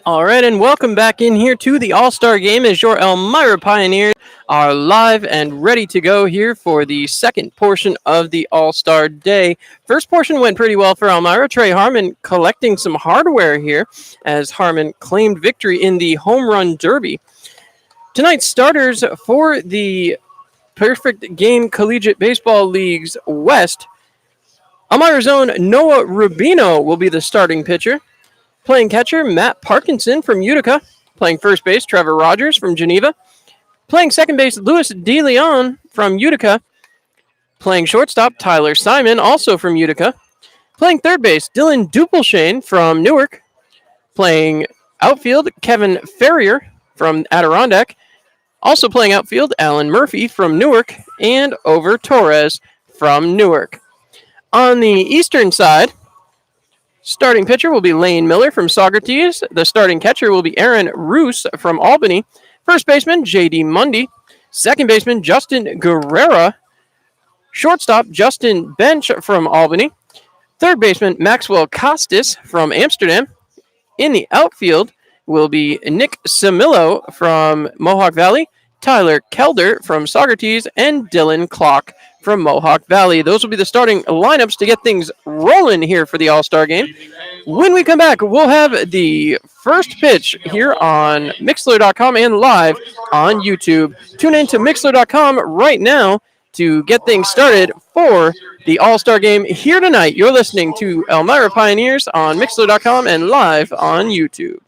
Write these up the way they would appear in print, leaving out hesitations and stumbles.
All right, and welcome back in here to the All Star Game as your Elmira Pioneers are live and ready to go here for the second portion of the All Star Day. First portion went pretty well for Elmira. Trey Harmon collecting some hardware here as Harmon claimed victory in the Home Run Derby. Tonight's starters for the Perfect Game Collegiate Baseball League's West. Elmira's own Noah Rubino will be the starting pitcher. Playing catcher, Matt Parkinson from Utica. Playing first base, Trevor Rogers from Geneva. Playing second base, Louis DeLeon from Utica. Playing shortstop, Tyler Simon, also from Utica. Playing third base, Dylan Dupelshane from Newark. Playing outfield, Kevin Ferrier from Adirondack. Also playing outfield, Alan Murphy from Newark. And Over Torres from Newark. On the eastern side, starting pitcher will be Lane Miller from Socrates. The starting catcher will be Aaron Roos from Albany. First baseman, J.D. Mundy. Second baseman, Justin Guerrera. Shortstop, Justin Bench from Albany. Third baseman, Maxwell Costas from Amsterdam. In the outfield will be Nick Samillo from Mohawk Valley, Tyler Kelder from Socrates, and Dylan Clock from Mohawk Valley. Those will be the starting lineups to get things rolling here for the All-Star Game. When we come back, we'll have the first pitch here on Mixler.com and live on YouTube. Tune in to Mixler.com right now to get things started for the All-Star Game here tonight. You're listening to Elmira Pioneers on Mixler.com and live on YouTube.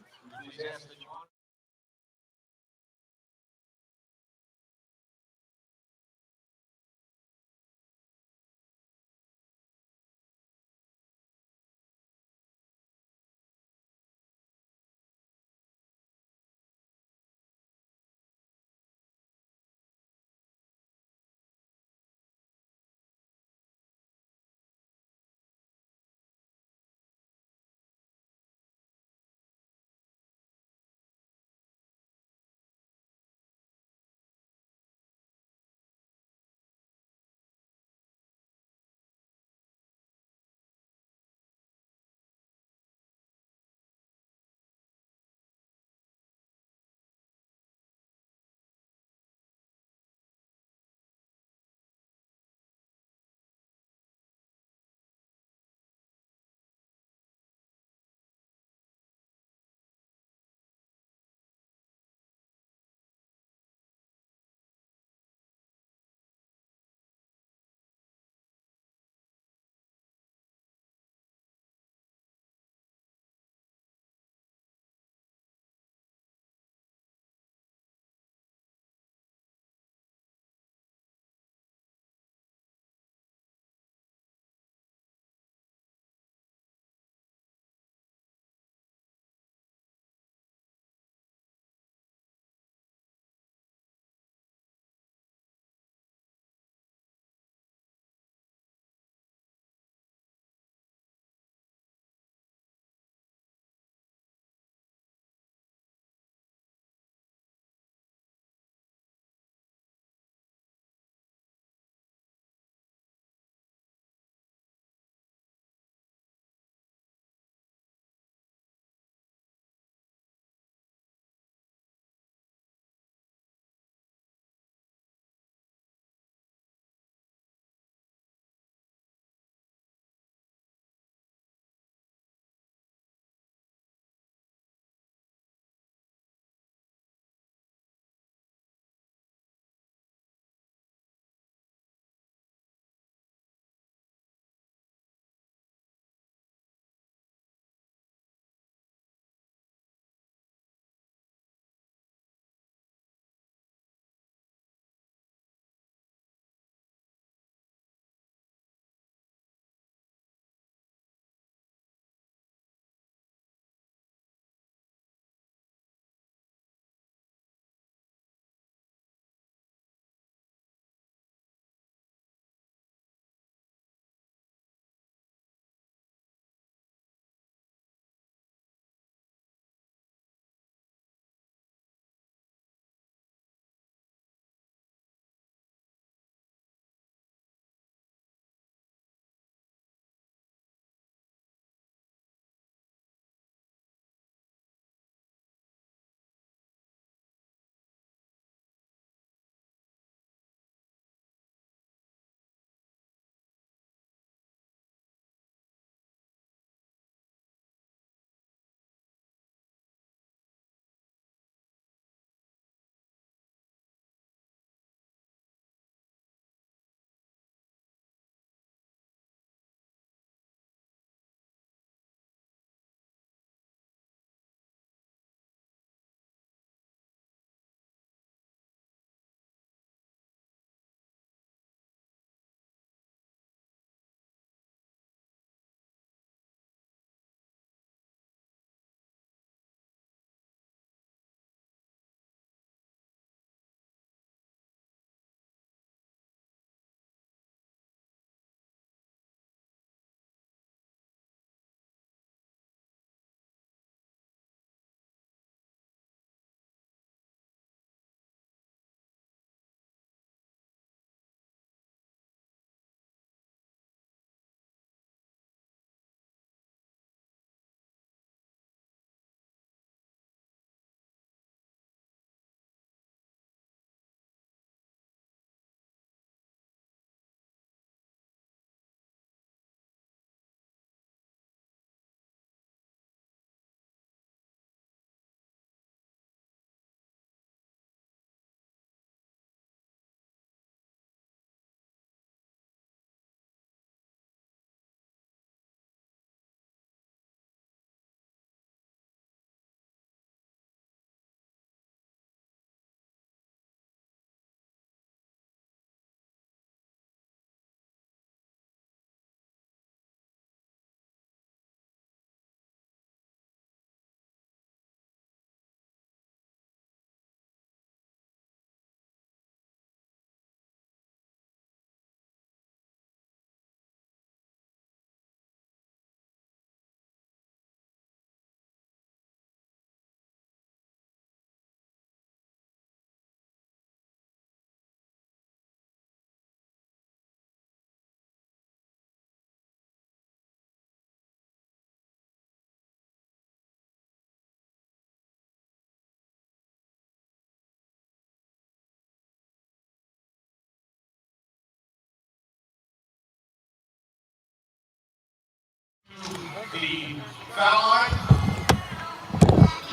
the foul line.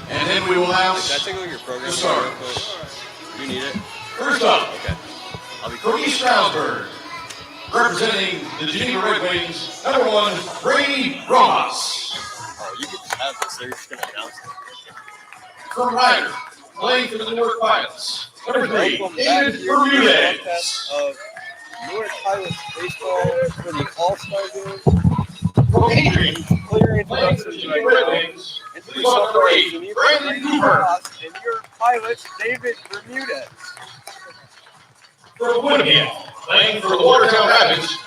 And then we will announce Can I take a look at your program? the start. You need it? First up, Okay. I'll be from East Stroudsburg, representing the Geneva Red Wings, number 1, Brady Rojas. Oh, you can just have this. They're just going to announce it. From Ryder, playing for the Newark Pilots, number 3, Welcome back David to your Bermudez. broadcast of Newark Pilots baseball for the All-Star Game. From Adrian, Player playing for the introductions Geneva right Red now. Wings, Introduce please welcome number 8, Brandon Cooper. And your pilot, David Bermudez. From Winnipeg, playing for the Watertown Rapids,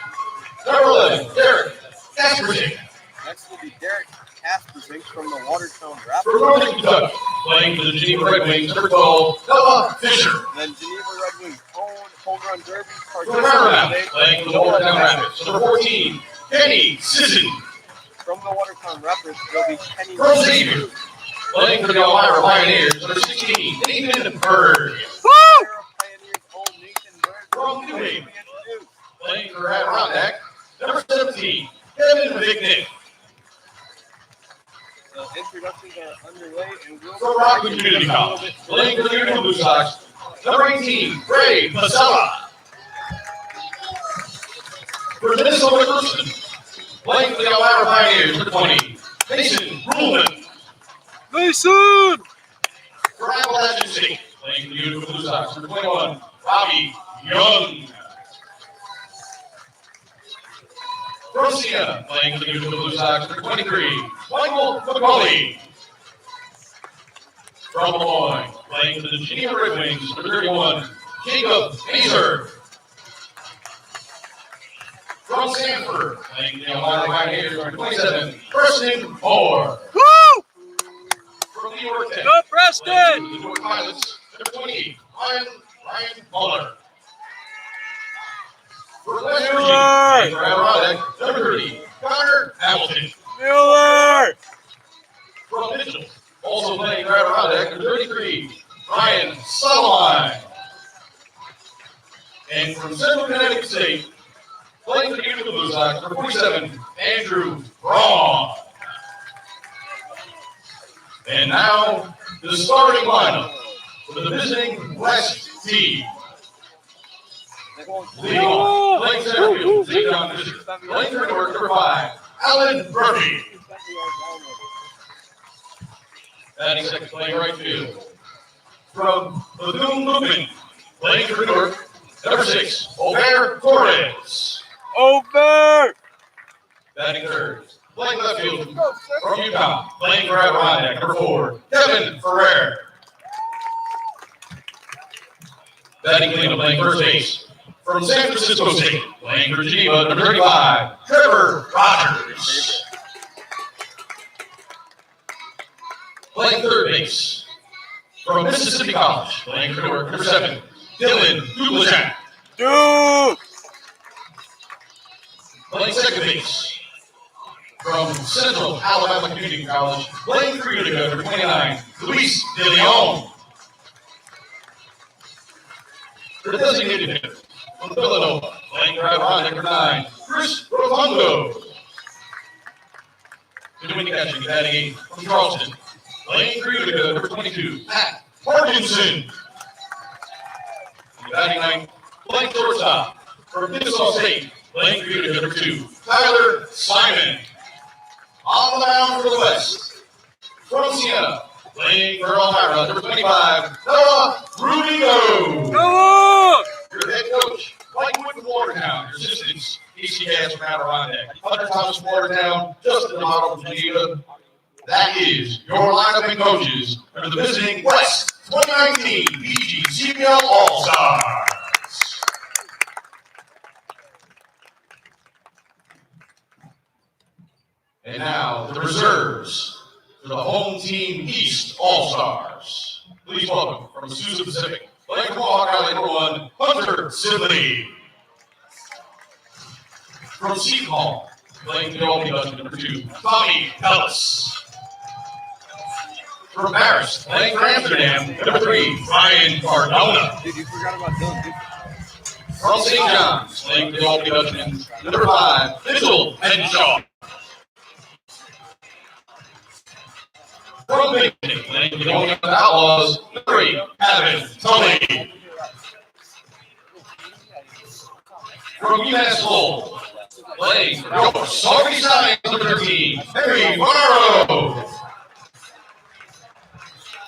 number 11, Derek Kaspersick. Next will be Derek Kasperzink from the Watertown For Rapids. Northern Kentucky, playing for the Geneva Red Wings, number 12, Noah Fisher. Then Geneva Red Wings home run derby For Paramount, playing for the Watertown Rapids, number 14, Kenny Sisson. From the Watertown Rapids will be Kenny From Xavier, playing for the Elmira Pioneers, number 16, Nathan Berg. Pioneers old Nathan Berg. From New Haven, playing for Adirondack, number 17, Kevin McNick. The introductions are underway and we'll From Rockland Community College, playing for the Utica Blue Sox, number 18, Ray Pasella. For Minnesota Christian, playing for the Elmira Pioneers, number 20, Mason Ruhlman. Mason! For Appalachian State, playing for the Utica Blue Sox, number 21, Robbie Young. From Siena, playing for the Utica Blue Sox, number 23, Michael McCauley. From Illinois, playing for the Geneva Red Wings, number 31, Jacob Mazer. From Sanford, playing for the Elmira Pioneers, number 27, Preston Moore. Woo! From New York Tech, Go Preston! playing for the Newark Pilots, number 28, Ryan Muller. For West Virginia, playing for Adirondack, number 30, Connor Hamilton. Miller! From Mitchell, also playing for Adirondack, number 33, Ryan Solomon. And from Central Connecticut State, playing for the Utica Blue Sox, number 47, Andrew Braun. And now, the starting lineup for the visiting West team. Leading off, playing center field, Zayton Fisher. Playing for Newark, number 5, Alan Murphy. Batting second, playing right field. From Bethune-Cookman, playing for Newark, number 6, Omer Torres. Over! Batting third, playing left field from UConn, playing for Adirondack, number 4, Kevin Ferrer. Batting cleanup, playing first base from San Francisco State, playing for Geneva, number 35, Trevor Rogers. Playing third base from Mississippi College, playing for Newark, number 7, Dylan Dublichat. Duke! Playing second base from Central Alabama Community College, playing for Utica, number 29, Luis De Leon. For designated hitter from Villanova, playing for Adirondack, number 9, Chris Rotundo. Doing the catching, batting 8 from Charleston, playing for Utica, number 22, Pat Parkinson. Batting 9, playing shortstop from Mississippi State, playing for Utica, number 2, Tyler Simon. On the mound for the West, from Siena, playing for Elmira, number 25, Noah Rubio. Noah! Your head coach, Whitewood from Watertown. Your assistants, Casey Gass from Adirondack, Hunter Thomas from Watertown, Justin Amato from Geneva. That is your lineup and coaches for the visiting West 2019 BGCBL All-Stars. And now, the reserves for the home team East All-Stars. Please welcome from Azusa Pacific, playing for Hawkeye number 1, Hunter Sidley. From Seton Hall, playing for the Albany Dutchman number 2, Tommy Pellis. From Paris, playing for Amsterdam, number 3, Ryan Cardona. Dude, you forgot about Dylan Duke. From St. John's, playing for the Albany Dutchman, number 5, Mitchell Henshaw. From Bacon, playing for the Oakland Outlaws, number 8, Evan Tony. From UMass Lowell, playing for your Sorry Signs, number 13, Harry Morrow.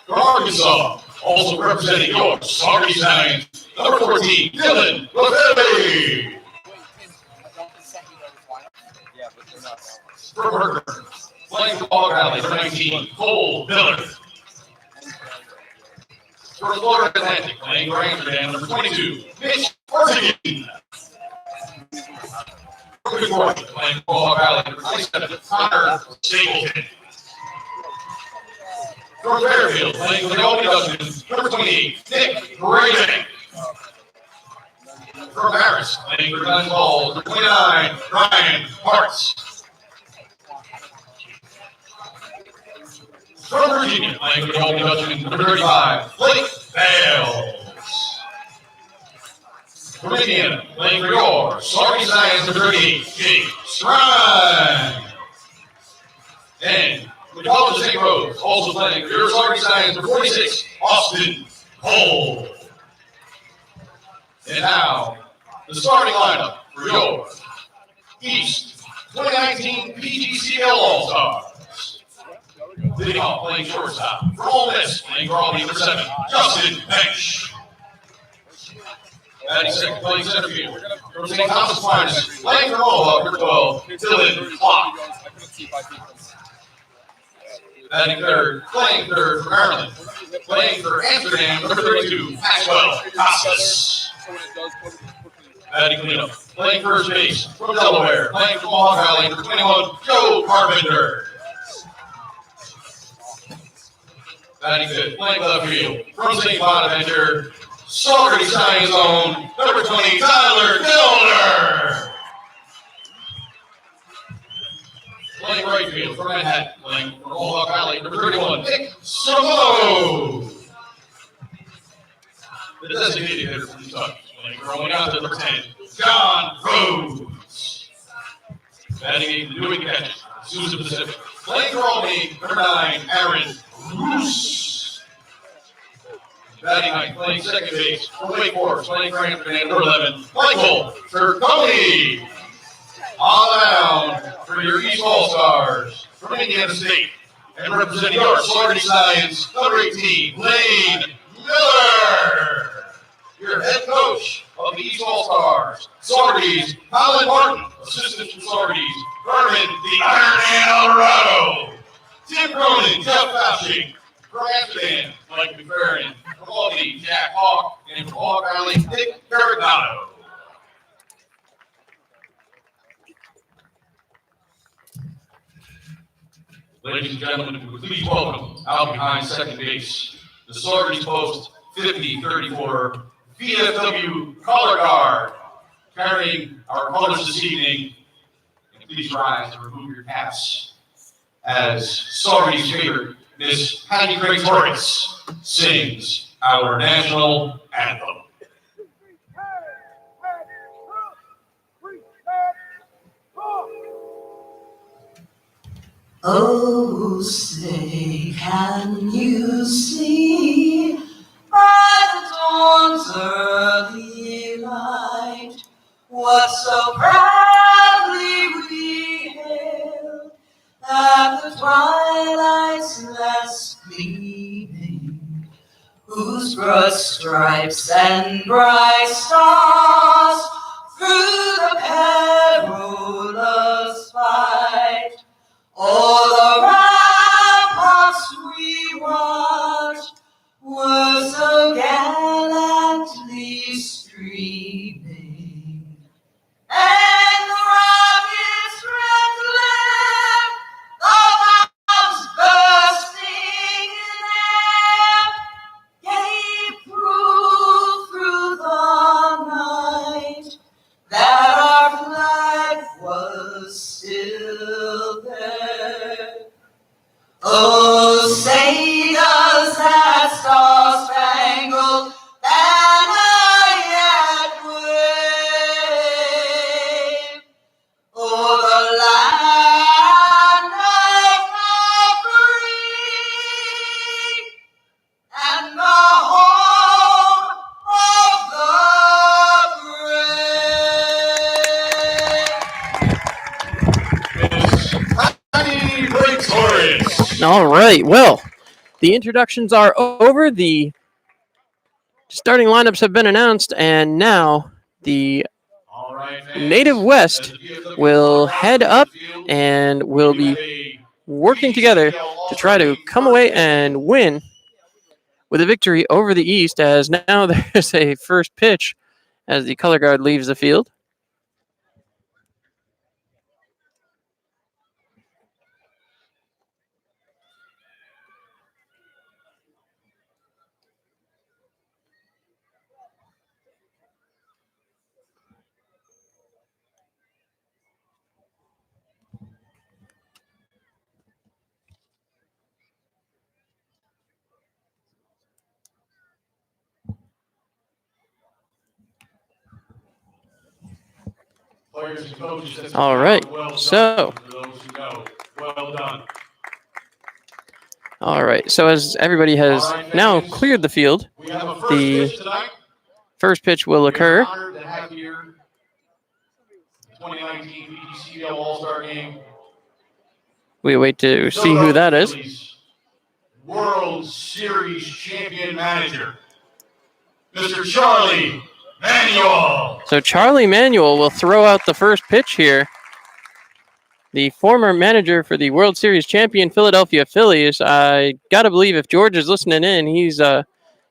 From Arkansas, also representing your Sorry Signs, number 14, Dylan Lefebvre. From Herkimer, playing for Hog Valley, number 19, Cole Miller. For Florida Atlantic, playing for Amsterdam, number 22, Mitch Ortigan. For Detroit, playing for Hog Valley, number 27, Connor Stapleton. From Fairfield, playing for the Albany Dutchman, number 28, Nick Graybank. From Harris, playing for Glens Falls, number 29, Ryan Hartz. From Virginia, playing for the Albany Dutchman, number 35, Blake Bales. From Indiana, playing for your Sorry Science, number 38, Jake Strine. And from the College of St. Rose, also playing for your Sorry Science, number 46, Austin Cole. And now, the starting lineup for your East 2019 PGCL All-Stars. Leading off, playing shortstop. For Ole Miss, playing for Albany, number 7, Justin Bench. Batting second, playing center field. From St. Thomas Aquinas, playing for Mohawk, number 12, Dylan Flock. Batting third, playing third for Maryland. Playing for Amsterdam, number 32, Maxwell Costas. Batting cleanup, playing first base from Delaware. Playing for Mohawk Valley, number 21, Joe Carpenter. Batting fifth, playing left field from St. Bonaventure, Sorry Sign Zone, number 20, Tyler Dillner. Playing right field from Manhattan, playing for Mohawk Valley, number 31, Nick Samo. The designated hitter from Kentucky, playing for Oneonta, number 10, John Rhodes. Batting eighth, doing catches, Susan Pacific. Playing for Albany, number 9, Aaron Roos. Batting ninth, playing second base for Wake Forest, playing for Amsterdam, number 11, Michael Turconi. On down for your East All-Stars from Indiana State. And representing your Sorry Science, number 18, Lane Miller. Your head coach of the East All-Stars. Sardi's, Colin Martin. Assistant from Sardi's, Herman the Iron Man Alvarado. Tim Cronin, Jeff Fauci. From Amsterdam, Mike McFerrin. From Albany, Jack Hawk. And from Hawk Valley, Dick Ferragamo. Ladies and gentlemen, please welcome out behind second base, the Sardi's Post 5034 VFW color guard, carrying our colors this evening. And please rise and remove your caps as Sardi's favorite, Miss Patty Craig Torres, sings our national anthem. Oh, say, can you see by the dawn's early light what so proudly we hailed at the twilight's last gleaming, whose broad stripes and bright stars through the perilous fight all the ramparts we watched were so gallantly streaming, and the rocket's red glare, the bombs bursting in air, gave proof through the night that our flag was still there. Oh, say does that star-spangled banner yet wave o'er the land of our freedom? All right. Well, the introductions are over. The starting lineups have been announced, and now the All right, fans. Native West will head up and will be working together to try to come away and win with a victory over the East, as now there's a first pitch as the color guard leaves the field. Players and coaches, that's All right, well done so- for those who know. Well done. All right, so as everybody has now cleared the field, We have a first The pitch tonight. first pitch will We are occur. honored to have here the 2019 PGCL All-Star Game. We wait to see who that is. Phillies World Series champion manager, Mr. Charlie Manuel. So Charlie Manuel will throw out the first pitch here. The former manager for the World Series champion Philadelphia Phillies. I gotta believe if George is listening in, he's a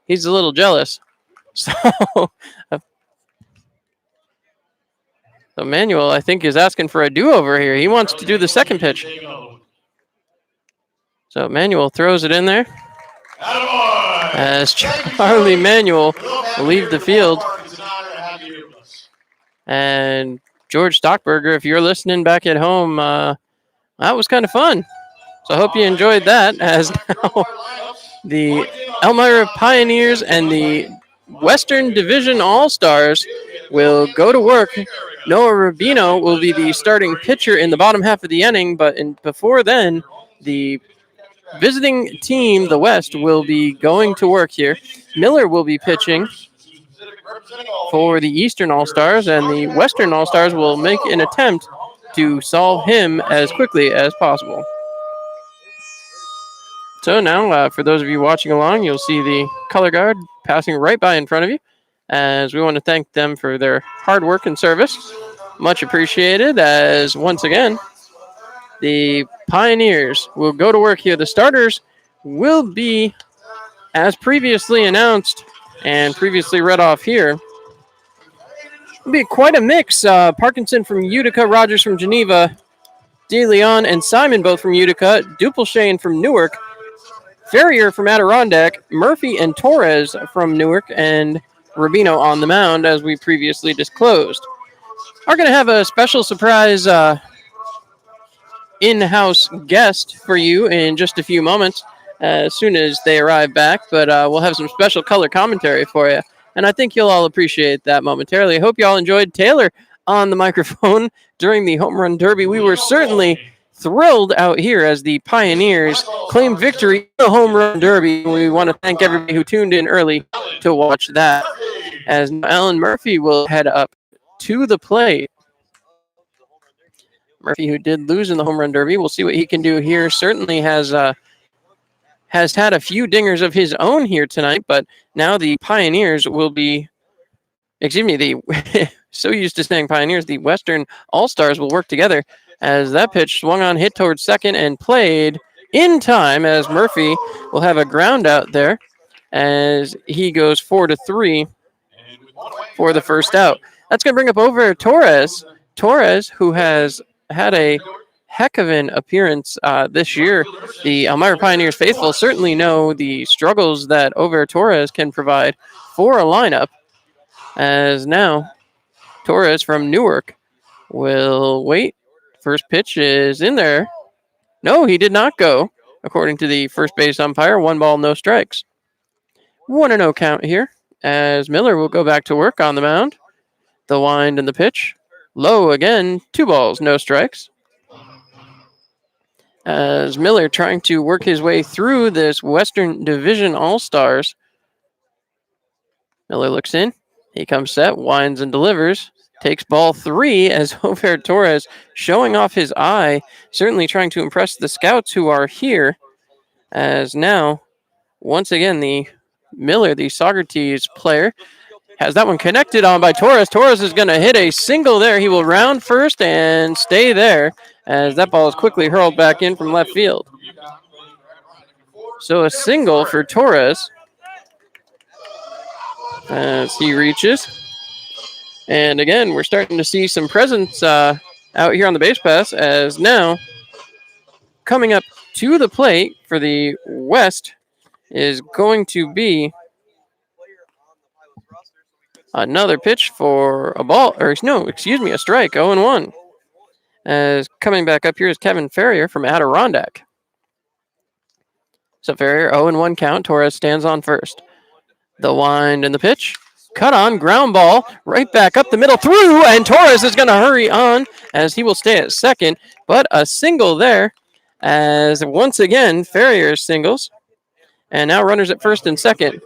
little jealous. So, so Manuel, I think, is asking for a do-over here. He wants to do the second pitch. So Manuel throws it in there Attaboy. as Charlie Manuel will leave the field. It's an honor to have you here with us. And George Stockberger, if you're listening back at home, that was kind of fun. So I hope you enjoyed that, as now the Elmira Pioneers and the Western Division All-Stars will go to work. Noah Rubino will be the starting pitcher in the bottom half of the inning, but before then, the visiting team, the West, will be going to work here. Miller will be pitching for the Eastern All-Stars, and the Western All-Stars will make an attempt to solve him as quickly as possible. So now, for those of you watching along, you'll see the color guard passing right by in front of you, as we want to thank them for their hard work and service. Much appreciated, as once again, the Pioneers will go to work here. The starters will be, as previously announced and previously read off here, it'll be quite a mix. Parkinson from Utica, Rogers from Geneva, De Leon and Simon both from Utica, Dupelshane from Newark, Ferrier from Adirondack, Murphy and Torres from Newark, and Rubino on the mound, as we previously disclosed. Are going to have a special surprise in-house guest for you in just a few moments as soon as they arrive back, but we'll have some special color commentary for you, and I think you'll all appreciate that momentarily. I hope you all enjoyed Taylor on the microphone during the Home Run Derby. We were certainly thrilled out here as the Pioneers claim victory in the Home Run Derby. We want to thank everybody who tuned in early to watch that, as Alan Murphy will head up to the plate. Murphy, who did lose in the Home Run Derby, we'll see what he can do here. Certainly has had a few dingers of his own here tonight, but now the Pioneers will be, so used to saying Pioneers, the Western All-Stars will work together, as that pitch swung on, hit towards second, and played in time, as Murphy will have a ground out there as he goes 4-3 for the first out. That's going to bring up over Torres. Torres, who has had a heck of an appearance this year. The Elmira Pioneers faithful certainly know the struggles that Over Torres can provide for a lineup, as now Torres from Newark will wait. First pitch is in there. No, he did not go, according to the first base umpire. 1 ball, no strikes. 1-0 count here, as Miller will go back to work on the mound. The wind and the pitch. Low again, 2 balls, no strikes. As Miller trying to work his way through this Western Division All-Stars. Miller looks in. He comes set, winds and delivers. Takes ball 3 as Ofer Torres showing off his eye, certainly trying to impress the scouts who are here As now, once again, the Miller, the Socrates player, has that one connected on by Torres. Torres is going to hit a single there. He will round first and stay there as that ball is quickly hurled back in from left field. So a single for Torres as he reaches. And again, we're starting to see some presence out here on the base pass as now coming up to the plate for the West is going to be another pitch for a ball, or no, excuse me, a strike, 0-1. As coming back up here is Kevin Ferrier from Adirondack. So Ferrier, 0-1 count. Torres stands on first. The wind and the pitch. Cut on, ground ball, right back up the middle, through, and Torres is going to hurry on as he will stay at second. But a single there as once again, Ferrier singles. And now runners at first and second.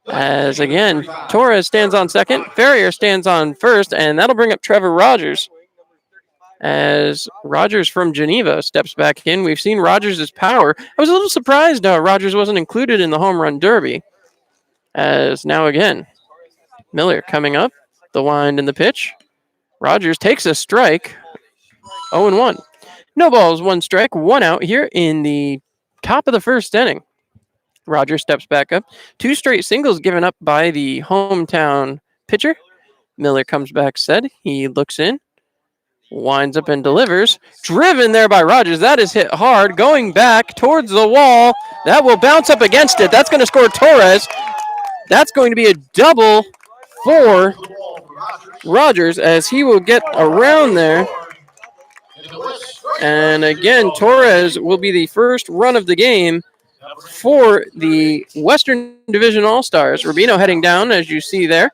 As again, Torres stands on second, Ferrier stands on first, and that'll bring up Trevor Rogers. As Rogers from Geneva steps back in. We've seen Rogers' power. I was a little surprised Rogers wasn't included in the home run derby. As now again, Miller coming up, the wind and the pitch. Rogers takes a strike, 0-1. No balls, 1 strike, 1 out here in the top of the first inning. Rogers steps back up. 2 straight singles given up by the hometown pitcher. Miller comes back set. He looks in, winds up and delivers. Driven there by Rogers. That is hit hard. Going back towards the wall. That will bounce up against it. That's going to score Torres. That's going to be a double for Rogers as he will get around there. And again, Torres will be the first run of the game for the Western Division All-Stars. Rubino heading down, as you see there,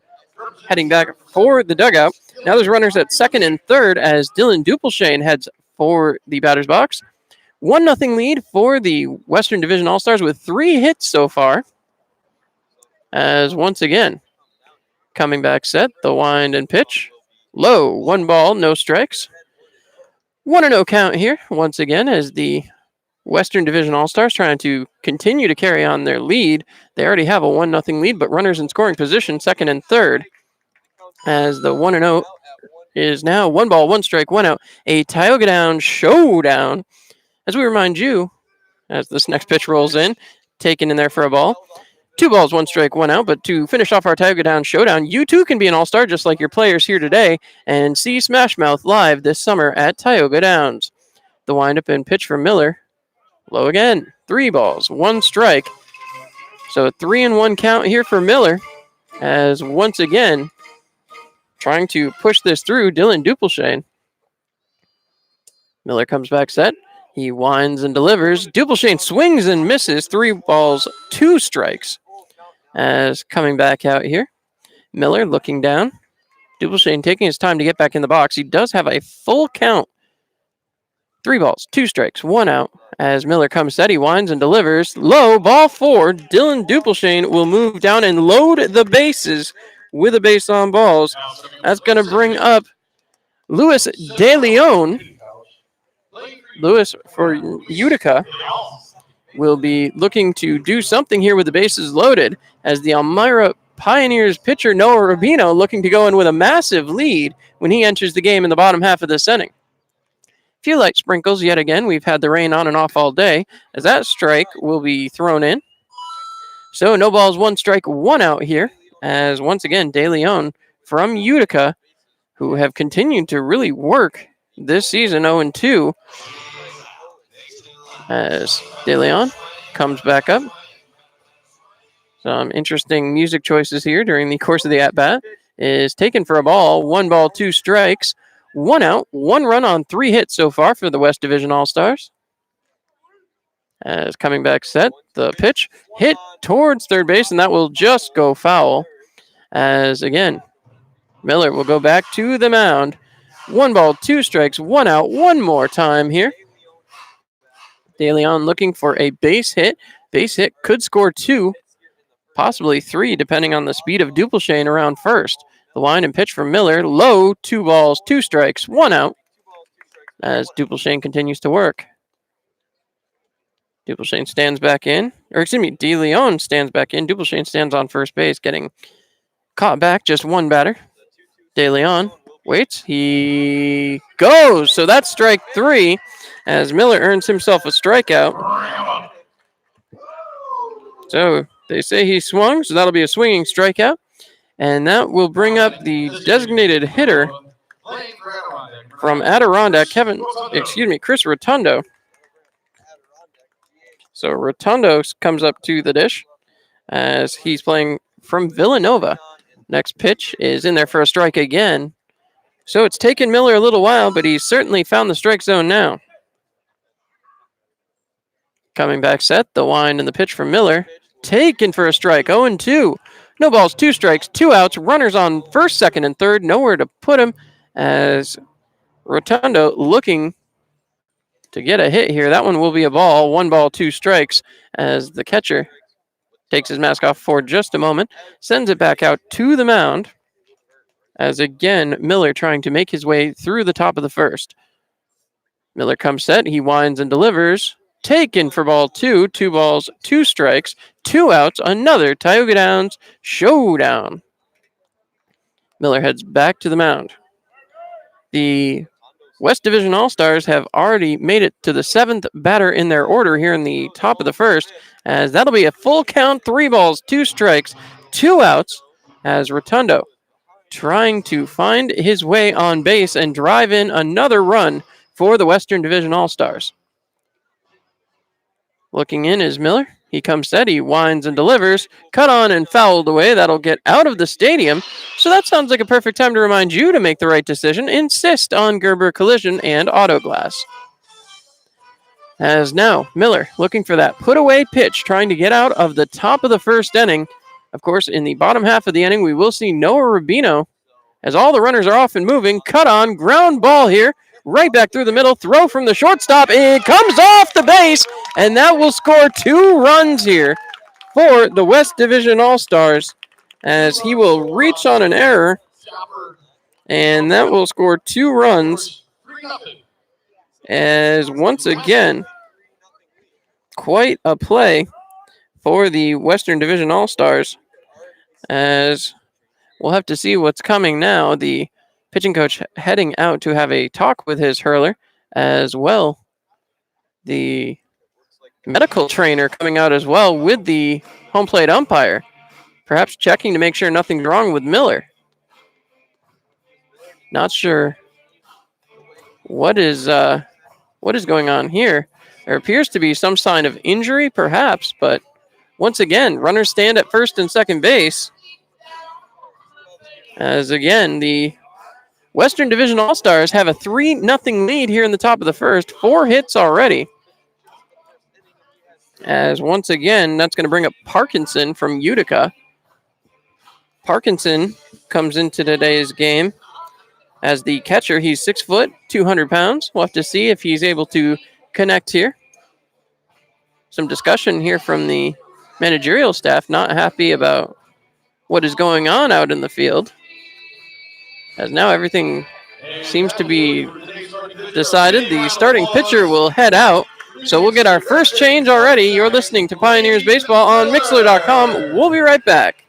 heading back for the dugout. Now there's runners at second and third as Dylan Dupelshane heads for the batter's box. 1-0 lead for the Western Division All-Stars with 3 hits so far. As once again, coming back set, the wind and pitch. Low, 1 ball, no strikes. 1-0 count here, once again, as the Western Division All-Stars trying to continue to carry on their lead. They already have a 1-0 lead, but runners in scoring position, second and third. As the 1-0 is now 1 ball, 1 strike, 1 out. A Tioga Down showdown. As we remind you, as this next pitch rolls in, taken in there for a ball. 2 balls, 1 strike, 1 out. But to finish off our Tioga Down showdown, you too can be an all-star just like your players here today and see Smash Mouth live this summer at Tioga Downs. The windup and pitch for Miller. Low again. 3 balls, 1 strike. So a 3-1 count here for Miller. As once again, trying to push this through, Dylan Dupelshane. Miller comes back set. He winds and delivers. Dupelshane swings and misses. 3 balls, 2 strikes. As coming back out here, Miller looking down. Dupelshane taking his time to get back in the box. He does have a full count. 3 balls, 2 strikes, 1 out. As Miller comes set, he winds and delivers. Low, ball 4. Dylan Dupelshane will move down and load the bases with a base on balls. That's going to bring up Luis De Leon. Luis for Utica will be looking to do something here with the bases loaded as the Elmira Pioneers pitcher Noah Rubino looking to go in with a massive lead when he enters the game in the bottom half of this inning. Few light sprinkles yet again. We've had the rain on and off all day as that strike will be thrown in. So no balls, 1 strike, 1 out here as once again De Leon from Utica, who have continued to really work this season, 0-2. As De Leon comes back up. Some interesting music choices here during the course of the at-bat. Is taken for a ball, 1 ball, 2 strikes, 1 out, 1 run on 3 hits so far for the West Division All-Stars. As coming back set, the pitch hit towards third base, and that will just go foul. As again, Miller will go back to the mound. 1 ball, 2 strikes, 1 out, 1 more time here. De Leon looking for a base hit. Base hit could score 2, possibly 3, depending on the speed of Dupelshane around first. The wind and pitch from Miller. Low, 2 balls, 2 strikes, 1 out. As Dupelshane continues to work. Duplechain stands back in. Or excuse me, De Leon stands back in. Duplechain stands on first base, getting caught back. Just one batter. De Leon waits. He goes. So that's strike 3 as Miller earns himself a strikeout. So they say he swung, so that'll be a swinging strikeout. And that will bring up the designated hitter from Adirondack, Chris Rotundo. So Rotundo comes up to the dish as he's playing from Villanova. Next pitch is in there for a strike again. So it's taken Miller a little while, but he's certainly found the strike zone now. Coming back set, the wind and the pitch from Miller. Taken for a strike, 0-2. No balls, 2 strikes, 2 outs. Runners on first, second, and third. Nowhere to put him as Rotundo looking to get a hit here. That one will be a ball. 1 ball, 2 strikes as the catcher takes his mask off for just a moment. Sends it back out to the mound as again Miller trying to make his way through the top of the first. Miller comes set. He winds and delivers. Taken for ball 2. 2 balls, 2 strikes, 2 outs. Another Tioga Downs showdown. Miller heads back to the mound. The West Division All-Stars have already made it to the 7th batter in their order here in the top of the first, as that'll be a full count, 3 balls, 2 strikes, 2 outs, as Rotundo trying to find his way on base and drive in another run for the Western Division All-Stars. Looking in is Miller. He comes set, he winds and delivers. Cut on and fouled away. That'll get out of the stadium. So that sounds like a perfect time to remind you to make the right decision. Insist on Gerber Collision and Auto Glass. As now, Miller looking for that put-away pitch, trying to get out of the top of the first inning. Of course, in the bottom half of the inning, we will see Noah Rubino as all the runners are off and moving. Cut on, ground ball here. Right back through the middle, throw from the shortstop. It comes off the base, and that will score 2 runs here for the West Division All-Stars as he will reach on an error, and that will score 2 runs as once again, quite a play for the Western Division All-Stars as we'll have to see what's coming now. The pitching coach heading out to have a talk with his hurler as well. The medical trainer coming out as well with the home plate umpire, perhaps checking to make sure nothing's wrong with Miller. Not sure what is going on here. There appears to be some sign of injury, perhaps, but once again, runners stand at first and second base. As again, the Western Division All-Stars have a 3-0 lead here in the top of the first. 4 hits already. As once again, that's going to bring up Parkinson from Utica. Parkinson comes into today's game as the catcher. He's 6 foot, 200 pounds. We'll have to see if he's able to connect here. Some discussion here from the managerial staff, not happy about what is going on out in the field. As now everything seems to be decided. The starting pitcher will head out. So we'll get our first change already. You're listening to Pioneers Baseball on Mixler.com. We'll be right back.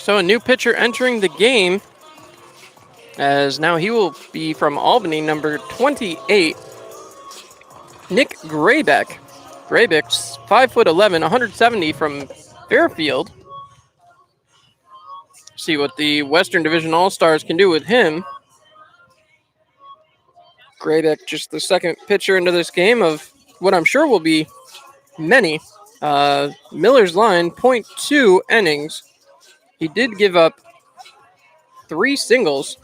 So a new pitcher entering the game, as now he will be from Albany, number 28, Nick Graybeck. Graybeck's 5'11", 170 from Fairfield. See what the Western Division All-Stars can do with him. Graybeck, just the second pitcher into this game of what I'm sure will be many. Miller's line, 0.2 innings. He did give up 3 singles,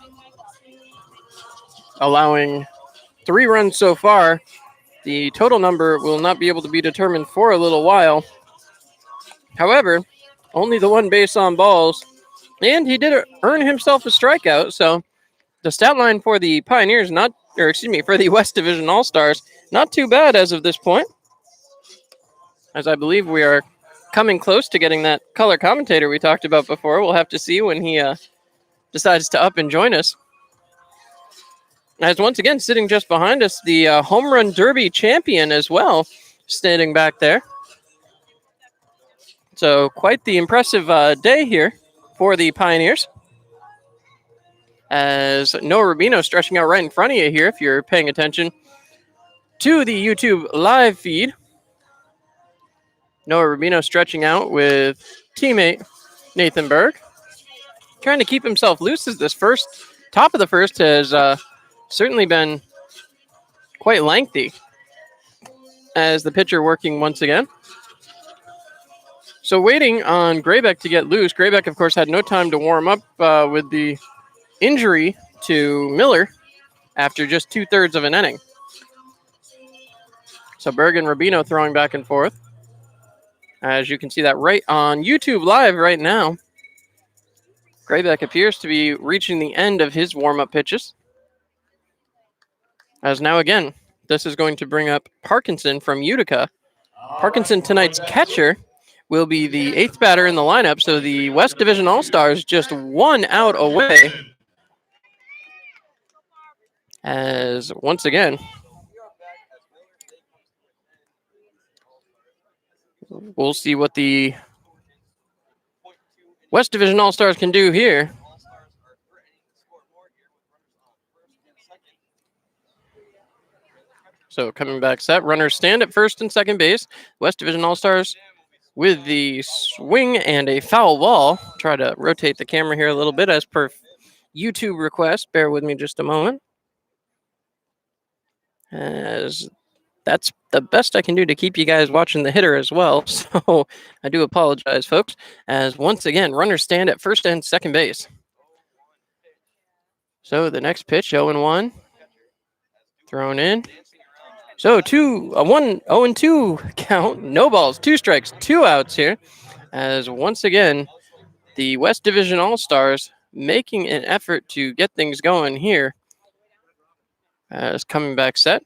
allowing 3 runs so far. The total number will not be able to be determined for a little while. However, only the 1 base on balls, and he did earn himself a strikeout. So the stat line for the Pioneers, for the West Division All-Stars, not too bad as of this point. As I believe we are coming close to getting that color commentator we talked about before. We'll have to see when he decides to up and join us. As once again, sitting just behind us, the Home Run Derby champion as well, standing back there. So quite the impressive day here for the Pioneers. As Noah Rubino stretching out right in front of you here, if you're paying attention to the YouTube live feed. Noah Rubino stretching out with teammate Nathan Berg. Trying to keep himself loose as this top of the first has certainly been quite lengthy as the pitcher working once again. So waiting on Graybeck to get loose. Graybeck, of course, had no time to warm up with the injury to Miller after just 2/3 of an inning. So Berg and Rubino throwing back and forth. As you can see that right on YouTube Live right now. Graybeck appears to be reaching the end of his warm-up pitches. As now again, this is going to bring up Parkinson from Utica. Parkinson, tonight's catcher, will be the 8th batter in the lineup. So the West Division All-Stars just 1 out away. As once again, we'll see what the West Division All-Stars can do here. So coming back set, runners stand at first and second base. West Division All-Stars with the swing and a foul ball. Try to rotate the camera here a little bit as per YouTube request. Bear with me just a moment. As that's the best I can do to keep you guys watching the hitter as well. So I do apologize, folks. As once again, runners stand at first and second base. So the next pitch, 0-1. Thrown in. So 1-0-2 count. No balls, 2 strikes, 2 outs here. As once again, the West Division All-Stars making an effort to get things going here. As coming back set.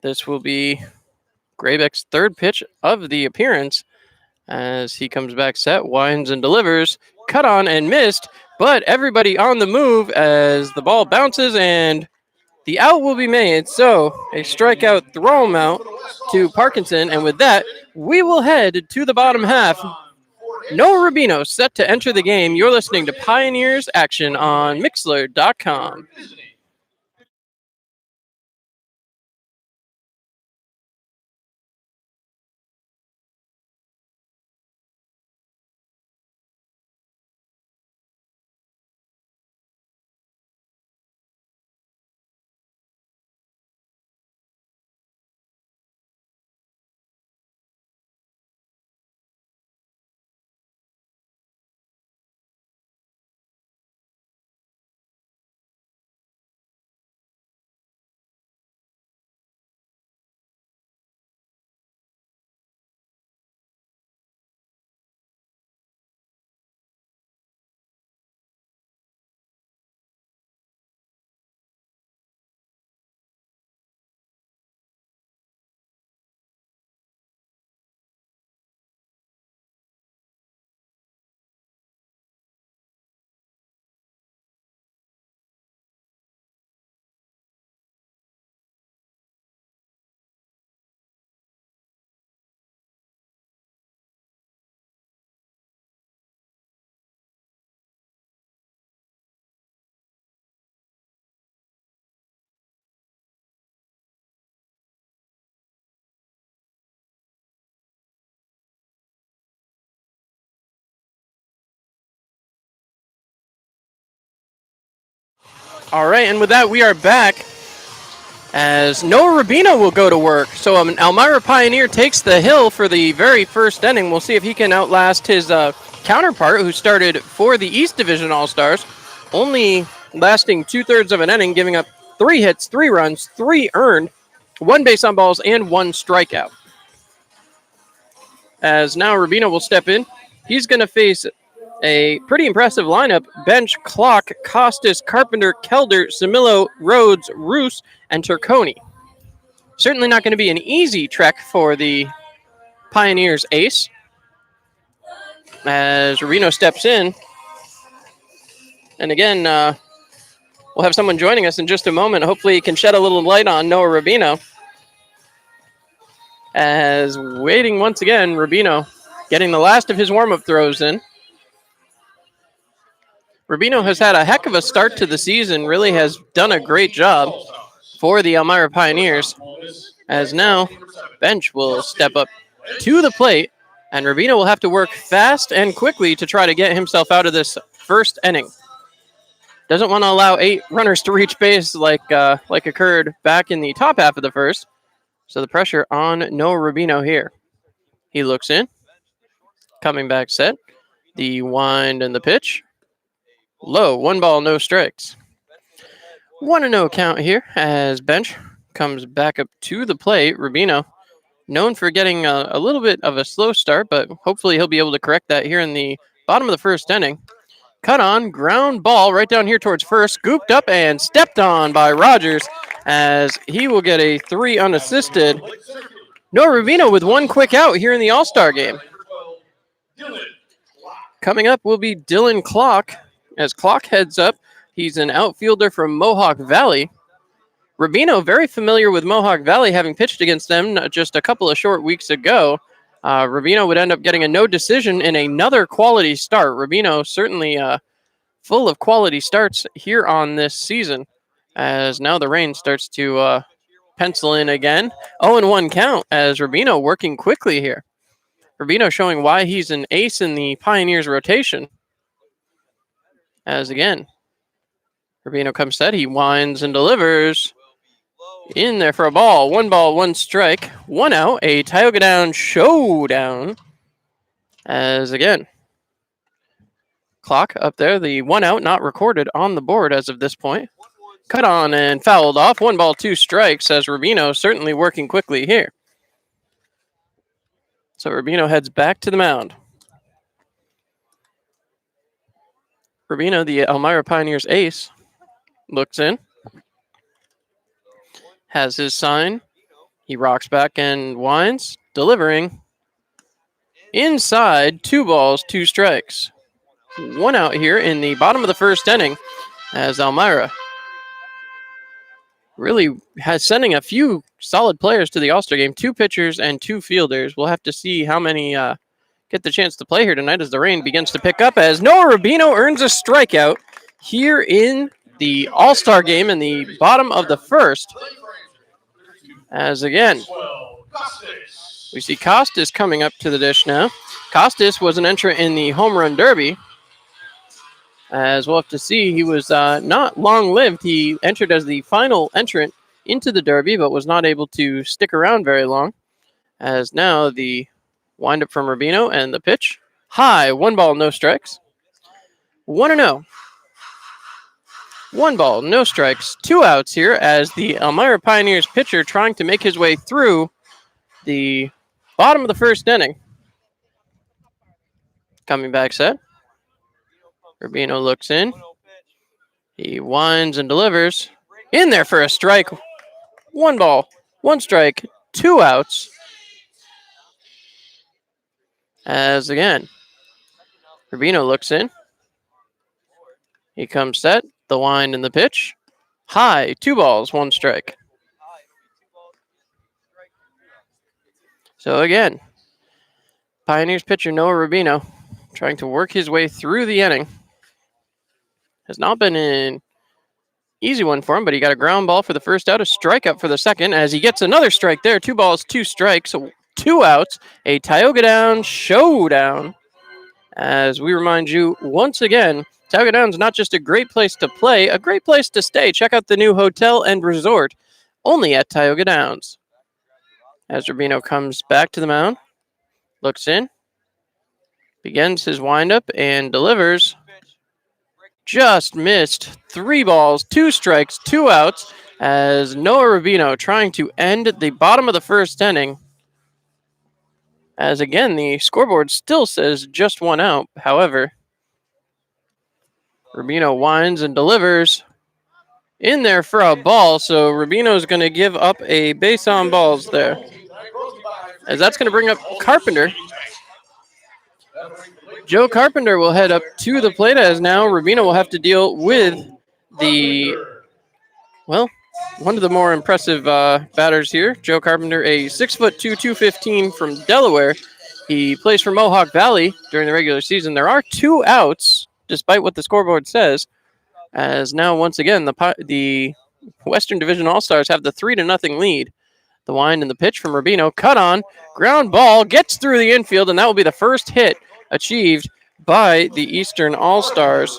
This will be Graybeck's 3rd pitch of the appearance. As he comes back set, winds and delivers. Cut on and missed, but everybody on the move as the ball bounces and the out will be made. So a strikeout, throw him out to Parkinson. And with that, we will head to the bottom half. Noah Rubino set to enter the game. You're listening to Pioneers Action on Mixlr.com. All right, and with that, we are back as Noah Rubino will go to work. So an Elmira Pioneer takes the hill for the very first inning. We'll see if he can outlast his counterpart, who started for the East Division All-Stars, only lasting 2/3 of an inning, giving up 3 hits, 3 runs, 3 earned, 1 base on balls, and 1 strikeout. As now Rubino will step in. He's going to face a pretty impressive lineup: Bench, Clock, Costas, Carpenter, Kelder, Samillo, Rhodes, Roos, and Turconi. Certainly not going to be an easy trek for the Pioneers ace. As Rubino steps in. And again, we'll have someone joining us in just a moment. Hopefully he can shed a little light on Noah Rubino. As waiting once again, Rubino getting the last of his warm-up throws in. Rubino has had a heck of a start to the season, really has done a great job for the Elmira Pioneers. As now, Bench will step up to the plate, and Rubino will have to work fast and quickly to try to get himself out of this first inning. Doesn't want to allow 8 runners to reach base like occurred back in the top half of the first. So the pressure on Noah Rubino here. He looks in, coming back set, the wind and the pitch. Low, 1 ball, no strikes. 1-0 count here as Bench comes back up to the plate. Rubino, known for getting a little bit of a slow start, but hopefully he'll be able to correct that here in the bottom of the first inning. Cut on, ground ball right down here towards first, scooped up and stepped on by Rogers as he will get a 3 unassisted. Noah Rubino with 1 quick out here in the All-Star game. Coming up will be Dylan Clock. As Clock heads up, he's an outfielder from Mohawk Valley. Rubino very familiar with Mohawk Valley, having pitched against them just a couple of short weeks ago. Rubino would end up getting a no decision in another quality start. Rubino certainly full of quality starts here on this season, as now the rain starts to pencil in again. 0-1 count as Rubino working quickly here. Rubino showing why he's an ace in the Pioneers rotation. As again, Rubino comes set, he winds and delivers. In there for a ball. 1 ball, 1 strike, 1 out. A Tioga Down showdown. As again, Clock up there. The 1 out not recorded on the board as of this point. Cut on and fouled off. 1 ball, 2 strikes as Rubino certainly working quickly here. So Rubino heads back to the mound. Rubino, the Elmira Pioneers ace, looks in. Has his sign. He rocks back and winds, delivering. Inside, 2 balls, 2 strikes. 1 out here in the bottom of the first inning as Elmira really has sending a few solid players to the All-Star game. 2 pitchers and 2 fielders. We'll have to see how many get the chance to play here tonight as the rain begins to pick up, as Noah Rubino earns a strikeout here in the All-Star game in the bottom of the first. As again, we see Costas coming up to the dish now. Costas was an entrant in the Home Run Derby. As we'll have to see, he was not long-lived. He entered as the final entrant into the Derby, but was not able to stick around very long. As now the windup from Rubino and the pitch. High, 1 ball, no strikes. 1-0. 1 ball, no strikes, 2 outs here as the Elmira Pioneers pitcher trying to make his way through the bottom of the first inning. Coming back set. Rubino looks in. He winds and delivers. In there for a strike. 1 ball, 1 strike, 2 outs. As again, Rubino looks in. He comes set. The wind and the pitch. High, 2 balls, 1 strike. So again, Pioneers pitcher Noah Rubino trying to work his way through the inning. Has not been an easy one for him, but he got a ground ball for the first out, a strikeout for the second, as he gets another strike there. 2 balls, 2 strikes, so 2 outs. A Tioga Down showdown. As we remind you once again, Tioga Downs, not just a great place to play, a great place to stay. Check out the new hotel and resort only at Tioga Downs. As Rubino comes back to the mound, looks in, begins his windup, and delivers. Just missed. 3 balls, 2 strikes, 2 outs, as Noah Rubino trying to end the bottom of the first inning. As again, the scoreboard still says just 1 out. However, Rubino winds and delivers in there for a ball, so Rubino's going to give up a base on balls there. As that's going to bring up Carpenter. Joe Carpenter will head up to the plate, as now Rubino will have to deal with one of the more impressive batters here. Joe Carpenter, a 6'2", 215 from Delaware. He plays for Mohawk Valley during the regular season. There are 2 outs, despite what the scoreboard says, as now once again the Western Division All-Stars have the 3-0 lead. The wind and the pitch from Rubino, cut on, ground ball, gets through the infield, and that will be the first hit achieved by the Eastern All-Stars.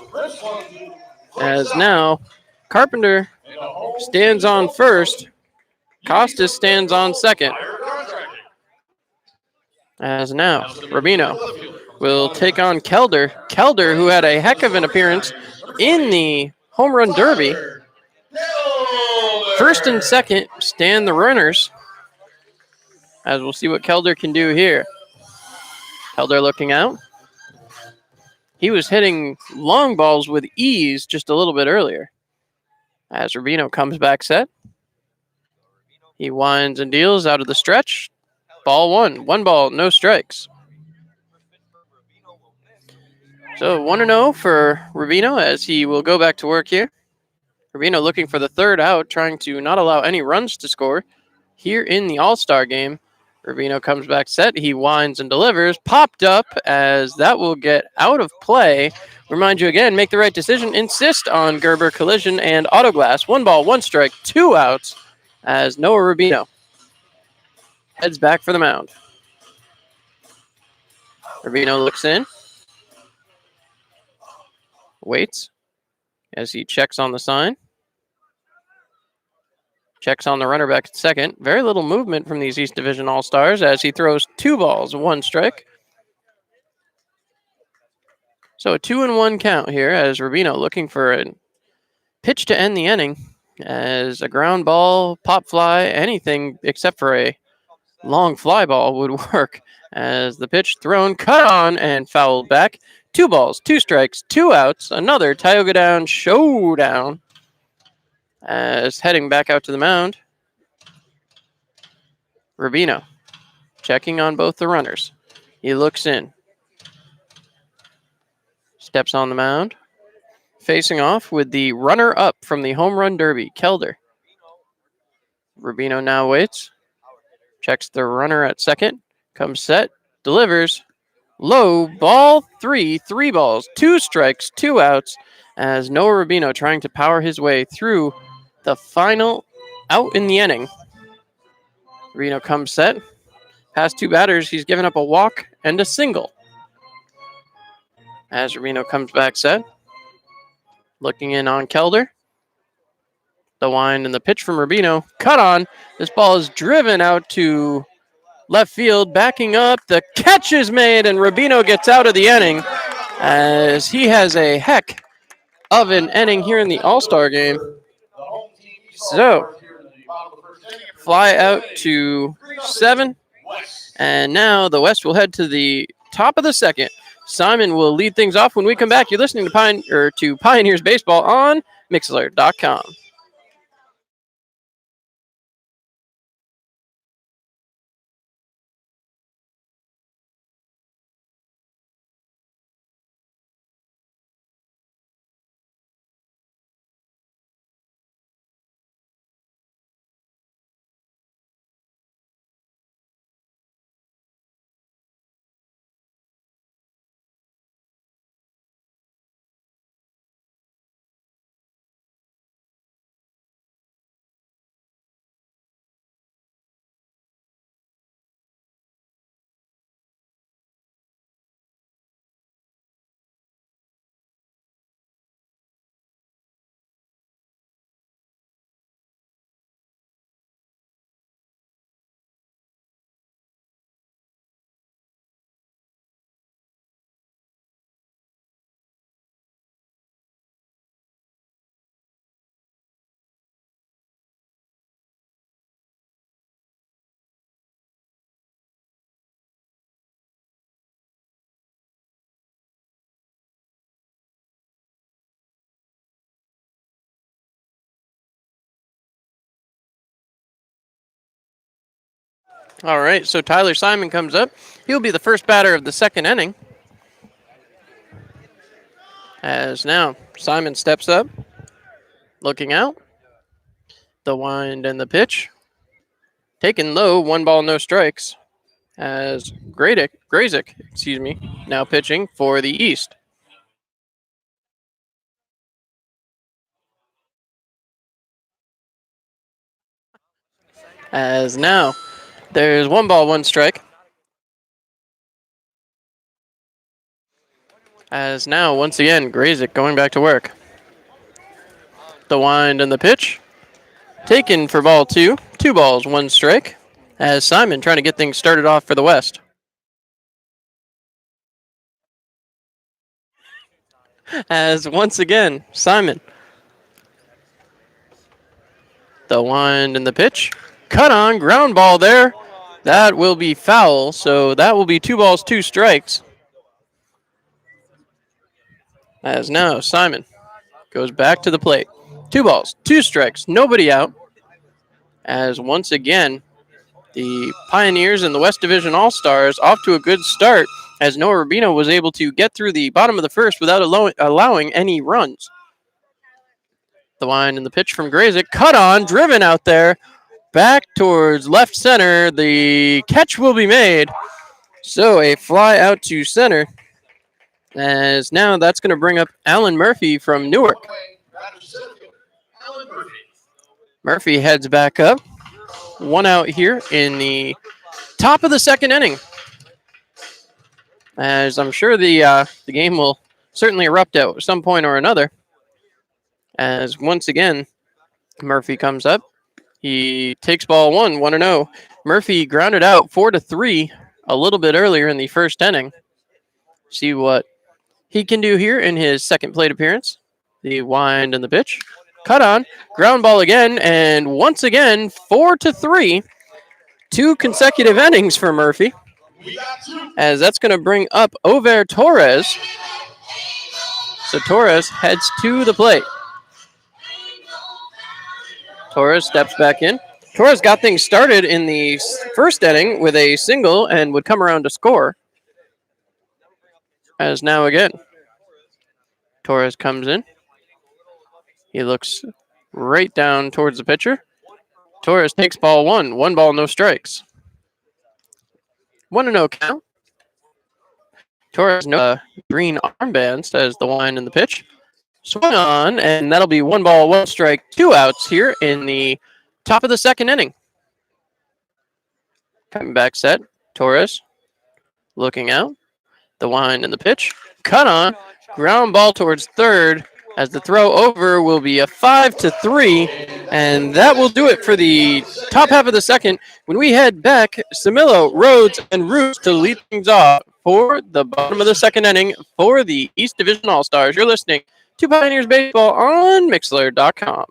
As now Carpenter stands on first, Costas stands on second. As now Rubino will take on Kelder. Kelder, who had a heck of an appearance in the home run derby. First and second stand the runners, as we'll see what Kelder can do here. Kelder looking out. He was hitting long balls with ease just a little bit earlier. As Rubino comes back set, he winds and deals out of the stretch. Ball 1. 1 ball, no strikes. So 1-0 for Rubino as he will go back to work here. Rubino looking for the 3rd out, trying to not allow any runs to score here in the All-Star game. Rubino comes back set. He winds and delivers. Popped up, as that will get out of play. Remind you again, make the right decision. Insist on Gerber Collision and Auto Glass. 1 ball, 1 strike, 2 outs, as Noah Rubino heads back for the mound. Rubino looks in. Waits as he checks on the sign. Checks on the runner back at second. Very little movement from these East Division All-Stars as he throws 2 balls, 1 strike. So a 2-1 count here as Rubino looking for a pitch to end the inning, as a ground ball, pop fly, anything except for a long fly ball would work, as the pitch thrown, cut on, and fouled back. 2 balls, 2 strikes, 2 outs. Another Tioga Downs showdown. As heading back out to the mound, Rubino checking on both the runners. He looks in. Steps on the mound. Facing off with the runner-up from the home run derby, Kelder. Rubino now waits. Checks the runner at second. Comes set. Delivers. Low. Ball 3. 3 balls. 2 strikes. 2 outs. As Noah Rubino trying to power his way through the final out in the inning. Rubino comes set. Past 2 batters, he's given up a walk and a single. As Rubino comes back set. Looking in on Kelder. The wind and the pitch from Rubino. Cut on. This ball is driven out to left field. Backing up. The catch is made, and Rubino gets out of the inning, as he has a heck of an inning here in the All-Star game. So, fly out to 7. And now the West will head to the top of the second. Simon will lead things off when we come back. You're listening to Pioneers Baseball on Mixlr.com. All right, so Tyler Simon comes up. He'll be the first batter of the second inning. As now Simon steps up, looking out. The wind and the pitch. Taken low, 1 ball, no strikes. As Grazik, now pitching for the East. As now there's 1 ball, 1 strike. As now, once again, Grazik going back to work. The wind and the pitch. Taken for ball 2. 2 balls, 1 strike. As Simon trying to get things started off for the West. As once again, Simon. The wind and the pitch. Cut on, ground ball there. That will be foul, so that will be 2 balls, 2 strikes. As now, Simon goes back to the plate. 2 balls, 2 strikes, nobody out. As once again, the Pioneers and the West Division All-Stars off to a good start as Noah Rubino was able to get through the bottom of the first without allowing any runs. The wind and the pitch from Grazik. Cut on, driven out there. Back towards left center. The catch will be made. So a fly out to center. As now that's going to bring up Alan Murphy from Newark. Murphy heads back up. 1 out here in the top of the second inning. As I'm sure the game will certainly erupt at some point or another. As once again, Murphy comes up. He takes ball 1, 1-0. Murphy grounded out 4-3 a little bit earlier in the first inning. See what he can do here in his second plate appearance. The wind and the pitch. Cut on. Ground ball again. And once again, 4-3. 2 consecutive innings for Murphy. As that's going to bring up Over Torres. So Torres heads to the plate. Torres steps back in. Torres got things started in the first inning with a single and would come around to score. As now again, Torres comes in. He looks right down towards the pitcher. Torres takes ball 1. 1 ball, no strikes. 1-0 count. Torres no green armbands as the wind and the pitch. Swung on, and that'll be 1 ball, 1 strike, 2 outs here in the top of the second inning. Coming back set. Torres looking out. The wind and the pitch. Cut on. Ground ball towards third as the throw over will be a 5-3. And that will do it for the top half of the second. When we head back, Samilo, Rhodes, and Roots to lead things off for the bottom of the second inning for the East Division All-Stars. You're listening to Pioneers Baseball on Mixlr.com.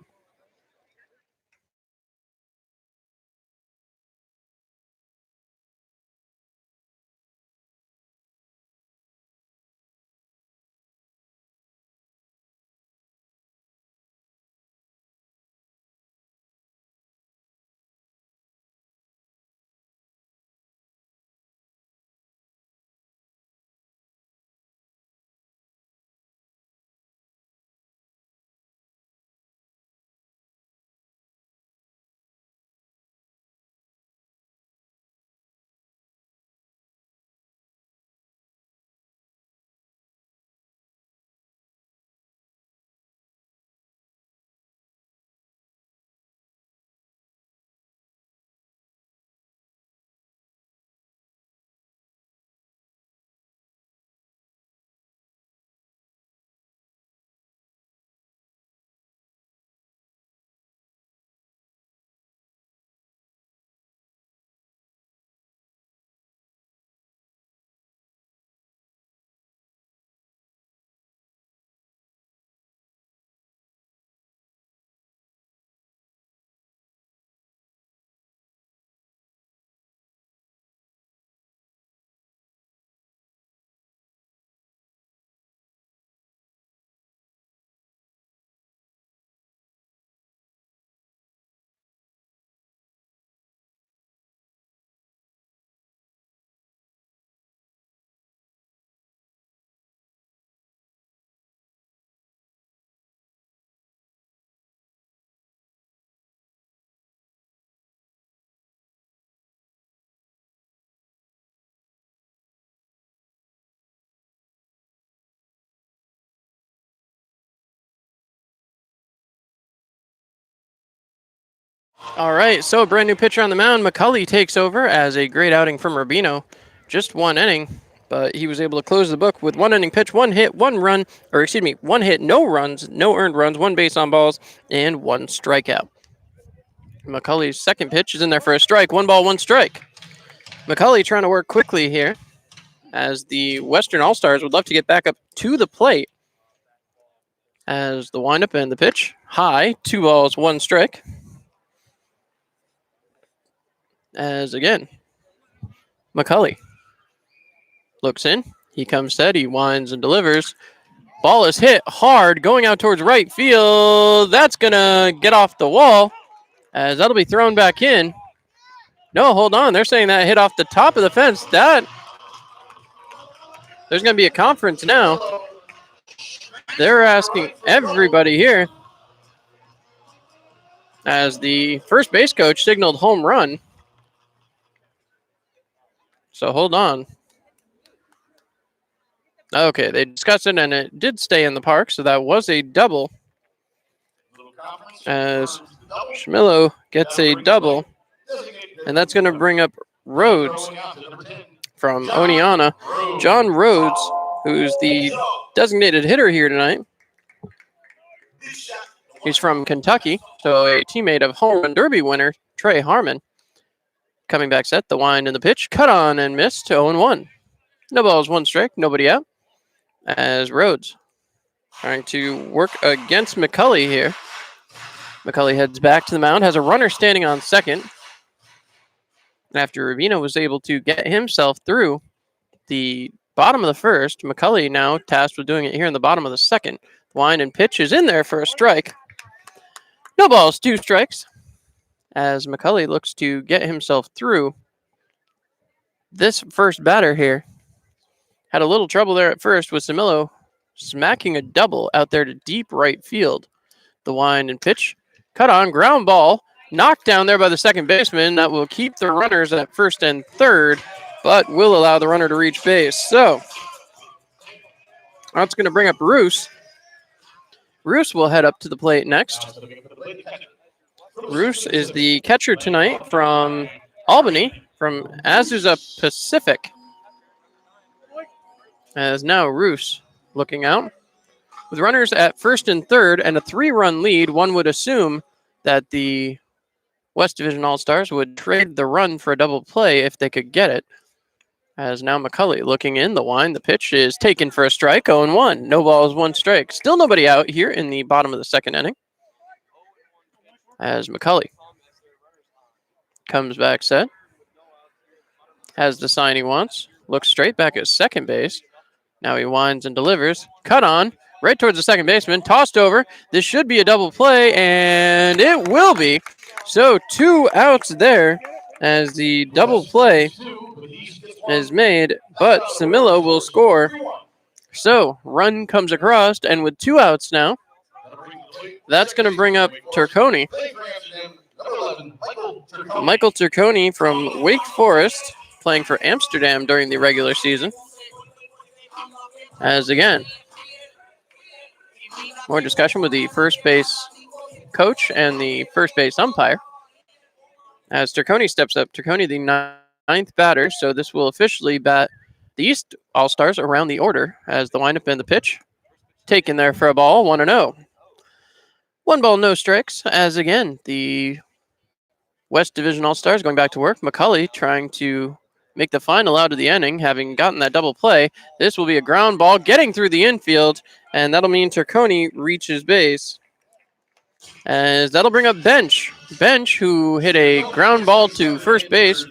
All right, so a brand new pitcher on the mound. McCulley takes over as a great outing from Rubino. Just one inning, but he was able to close the book with 1 inning pitch, 1 hit, 1 run, or excuse me, 1 hit, no runs, no earned runs, 1 base on balls, and 1 strikeout. McCulley's second pitch is in there for a strike. 1 ball, 1 strike. McCulley trying to work quickly here as the Western All-Stars would love to get back up to the plate. As the windup and the pitch, high, 2 balls, 1 strike. As again, McCulley looks in. He comes set. He winds and delivers. Ball is hit hard, going out towards right field. That's going to get off the wall, as that'll be thrown back in. No, hold on. They're saying that hit off the top of the fence. There's going to be a conference now. They're asking everybody here, as the first base coach signaled home run. So hold on. Okay, they discussed it, and it did stay in the park, so that was a double. As Schmillo gets a double, and that's going to bring up Rhodes from Oneonta. John Rhodes, who's the designated hitter here tonight. He's from Kentucky, so a teammate of home run derby winner Trey Harmon. Coming back set, the wind and the pitch, cut on and missed to 0-1. No balls, 1 strike, nobody out. As Rhodes trying to work against McCulley here. McCulley heads back to the mound, has a runner standing on second. After Rubino was able to get himself through the bottom of the first, McCulley now tasked with doing it here in the bottom of the second. The wind and pitch is in there for a strike. No balls, 2 strikes. As McCulley looks to get himself through. This first batter here had a little trouble there at first with Samillo smacking a double out there to deep right field. The wind and pitch, cut on, ground ball, knocked down there by the second baseman. That will keep the runners at first and third, but will allow the runner to reach base. So that's going to bring up Roos. Roos will head up to the plate next. Roos is the catcher tonight from Albany, from Azusa Pacific. As now Roos looking out. With runners at first and third and a 3-run lead, one would assume that the West Division All-Stars would trade the run for a double play if they could get it. As now McCulley looking in, the wind, the pitch is taken for a strike, 0-1. No balls, 1 strike. Still nobody out here in the bottom of the second inning. As McCulley comes back set, has the sign he wants, looks straight back at second base. Now he winds and delivers. Cut on, right towards the second baseman, tossed over. This should be a double play, and it will be. So 2 outs there as the double play is made, but Samillo will score. So run comes across, and with 2 outs now, that's going to bring up Turconi. Michael Turconi from Wake Forest, playing for Amsterdam during the regular season. As again, more discussion with the first base coach and the first base umpire. As Turconi steps up, Turconi the 9th batter, so this will officially bat the East All-Stars around the order as the windup and the pitch. Taken there for a ball, 1-0. 1 ball, no strikes, as again, the West Division All-Stars going back to work. McCulley trying to make the final out of the inning, having gotten that double play. This will be a ground ball getting through the infield, and that'll mean Turconi reaches base. As that'll bring up Bench. Bench, who hit a ground ball to first base,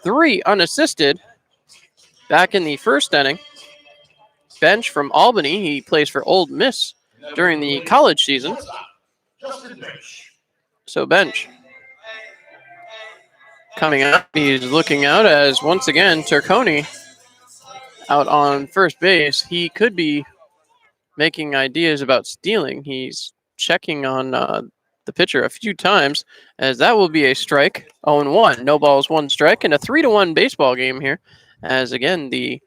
3 unassisted back in the first inning. Bench from Albany. He plays for Ole Miss during the college season. So Bench coming up. He's looking out as once again Turconi out on first base. He could be making ideas about stealing. He's checking on the pitcher a few times, as that will be a strike. 0-1. No balls, 1 strike, and a 3-1 baseball game here. As again, the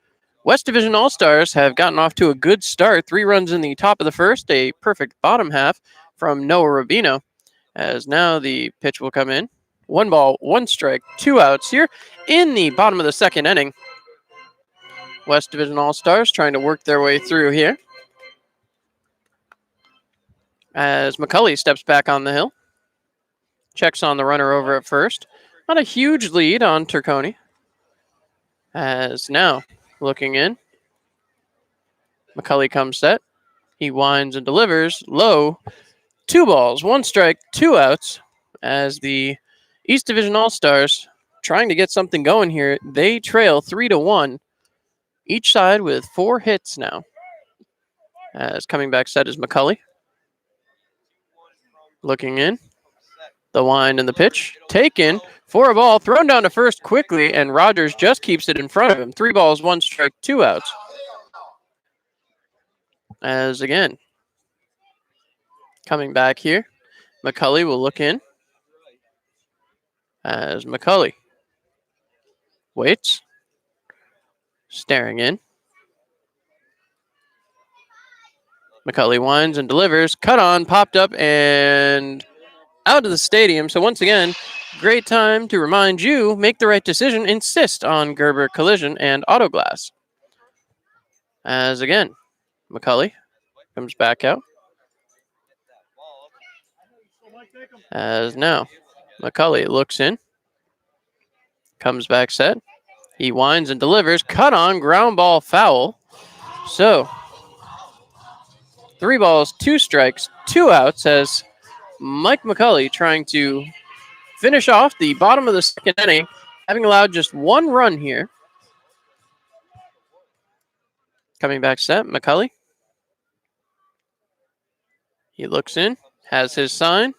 West Division All-Stars have gotten off to a good start. 3 runs in the top of the first, a perfect bottom half from Noah Rubino. As now the pitch will come in. 1 ball, 1 strike, 2 outs here in the bottom of the second inning. West Division All-Stars trying to work their way through here. As McCulley steps back on the hill. Checks on the runner over at first. Not a huge lead on Turconi. As now, looking in. McCulley comes set. He winds and delivers low. 2 balls, 1 strike, 2 outs. As the East Division All-Stars trying to get something going here. They trail 3-1. Each side with 4 hits now. As coming back set is McCulley. Looking in. The wind and the pitch. Taken for a ball. Thrown down to first quickly. And Rogers just keeps it in front of him. 3 balls, 1 strike, 2 outs. As again. Coming back here. McCulley will look in. As McCulley waits. Staring in. McCulley winds and delivers. Cut on, popped up, and out of the stadium. So once again, great time to remind you, make the right decision, insist on Gerber Collision and Auto Glass. As again, McCulley comes back out. As now, McCulley looks in. Comes back set. He winds and delivers. Cut on, ground ball, foul. So 3 balls, 2 strikes, 2 outs as Mike McCulley trying to finish off the bottom of the second inning, having allowed just 1 run here. Coming back set, McCulley. He looks in, has his sign,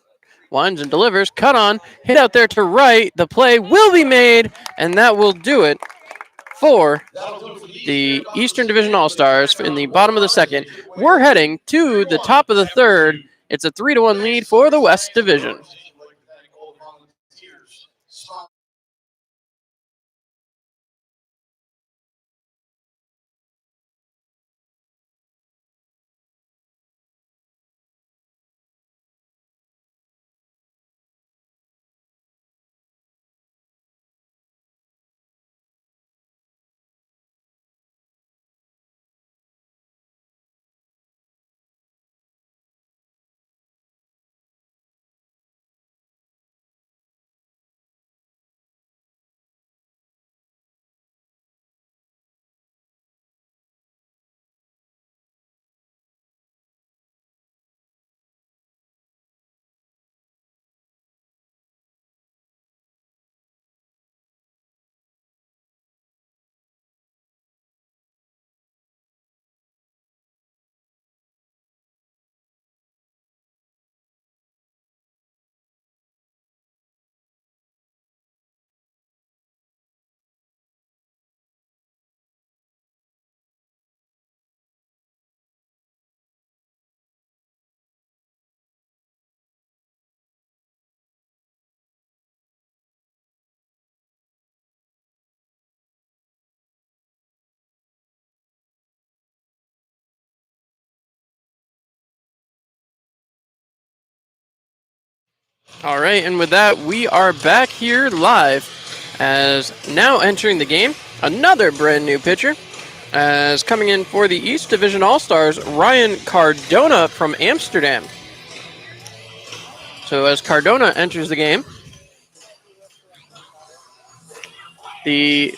winds and delivers, cut on, hit out there to right. The play will be made, and that will do it for the Eastern Division All-Stars in the bottom of the second. We're heading to the top of the third. It's a 3-1 lead for the West Division. All right, and with that, we are back here live as now entering the game, another brand new pitcher. As coming in for the East Division All-Stars, Ryan Cardona from Amsterdam. So as Cardona enters the game, the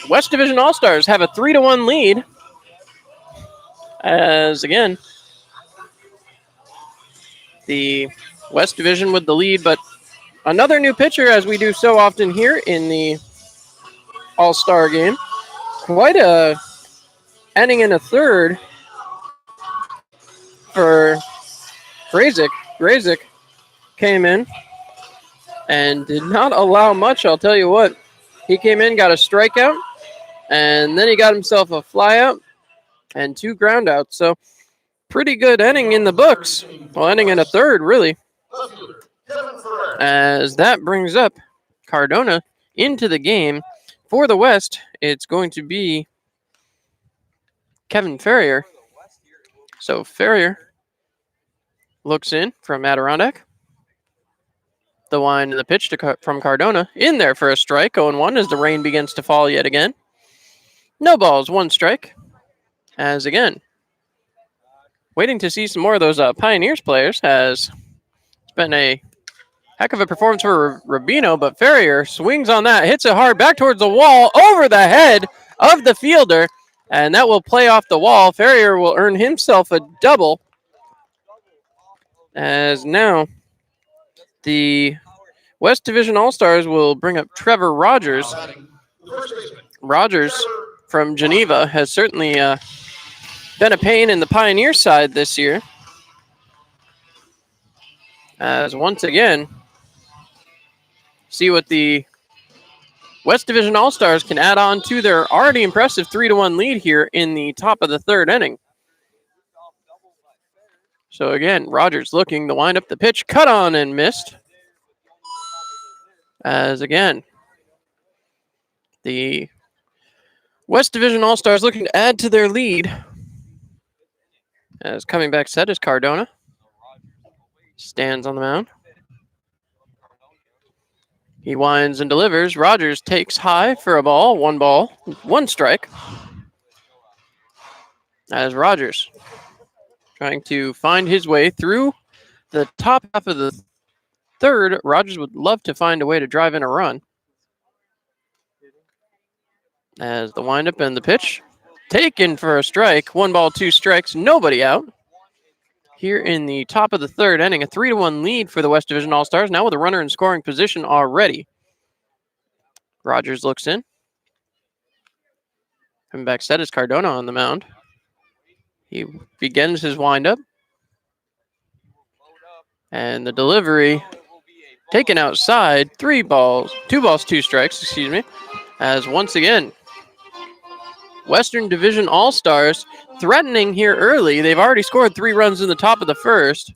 West Division All-Stars have a 3-1 lead. As again, the West Division with the lead, but another new pitcher, as we do so often here in the All-Star game. Quite a inning and a third for Grazik. Grazik came in and did not allow much, I'll tell you what. He came in, got a strikeout, and then he got himself a flyout and 2 groundouts. So pretty good inning in the books. Well, inning and a third, really. As that brings up Cardona into the game. For the West, it's going to be Kevin Ferrier. So Ferrier looks in from Adirondack. The wind and the pitch from Cardona. In there for a strike. 0-1 as the rain begins to fall yet again. No balls, 1 strike. As again, waiting to see some more of those Pioneers players, as it's been a heck of a performance for Rubino, but Ferrier swings on that, hits it hard back towards the wall, over the head of the fielder, and that will play off the wall. Ferrier will earn himself a double, as now the West Division All-Stars will bring up Trevor Rogers. Rogers from Geneva has certainly been a pain in the Pioneer side this year, as once again, see what the West Division All-Stars can add on to their already impressive 3-1 lead here in the top of the 3rd inning. So again, Rogers looking to wind up the pitch, cut on and missed. As again, the West Division All-Stars looking to add to their lead. As coming back set is Cardona. Stands on the mound. He winds and delivers. Rogers takes high for a ball. 1 ball, 1 strike. As Rogers trying to find his way through the top half of the 3rd. Rogers would love to find a way to drive in a run. As the windup and the pitch taken for a strike. 1 ball, 2 strikes. Nobody out. Here in the top of the 3rd inning, a 3-1 lead for the West Division All-Stars, now with a runner in scoring position already. Rogers looks in. Coming back set is Cardona on the mound. He begins his windup. And the delivery taken outside. 2 balls, 2 strikes, excuse me. As once again, Western Division All-Stars threatening here early. They've already scored 3 runs in the top of the 1st.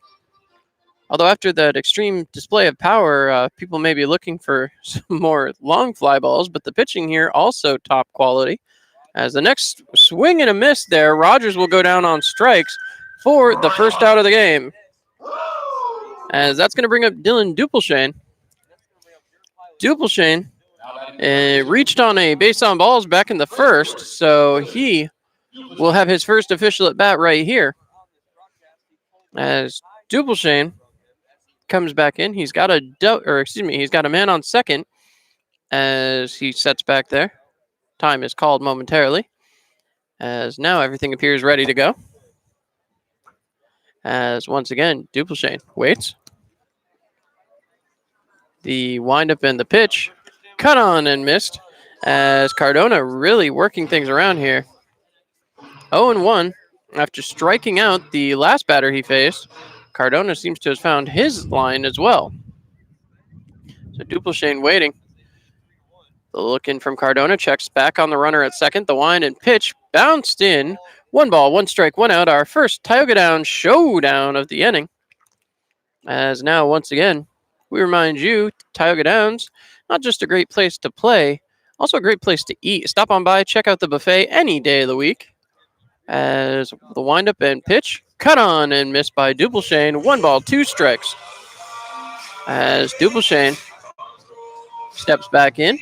Although after that extreme display of power, people may be looking for some more long fly balls, but the pitching here also top quality. As the next swing and a miss there, Rogers will go down on strikes for the first out of the game. As that's going to bring up Dylan Dupelshane. Dupelshane reached on a base on balls back in the 1st, so he will have his first official at bat right here. As Dupelshane comes back in, he's got a man on second as he sets back there. Time is called momentarily, as now everything appears ready to go. As once again, Dupelshane waits. The windup and the pitch, cut on and missed, as Cardona really working things around here. 0-1 after striking out the last batter he faced. Cardona seems to have found his line as well. So Dupelshane waiting. The look in from Cardona, checks back on the runner at second. The wind and pitch bounced in. 1 ball, 1 strike, 1 out. Our first Tioga Downs showdown of the inning. As now, once again, we remind you, Tioga Downs, not just a great place to play, also a great place to eat. Stop on by, check out the buffet any day of the week. As the windup and pitch, cut on and missed by Dupelshane. 1 ball, 2 strikes. As Dupelshane steps back in.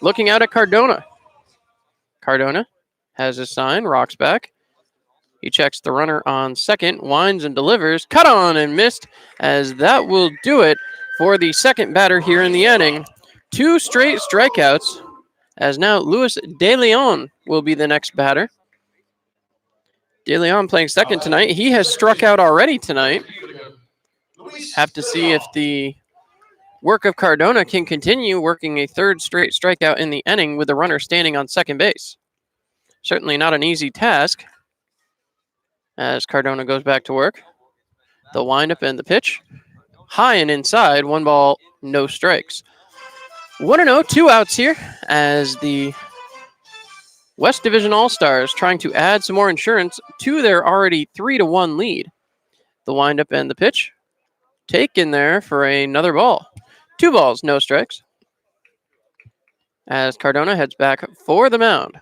Looking out at Cardona. Cardona has his sign, rocks back. He checks the runner on second, winds and delivers. Cut on and missed, as that will do it for the second batter here in the inning. 2 straight strikeouts, as now Luis De Leon will be the next batter. De Leon playing second tonight. He has struck out already tonight. Have to see if the work of Cardona can continue working a 3rd straight strikeout in the inning with the runner standing on second base. Certainly not an easy task. As Cardona goes back to work. The windup and the pitch. High and inside. 1 ball, no strikes. 1-0, 2 outs here as the West Division All-Stars trying to add some more insurance to their already 3-1 lead. The windup and the pitch. Taken there for another ball. 2 balls, no strikes. As Cardona heads back for the mound.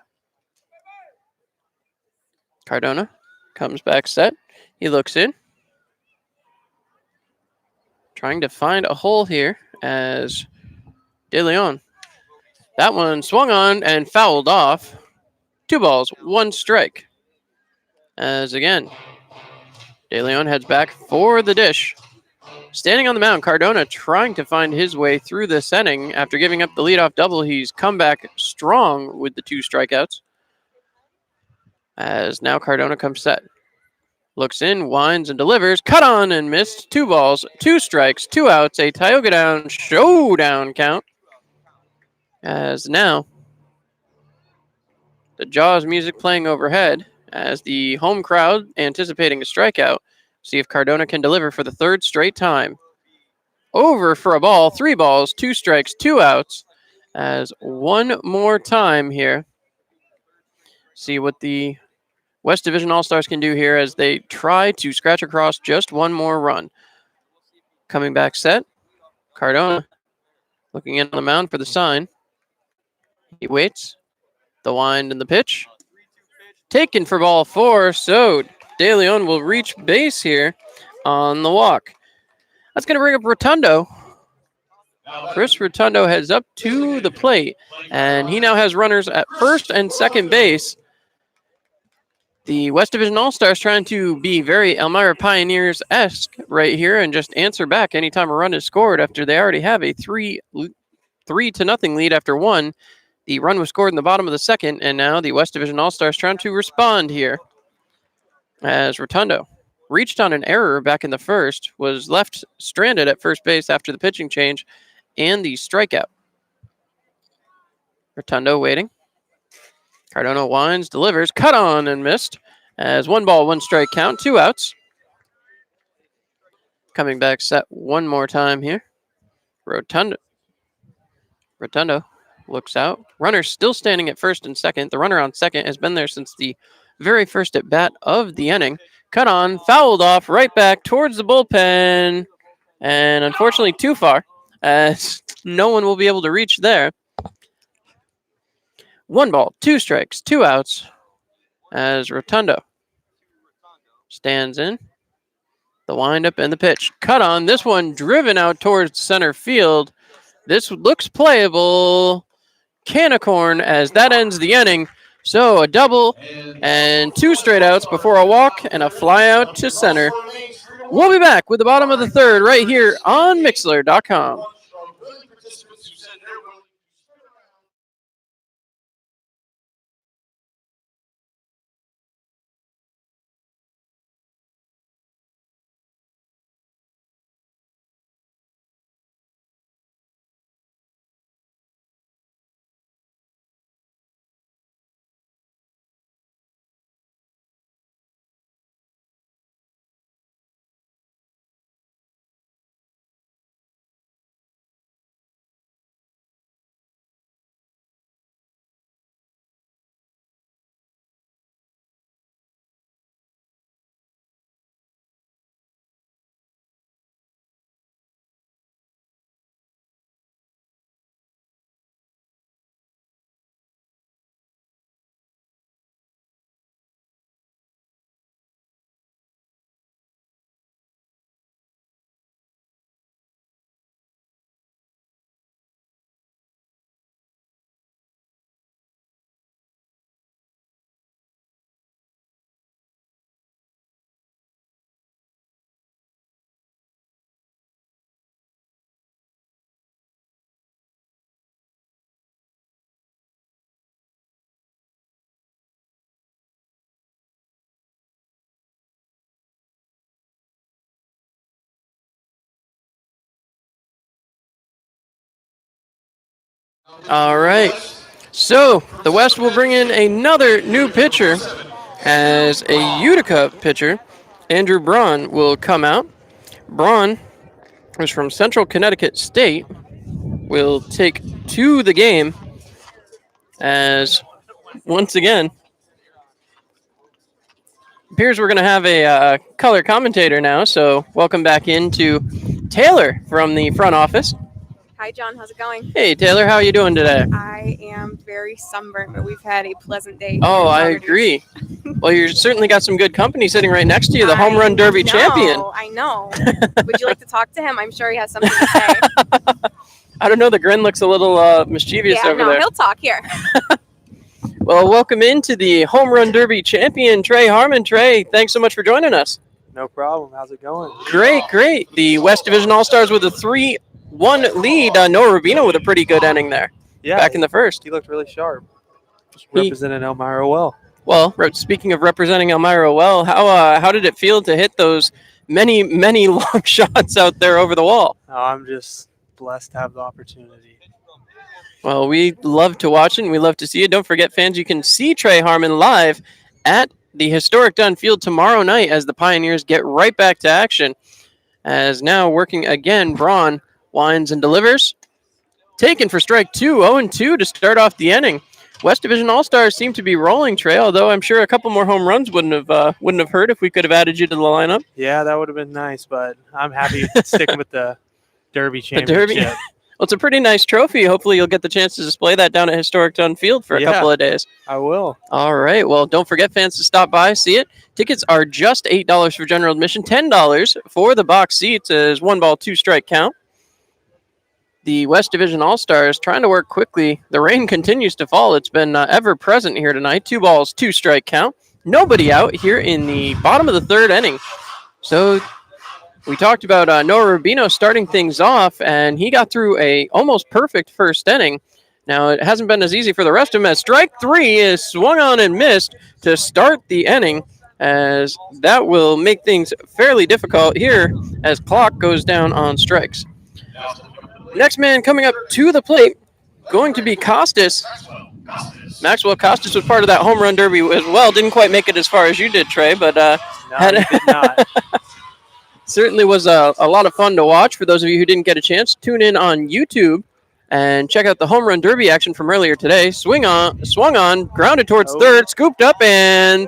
Cardona comes back set. He looks in. trying to find a hole here as De Leon. That one swung on and fouled off. 2 balls, 1 strike. As again, De Leon heads back for the dish. Standing on the mound, Cardona trying to find his way through this inning. After giving up the leadoff double, he's come back strong with the 2 strikeouts. As now Cardona comes set. Looks in, winds, and delivers. Cut on and missed. 2 balls, 2 strikes, 2 outs. A Tioga Down showdown count. As now, the Jaws music playing overhead as the home crowd anticipating a strikeout. See if Cardona can deliver for the 3rd straight time. Over for a ball, 3 balls, 2 strikes, 2 outs. As one more time here. See what the West Division All-Stars can do here as they try to scratch across just one more run. Coming back set. Cardona looking in on the mound for the sign. He waits. The wind and the pitch. Taken for ball 4, so De Leon will reach base here on the walk. That's going to bring up Rotundo. Chris Rotundo heads up to the plate, and he now has runners at first and second base. The West Division All-Stars trying to be very Elmira Pioneers-esque right here and just answer back anytime a run is scored after they already have a 3-0 lead after 1. The run was scored in the bottom of the 2nd, and now the West Division All-Stars trying to respond here. As Rotundo reached on an error back in the 1st, was left stranded at first base after the pitching change and the strikeout. Rotundo waiting. Cardona winds, delivers, cut on and missed. As 1 ball, 1 strike count, 2 outs. Coming back set one more time here. Rotundo looks out. Runner still standing at first and second. The runner on second has been there since the very first at bat of the inning. Cut on, fouled off, right back towards the bullpen. And unfortunately too far, as no one will be able to reach there. 1 ball, 2 strikes, 2 outs. As Rotundo stands in. The windup and the pitch. Cut on. This one driven out towards center field. This looks playable. Can of corn as that ends the inning. So a double and 2 straight outs before a walk and a fly out to center. We'll be back with the bottom of the 3rd right here on Mixlr.com. All right. So the West will bring in another new pitcher as a Utica pitcher. Andrew Braun will come out. Braun is from Central Connecticut State. Will take to the game as once again appears we're going to have a color commentator now. So welcome back into Taylor from the front office. Hi, John. How's it going? Hey, Taylor. How are you doing today? I am very sunburned, but we've had a pleasant day. Oh, I agree. Well, you certainly got some good company sitting right next to you, the Home Run Derby champion. I know. Would you like to talk to him? I'm sure he has something to say. I don't know. The grin looks a little mischievous Yeah, over no, there. he'll talk here. Well, welcome into the Home Run Derby champion, Trey Harmon. Trey, thanks so much for joining us. No problem. How's it going? Great. The West Division All-Stars with a 3-1 lead. Noah Rubino with a pretty good inning there Yeah, back in the first. he looked really sharp. He- Representing Elmira well. Well, speaking of representing Elmira well, how did it feel to hit those many long shots out there over the wall? Oh, I'm just blessed to have the opportunity. Well, we love to watch it and we love to see it. Don't forget, fans, you can see Trey Harmon live at the historic Dunn Field tomorrow night as the Pioneers get right back to action. As now working again, Braun winds and delivers. Taken for strike 2, 0-2 to start off the inning. West Division All-Stars seem to be rolling, Trey, although I'm sure a couple more home runs wouldn't have hurt if we could have added you to the lineup. Yeah, that would have been nice, but I'm happy sticking with the Derby The championship. Derby? Well, it's a pretty nice trophy. Hopefully you'll get the chance to display that down at historic Dunn Field for a Yeah. couple of days. I will. All right. Well, don't forget, fans, to stop by, see it. Tickets are just $8 for general admission, $10 for the box seats as 1-ball, 2-strike count. The West Division All-Stars trying to work quickly. The rain continues to fall. It's been ever present here tonight. 2 balls, 2-strike count. Nobody out here in the bottom of the third inning. So we talked about Noah Rubino starting things off, and he got through a almost perfect first inning. Now, it hasn't been as easy for the rest of them as strike 3 is swung on and missed to start the inning, as that will make things fairly difficult here as clock goes down on strikes. Next man coming up to the plate, going to be Costas. Maxwell Costas was part of that home run derby as well. Didn't quite make it as far as you did, Trey, but No, he did not. certainly was a lot of fun to watch. For those of you who didn't get a chance, tune in on YouTube and check out the home run derby action from earlier today. Swung on, grounded towards third, scooped up and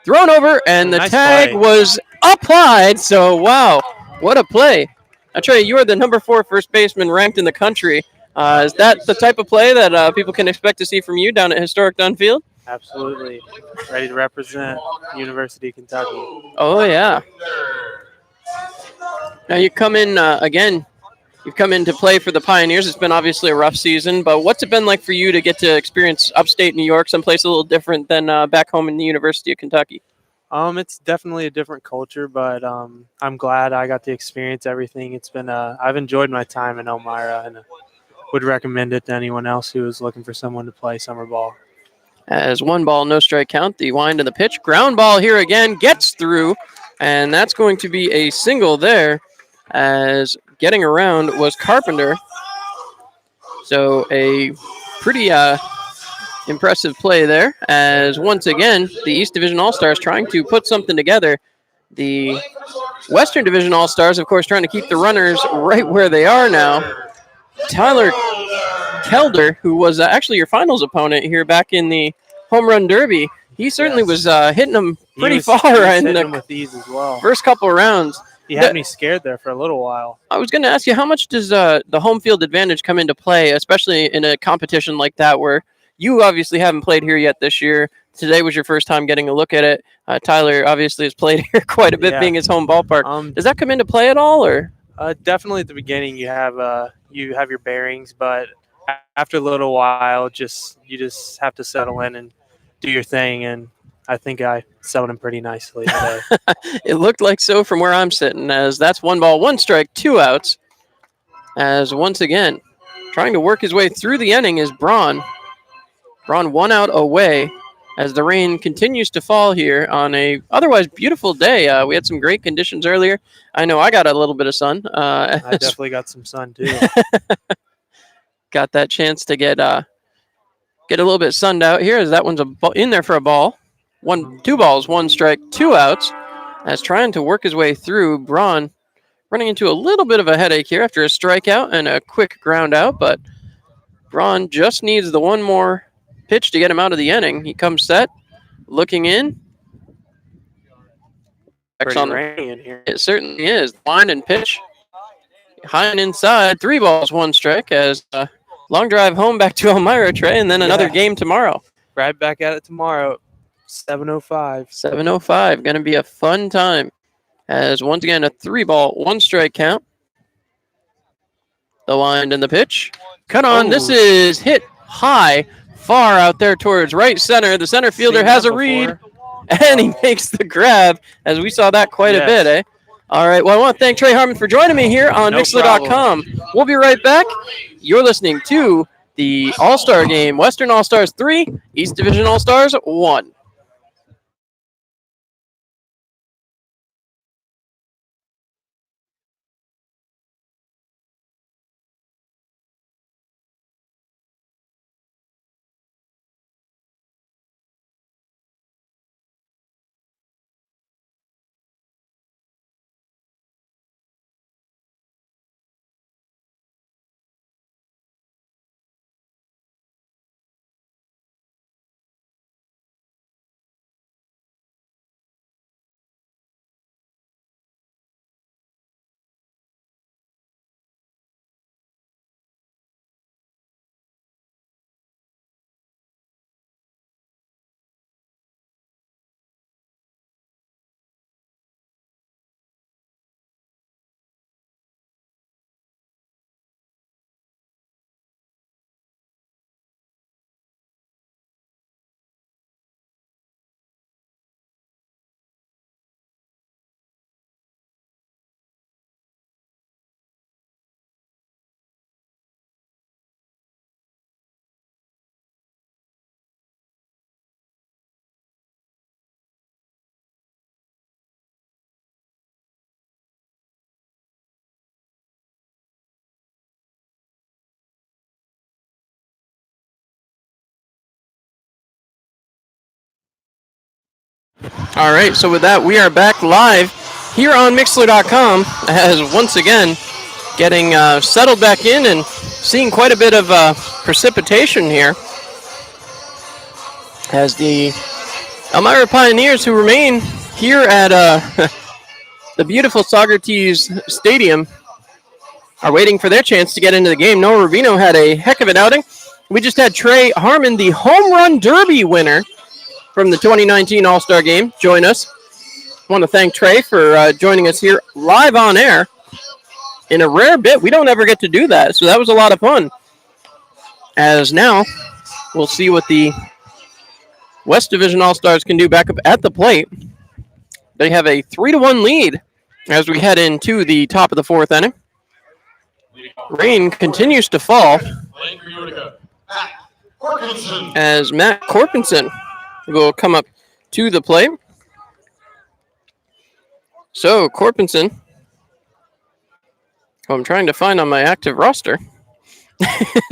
thrown over, and the Nice tag play. was applied. So, wow, what a play. Now, Trey, you are the number 4 first baseman ranked in the country. Is that the type of play that people can expect to see from you down at historic Dunn Field? Absolutely. Ready to represent University of Kentucky. Oh, yeah. Now you come in again. You've come in to play for the Pioneers. It's been obviously a rough season, but what's it been like for you to get to experience upstate New York, someplace a little different than back home in the University of Kentucky? It's definitely a different culture, but I'm glad I got to experience everything. It's been I've enjoyed my time in Elmira and would recommend it to anyone else who is looking for someone to play summer ball. As 1-ball, no strike count, the wind and the pitch. Ground ball here again, gets through, and that's going to be a single there, as getting around was Carpenter. So a pretty impressive play there, as once again, the East Division All-Stars trying to put something together. The Western Division All-Stars, of course, trying to keep the runners right where they are now. Tyler Kelder, who was actually your finals opponent here back in the Home Run Derby, he certainly was hitting them pretty far in hitting them the with ease as well. first couple rounds. He had me scared there for a little while. I was going to ask you, how much does the home field advantage come into play, especially in a competition like that where you obviously haven't played here yet this year? Today was your first time getting a look at it. Tyler obviously has played here quite a bit, Yeah. being his home ballpark. Does that come into play at all, or? Definitely at the beginning you have your bearings, but after a little while, you just have to settle in and do your thing. And I think I settled in pretty nicely today. It looked like so from where I'm sitting, as that's 1-ball, 1 strike, 2 outs. As once again, trying to work his way through the inning is Braun. Braun 1 out away as the rain continues to fall here on a otherwise beautiful day. We had some great conditions earlier. I know I got a little bit of sun. I definitely got some sun too. Got that chance to get a little bit sunned out here, as that one's in there for a ball. 2 balls, 1 strike, 2 outs. As trying to work his way through, Braun running into a little bit of a headache here after a strikeout and a quick ground out, but Braun just needs the one more pitch to get him out of the inning. He comes set, looking in. Pretty rainy in here. It certainly is. Line and pitch. High and inside. 3 balls, 1 strike, as long drive home back to Elmira, Trey, and then another game tomorrow. Right back at it tomorrow. 7:05. 7:05. Going to be a fun time. As once again, a 3-ball, 1-strike count. The wind and the pitch. Cut on. This is hit high, far out there towards right center. The center fielder Seen has that a read, before. and he makes the grab, as we saw that quite a Yes. bit, eh? All right. Well, I want to thank Trey Harmon for joining me here on No Mixler.com. We'll be right back. You're listening to the All-Star Game, Western All-Stars 3, East Division All-Stars 1. All right, so with that, we are back live here on Mixler.com as once again getting settled back in and seeing quite a bit of precipitation here as the Elmira Pioneers, who remain here at the beautiful Socrates Stadium, are waiting for their chance to get into the game. Noah Rubino had a heck of an outing. We just had Trey Harmon, the Home Run Derby winner from the 2019 All-Star Game, join us. I want to thank Trey for joining us here live on air. In a rare bit, we don't ever get to do that, so that was a lot of fun. As now, we'll see what the West Division All-Stars can do back up at the plate. They have a 3-1 lead as we head into the top of the 4th inning. Rain continues to fall as Matt Corpinson will come up to the plate. So, Corpinson, who I'm trying to find on my active roster,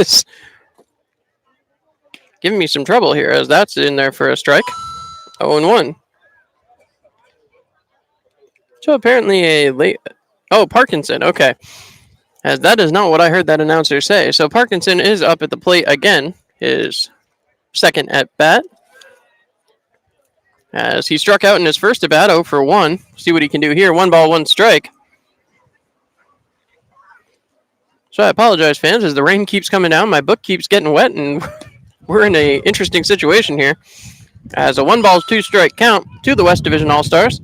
is giving me some trouble here, as that's in there for a strike. 0-1. So, apparently a late... Oh, Parkinson, okay. As that is not what I heard that announcer say. So, Parkinson is up at the plate again, his second at bat. As he struck out in his first at bat, 0-1. See what he can do here. 1 ball, 1 strike. So I apologize, fans, as the rain keeps coming down. My book keeps getting wet, and we're in an interesting situation here. As a 1 ball, 2 strike count to the West Division All-Stars.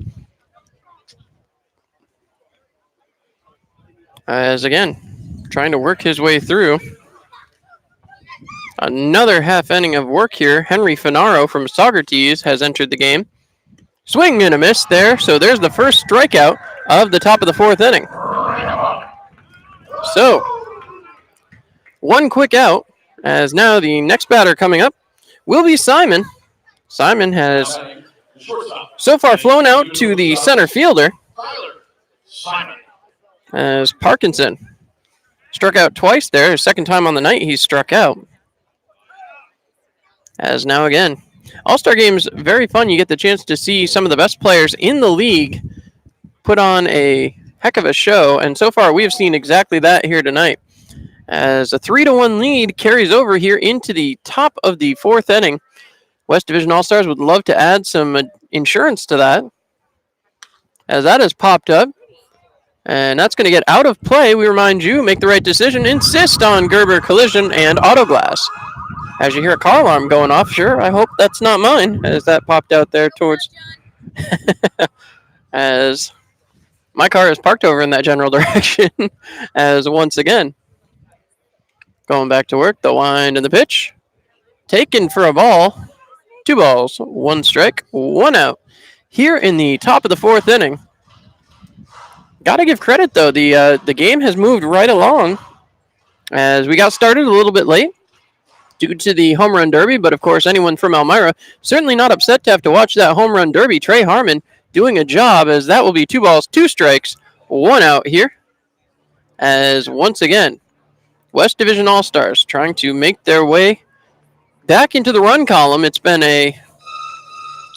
As again, trying to work his way through. Another half inning of work here. Henry Finaro from Socrates has entered the game. Swing and a miss there. So there's the first strikeout of the top of the 4th inning. So, 1 quick out, as now the next batter coming up will be Simon. Simon has so far flown out to the center fielder as Parkinson struck out twice there. His second time on the night he's struck out. As now again, All-Star Game's very fun. You get the chance to see some of the best players in the league put on a heck of a show, and so far we have seen exactly that here tonight. As a 3-1 lead carries over here into the top of the 4th inning. West Division All-Stars would love to add some insurance to that, as that has popped up. And that's going to get out of play. We remind you, make the right decision. Insist on Gerber Collision and Auto Glass. As you hear a car alarm going off, sure, I hope that's not mine, as that popped out there towards, as my car is parked over in that general direction, as once again, going back to work, the wind and the pitch, taken for a ball, 2 balls, 1 strike, 1 out. Here in the top of the 4th inning, got to give credit though, the game has moved right along, as we got started a little bit late due to the home run derby, but of course anyone from Elmira certainly not upset to have to watch that home run derby. Trey Harmon doing a job, as that will be 2 balls, 2 strikes, 1 out here, as once again West Division All-Stars trying to make their way back into the run column. It's been a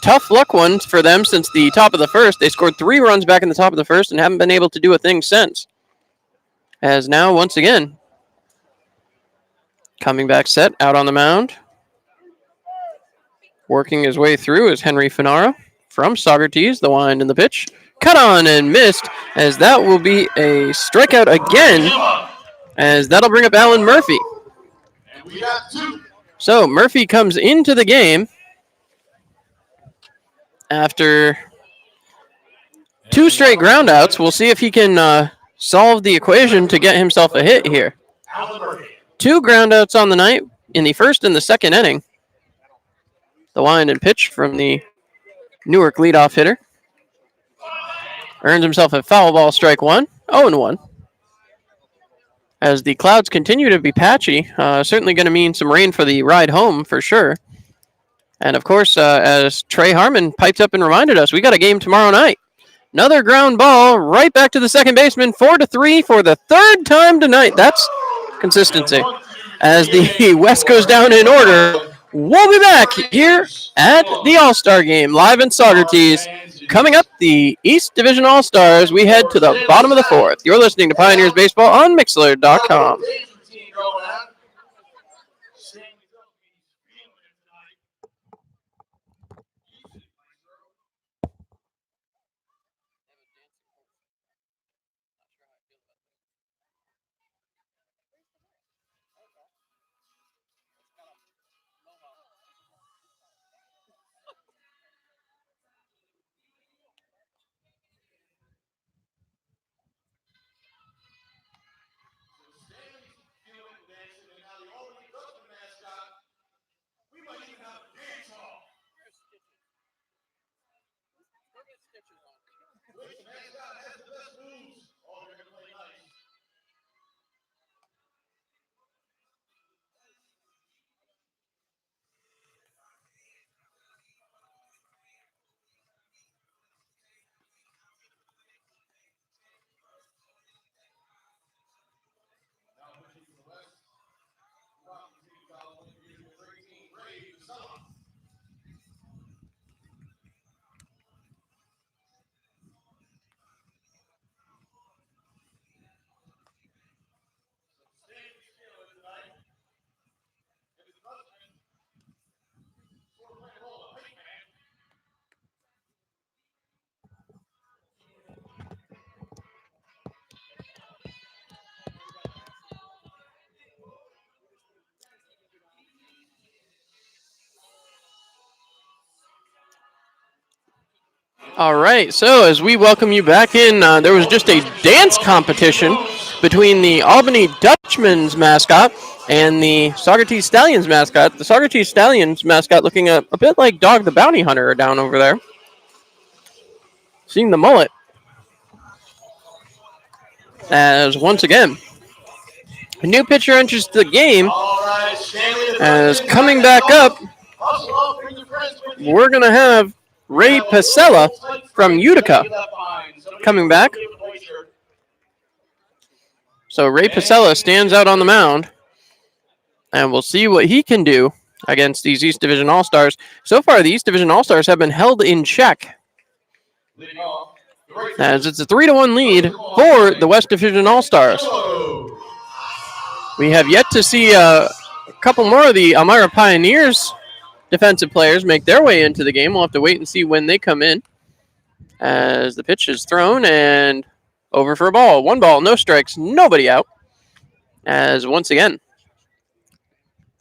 tough luck one for them since the top of the 1st. They scored 3 runs back in the top of the 1st and haven't been able to do a thing since. As now, once again, coming back set out on the mound. Working his way through is Henry Finaro from Socrates. The wind and the pitch. Cut on and missed, as that will be a strikeout again, as that'll bring up Alan Murphy. And we got 2. So Murphy comes into the game after 2 straight groundouts. We'll see if he can solve the equation to get himself a hit here. 2 groundouts on the night in the 1st and the 2nd inning. The wind and pitch from the Newark leadoff hitter. Earns himself a foul ball, strike 1, 0-1. As the clouds continue to be patchy, certainly going to mean some rain for the ride home for sure. And of course, as Trey Harmon piped up and reminded us, we got a game tomorrow night. Another ground ball right back to the second baseman, 4-3 for the 3rd time tonight. That's consistency. As the West goes down in order, we'll be back here at the All-Star Game, live in Socrates. Coming up, the East Division All-Stars. We head to the bottom of the 4th. You're listening to Pioneers Baseball on Mixlr.com. All right, so as we welcome you back in, there was just a dance competition between the Albany Dutchman's mascot and the Socrates Stallions mascot. The Socrates Stallions mascot looking a bit like Dog the Bounty Hunter down over there. Seeing the mullet. As once again, a new pitcher enters the game. As coming back up, we're going to have Ray Pasella from Utica coming back. So Ray Pasella stands out on the mound, and we'll see what he can do against these East Division All-Stars. So far, the East Division All-Stars have been held in check, as it's a 3-1 lead for the West Division All-Stars. We have yet to see a couple more of the Elmira Pioneers defensive players make their way into the game. We'll have to wait and see when they come in. As the pitch is thrown and over for a ball. 1 ball, no strikes, nobody out. As once again,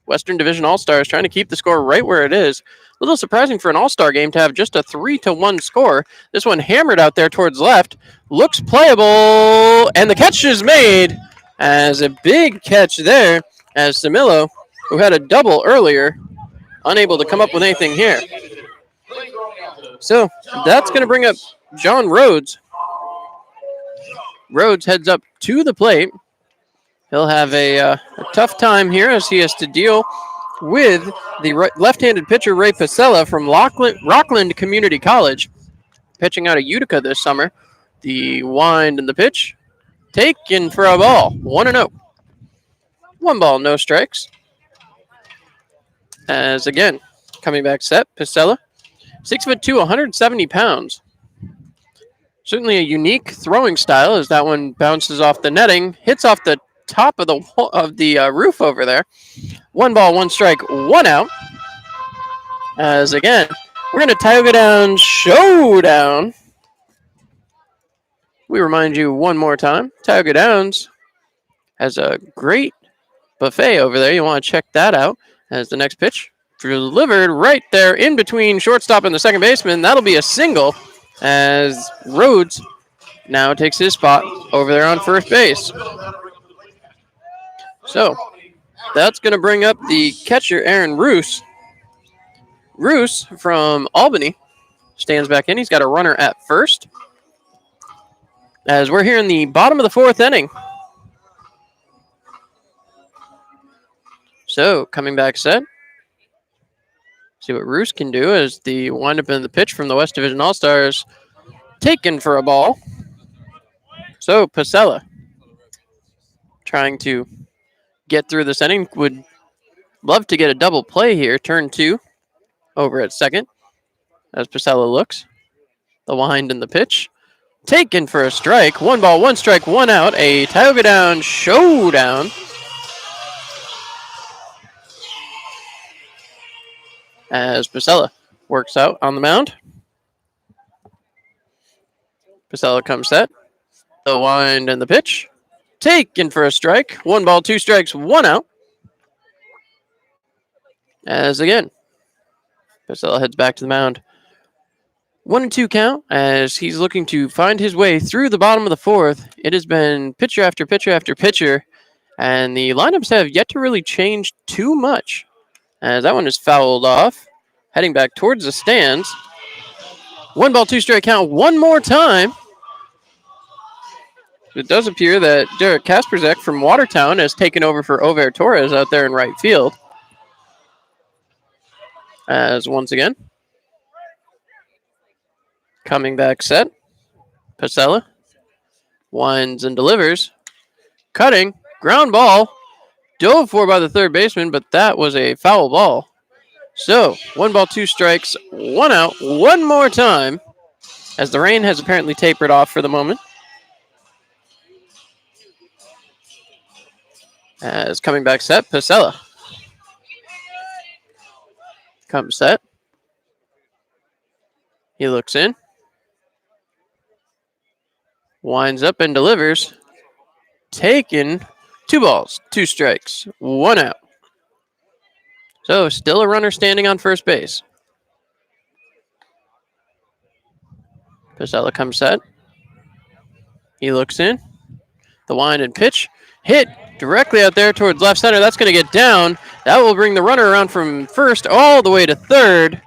Western Division All-Stars trying to keep the score right where it is. A little surprising for an All-Star game to have just a 3-1 score. This one hammered out there towards left. Looks playable, and the catch is made as a big catch there as Samilo, who had a double earlier, unable to come up with anything here. So that's going to bring up John Rhodes. Rhodes heads up to the plate. He'll have a tough time here as he has to deal with the left-handed pitcher Ray Pasella from Rockland Community College, pitching out of Utica this summer. The wind and the pitch, taken for a ball, 1-0. 1 ball, no strikes. As again, coming back set, Pasella, 6'2", 170 pounds. Certainly a unique throwing style as that one bounces off the netting, hits off the top of the roof over there. 1 ball, 1 strike, 1 out. As again, we're going to Tioga Downs Showdown. We remind you one more time, Tioga Downs has a great buffet over there. You want to check that out as the next pitch delivered right there in between shortstop and the second baseman. That'll be a single as Rhodes now takes his spot over there on first base. So that's going to bring up the catcher, Aaron Roos. Roos from Albany stands back in. He's got a runner at first. As we're here in the bottom of the 4th inning. So coming back set. See what Roos can do as the windup in the pitch from the West Division All-Stars taken for a ball. So Pasella trying to get through this inning. Would love to get a double play here. Turn 2 over at second as Pasella looks. The wind and the pitch. Taken for a strike. 1 ball, 1 strike, 1 out. A Tioga Downs showdown. As Pasella works out on the mound. Pasella comes set. The wind and the pitch. Taken for a strike. 1 ball, 2 strikes, 1 out. As again, Pasella heads back to the mound. 1-2 count as he's looking to find his way through the bottom of the 4th. It has been pitcher after pitcher after pitcher, and the lineups have yet to really change too much. As that one is fouled off, heading back towards the stands. 1 ball, 2 strike count one more time. It does appear that Derek Kasperzak from Watertown has taken over for Over Torres out there in right field. As once again, coming back set, Pasella winds and delivers. Cutting, ground ball, dove for by the third baseman, but that was a foul ball. So, 1 ball, 2 strikes, 1 out, one more time, as the rain has apparently tapered off for the moment. As coming back set, Pasella comes set. He looks in. Winds up and delivers. Taken. 2 balls, 2 strikes, 1 out. So still a runner standing on first base. Pasella comes set. He looks in. The wind and pitch. Hit directly out there towards left center. That's going to get down. That will bring the runner around from first all the way to third.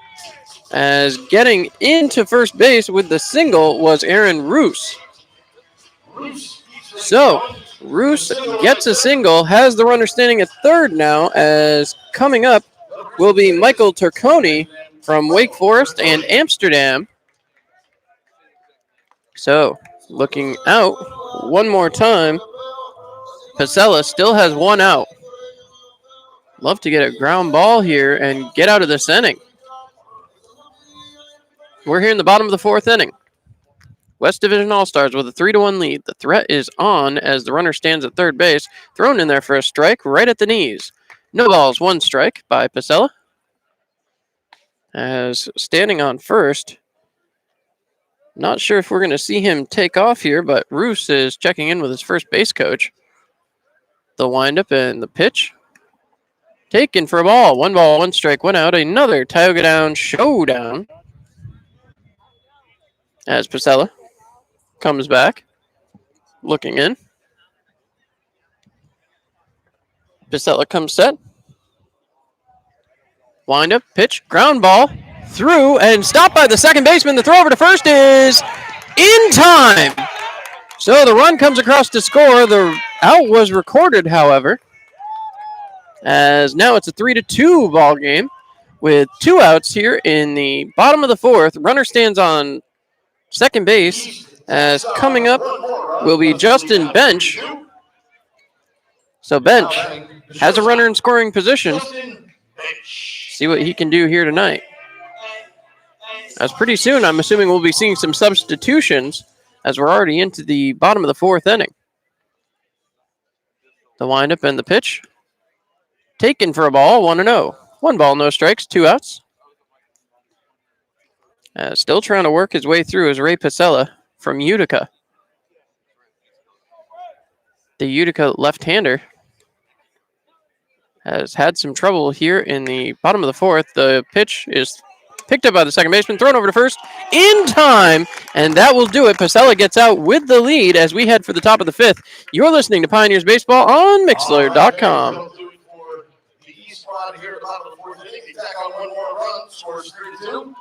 As getting into first base with the single was Aaron Roos. So Roos gets a single, has the runner standing at third now, as coming up will be Michael Turconi from Wake Forest and Amsterdam. So looking out one more time, Pasella still has 1 out. Love to get a ground ball here and get out of this inning. We're here in the bottom of the 4th inning. West Division All-Stars with a 3-1 lead. The threat is on as the runner stands at third base. Thrown in there for a strike right at the knees. No balls, 1 strike by Pasella. As standing on first, not sure if we're going to see him take off here, but Roos is checking in with his first base coach. The windup and the pitch. Taken for a ball. 1 ball, 1 strike, 1 out. Another Tioga Down showdown. As Pasella comes back, looking in. Pasella comes set. Wind up, pitch, ground ball, through, and stopped by the second baseman. The throw over to first is in time. So the run comes across to score. The out was recorded, however, as now it's a 3-2 ball game with 2 outs here in the bottom of the 4th. Runner stands on second base, as coming up will be Justin Bench. So Bench has a runner in scoring position. See what he can do here tonight. As pretty soon, I'm assuming we'll be seeing some substitutions, as we're already into the bottom of the 4th inning. The windup and the pitch. Taken for a ball, 1-0. 1 ball, no strikes, 2 outs. Still trying to work his way through is Ray Pasella from Utica. The Utica left-hander has had some trouble here in the bottom of the 4th. The pitch is picked up by the second baseman, thrown over to first in time, and that will do it. Pasella gets out with the lead as we head for the top of the 5th. You're listening to Pioneers Baseball on Mixlr.com. The East squad here at the bottom of the 4th inning. They tack on 1 more run, scores 3-2.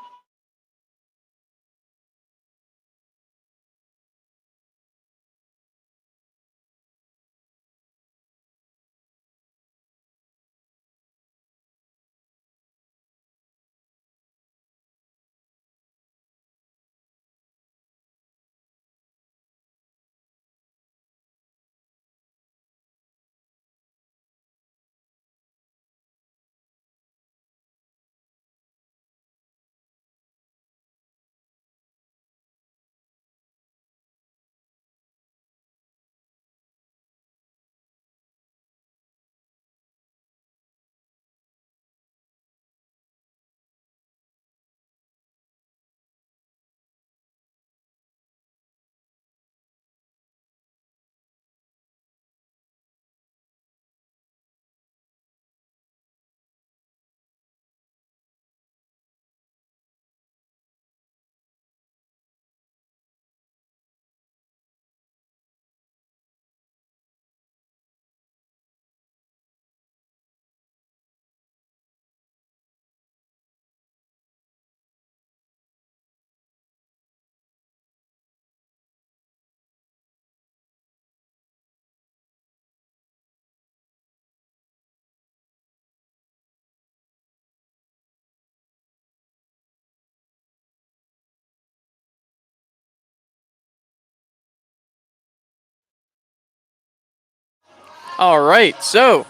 All right, so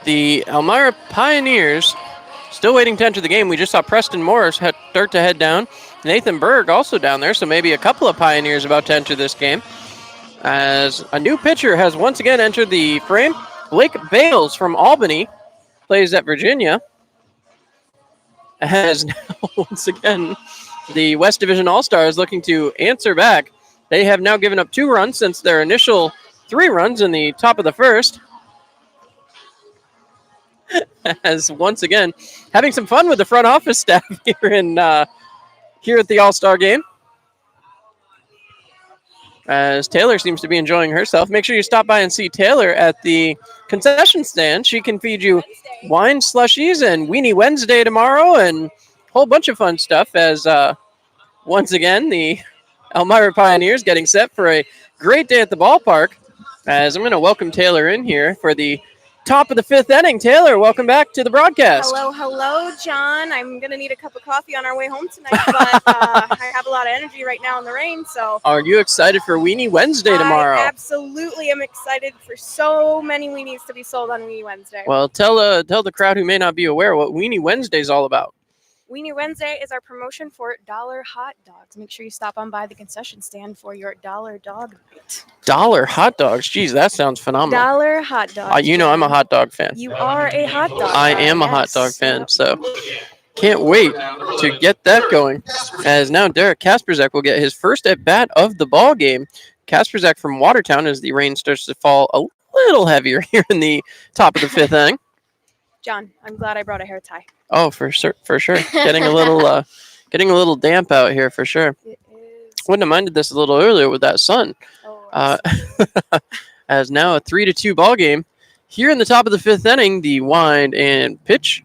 the Elmira Pioneers still waiting to enter the game. We just saw Preston Morris start to head down. Nathan Berg also down there, so maybe a couple of Pioneers about to enter this game. As a new pitcher has once again entered the frame. Blake Bales from Albany plays at Virginia. As now, once again, the West Division All-Stars looking to answer back. They have now given up 2 runs since their initial 3 runs in the top of the 1st. As once again, having some fun with the front office staff here at the All-Star game. As Taylor seems to be enjoying herself. Make sure you stop by and see Taylor at the concession stand. She can feed you wine slushies and Weenie Wednesday tomorrow and a whole bunch of fun stuff as once again the Elmira Pioneers getting set for a great day at the ballpark. As I'm going to welcome Taylor in here for the top of the 5th inning. Taylor, welcome back to the broadcast. Hello, John. I'm going to need a cup of coffee on our way home tonight, but I have a lot of energy right now in the rain, so. Are you excited for Weenie Wednesday tomorrow? I absolutely am excited for so many weenies to be sold on Weenie Wednesday. Well, tell the crowd who may not be aware what Weenie Wednesday is all about. Weenie Wednesday is our promotion for $1 hot dogs. Make sure you stop on by the concession stand for your $1 dog bite. $1 hot dogs? Geez, that sounds phenomenal. $1 hot dogs. You know I'm a hot dog fan. You are a hot dog. I am a hot dog fan, so can't wait to get that going. As now Derek Kasperzak will get his first at-bat of the ball game. Kasperzak from Watertown as the rain starts to fall a little heavier here in the top of the 5th inning. John, I'm glad I brought a hair tie. Oh, for sure, for sure. Getting a little damp out here for sure. It is. Wouldn't have minded this a little earlier with that sun. Oh, Uh, as now a 3-2 ball game. Here in the top of the fifth inning, the wind and pitch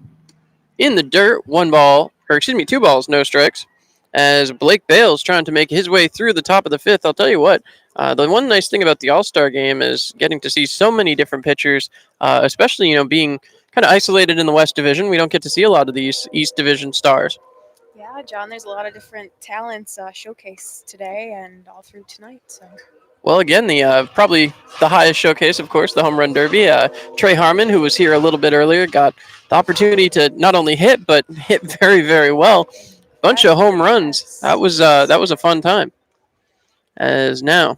in the dirt. 2 balls, no strikes. As Blake Bales trying to make his way through the top of the fifth. I'll tell you what, the one nice thing about the All-Star game is getting to see so many different pitchers, especially, being kind of isolated in the West Division. We don't get to see a lot of these East Division stars. yeah, John, there's a lot of different talents showcased today and all through tonight. So. Well, again, the probably the highest showcase, of course, the home run derby. Trey Harmon, who was here a little bit earlier, got the opportunity to not only hit but hit very, very well. Bunch of home runs. That was a fun time. As now,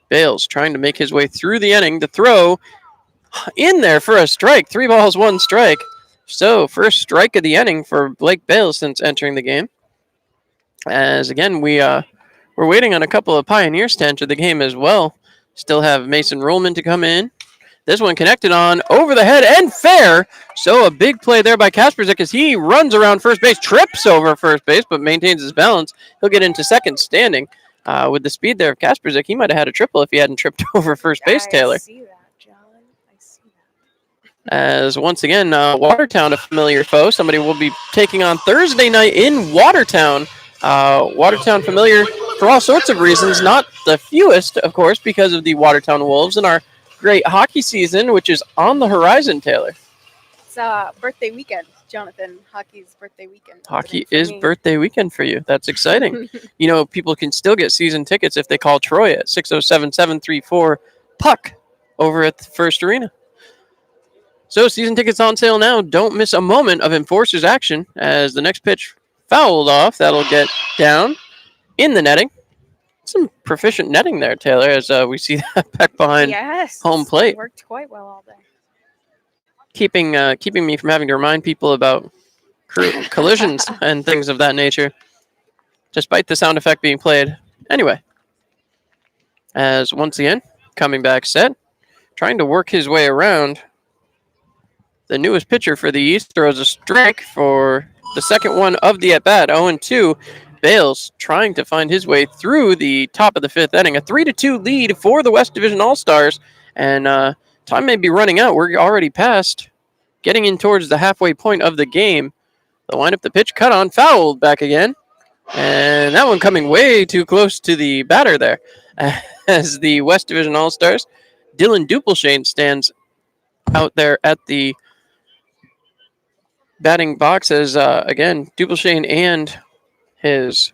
Bales trying to make his way through the inning to throw in there for a strike. 3 balls, 1 strike. So first strike of the inning for Blake Bales since entering the game. As again, we're waiting on a couple of Pioneers to enter the game as well. Still have Mason Rollman to come in. This one connected on over the head and fair. So a big play there by Kasperzik as he runs around first base, trips over first base, but maintains his balance. He'll get into second standing. With the speed there of Kasperzik, he might have had a triple if he hadn't tripped over first base, Taylor. I see that, John. I see that. As once again, Watertown, a familiar foe. Somebody will be taking on Thursday night in Watertown. Watertown familiar for all sorts of reasons, not the fewest, of course, because of the Watertown Wolves and our great hockey season, which is on the horizon, Taylor. It's birthday weekend, Jonathan. Hockey's birthday weekend. Hockey for is me. birthday weekend for you. That's exciting. People can still get season tickets if they call Troy at 607-734-PUCK over at the First Arena. So season tickets on sale now. Don't miss a moment of Enforcers action as the next pitch fouled off. That'll get down in the netting. Some proficient netting there, Taylor, as we see that back behind Yes. home plate. Worked quite well all day. Keeping me from having to remind people about collisions and things of that nature, despite the sound effect being played. Anyway, as once again, coming back set, trying to work his way around. The newest pitcher for the East throws a strike for the second one of the at-bat, 0-2. Bales trying to find his way through the top of the fifth inning. A 3-2 lead for the West Division All-Stars. And time may be running out. We're already past getting in towards the halfway point of the game. The windup, the pitch cut on, fouled back again. And that one coming way too close to the batter there. As the West Division All-Stars, Dylan Dupelshane stands out there at the batting box as, again, Dupelshane and his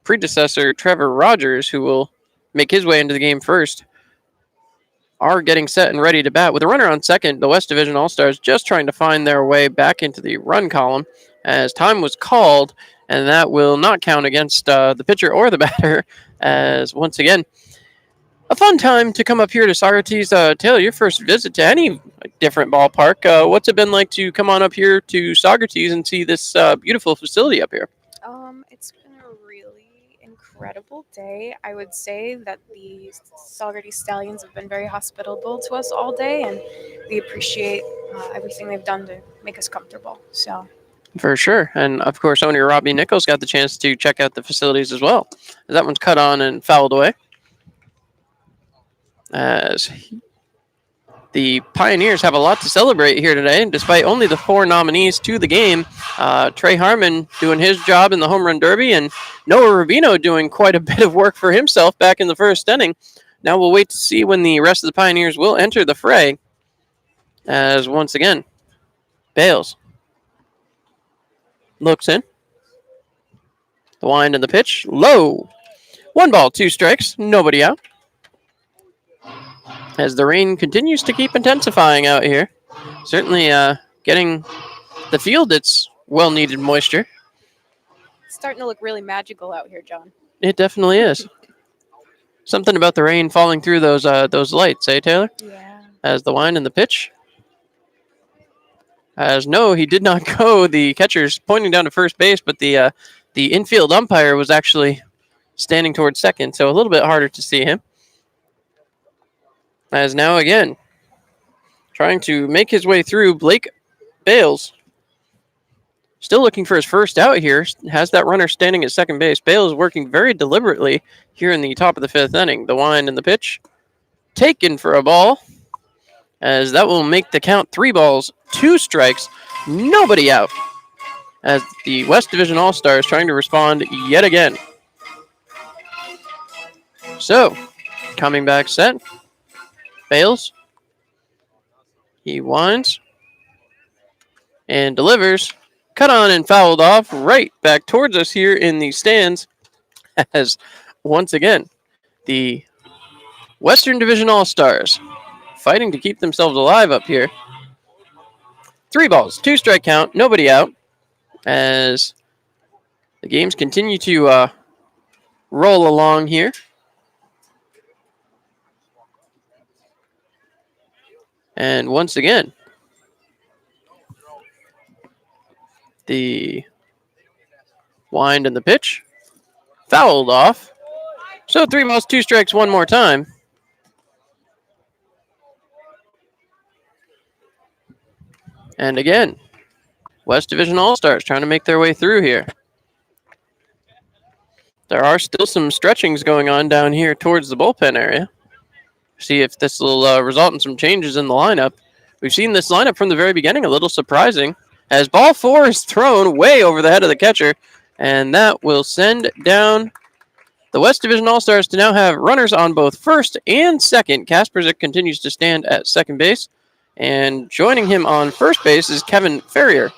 predecessor, Trevor Rogers, who will make his way into the game first, are getting set and ready to bat. With a runner on second, the West Division All-Stars just trying to find their way back into the run column as time was called, and that will not count against the pitcher or the batter, as once again, a fun time to come up here to Socrates. Taylor, your first visit to any different ballpark. What's it been like to come on up here to Socrates and see this beautiful facility up here? It's been a really incredible day. I would say that the Socrates Stallions have been very hospitable to us all day, and we appreciate everything they've done to make us comfortable. So. For sure. And, of course, owner Robbie Nichols got the chance to check out the facilities as well. That one's cut on and fouled away. As the Pioneers have a lot to celebrate here today, despite only the 4 nominees to the game. Trey Harmon doing his job in the home run derby, and Noah Rubino doing quite a bit of work for himself back in the first inning. Now we'll wait to see when the rest of the Pioneers will enter the fray. As once again, Bales looks in. The wind and the pitch, low. 1 ball, 2 strikes, nobody out. As the rain continues to keep intensifying out here. Certainly getting the field its well-needed moisture. It's starting to look really magical out here, John. It definitely is. Something about the rain falling through those lights, eh, Taylor? Yeah. As the wind and the pitch. As no, he did not go. The catcher's pointing down to first base, but the infield umpire was actually standing towards second, so a little bit harder to see him. As now again, trying to make his way through, Blake Bales still looking for his first out here. Has that runner standing at second base. Bales working very deliberately here in the top of the fifth inning. The wind and the pitch. Taken for a ball. As that will make the count 3 balls, 2 strikes, nobody out. As the West Division All-Stars trying to respond yet again. So, coming back set. Bales. He winds. And delivers. Cut on and fouled off right back towards us here in the stands. As, once again, the Western Division All-Stars fighting to keep themselves alive up here. 3 balls, 2 strike count, nobody out. As the games continue to roll along here. And once again, the wind and the pitch fouled off. So 3 balls, 2 strikes one more time. And again, West Division All-Stars trying to make their way through here. There are still some stretchings going on down here towards the bullpen area. See if this will result in some changes in the lineup. We've seen this lineup from the very beginning, a little surprising, as ball 4 is thrown way over the head of the catcher, and that will send down the West Division All-Stars to now have runners on both first and second. Kasperzik continues to stand at second base. And joining him on first base is Kevin Ferrier.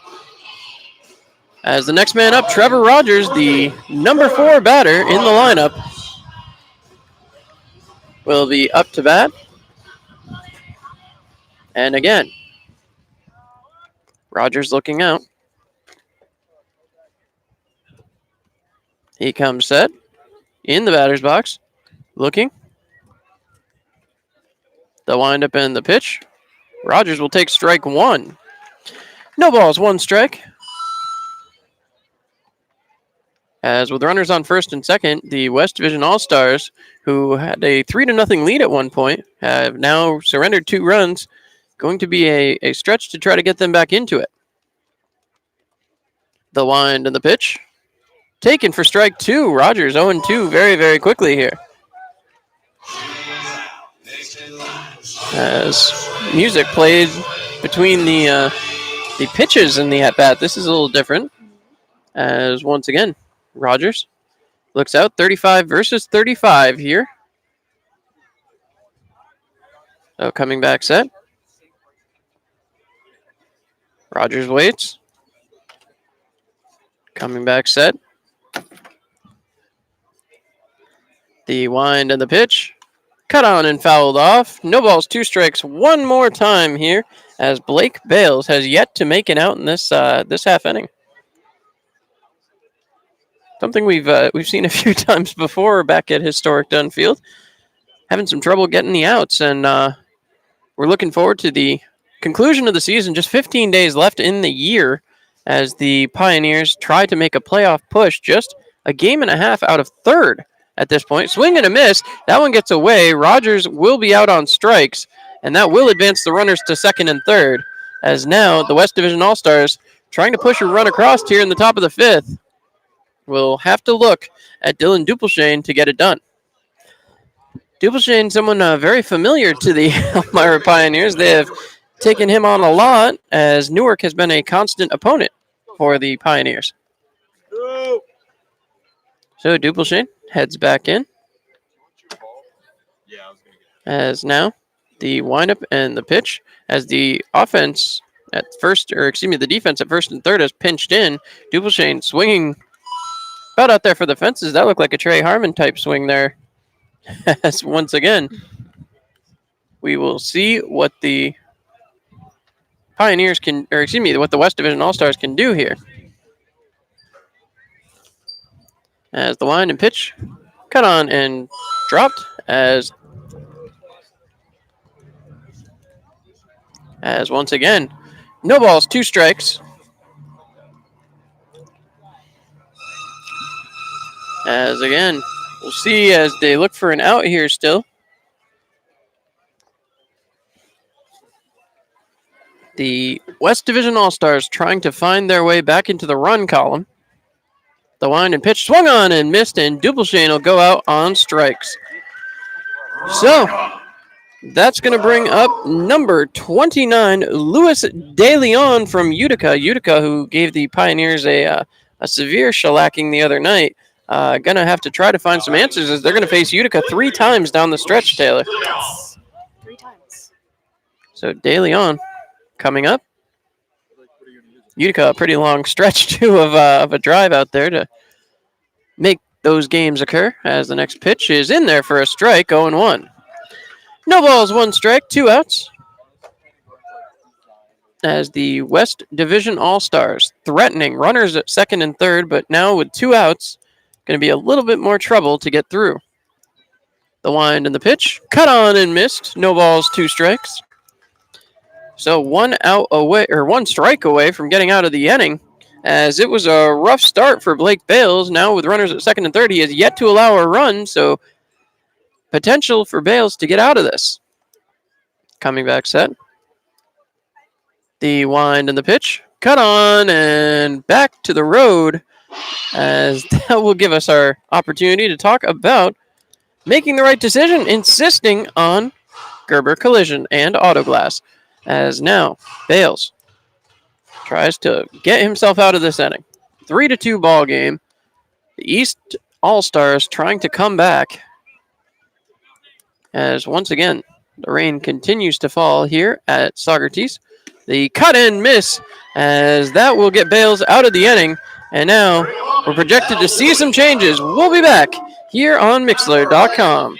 As the next man up, Trevor Rogers, the number 4 batter in the lineup, will be up to bat. And again, Rogers looking out. He comes set in the batter's box, looking. The windup and the pitch. Rogers will take strike 1. No balls, 1 strike. As with runners on first and second, the West Division All-Stars, who had a 3-0 lead at one point, have now surrendered 2 runs. Going to be a stretch to try to get them back into it. The wind and the pitch. Taken for strike 2. Rogers 0-2 very, very quickly here. As music played between the pitches in the at-bat. This is a little different. As once again, Rogers looks out. 35 versus 35 here. So coming back set. Rogers waits. Coming back set. The wind and the pitch. Cut on and fouled off. No balls, 2 strikes one more time here, as Blake Bales has yet to make an out in this this half inning. Something we've seen a few times before back at historic Dunfield. Having some trouble getting the outs, and we're looking forward to the conclusion of the season. Just 15 days left in the year as the Pioneers try to make a playoff push. Just a game and a half out of third at this point. Swing and a miss. That one gets away. Rogers will be out on strikes, and that will advance the runners to second and third, as now the West Division All-Stars trying to push a run across here in the top of the fifth. We'll have to look at Dylan Dupelshane to get it done. Dupelshane, someone very familiar to the Elmira Pioneers. They have taken him on a lot, as Newark has been a constant opponent for the Pioneers. So Dupelshane heads back in. As now the windup and the pitch, as the offense at first, or excuse me, the defense at first and third has pinched in. Dupelshane swinging about out there for the fences. That looked like a Trey Harmon type swing there. As once again, we will see what the Pioneers can, or excuse me, what the West Division All-Stars can do here. As the wind and pitch cut on and dropped, as once again, no balls, 2 strikes. As again, we'll see as they look for an out here still. The West Division All-Stars trying to find their way back into the run column. The wind and pitch swung on and missed, and Dupelshane will go out on strikes. So that's going to bring up number 29, Luis De Leon from Utica. Utica, who gave the Pioneers a severe shellacking the other night. Going to have to try to find some answers as they're going to face Utica 3 times down the stretch, Taylor. 3 times. So De Leon coming up. Utica, a pretty long stretch, too, of a drive out there to make those games occur, as the next pitch is in there for a strike, 0-1. No balls, 1 strike, 2 outs. As the West Division All-Stars threatening runners at second and third, but now with 2 outs, going to be a little bit more trouble to get through. The wind and the pitch, cut on and missed. No balls, 2 strikes. So 1 out away, or 1 strike away from getting out of the inning, as it was a rough start for Blake Bales. Now with runners at second and third, he has yet to allow a run, so potential for Bales to get out of this. Coming back set. The wind and the pitch, cut on and back to the road, as that will give us our opportunity to talk about making the right decision, insisting on Gerber Collision and Auto Glass. As now Bales tries to get himself out of this inning. 3-2 ball game. The East All-Stars trying to come back, as once again the rain continues to fall here at Saugerties. The cut and miss, as that will get Bales out of the inning. And now we're projected to see some changes. We'll be back here on Mixler.com.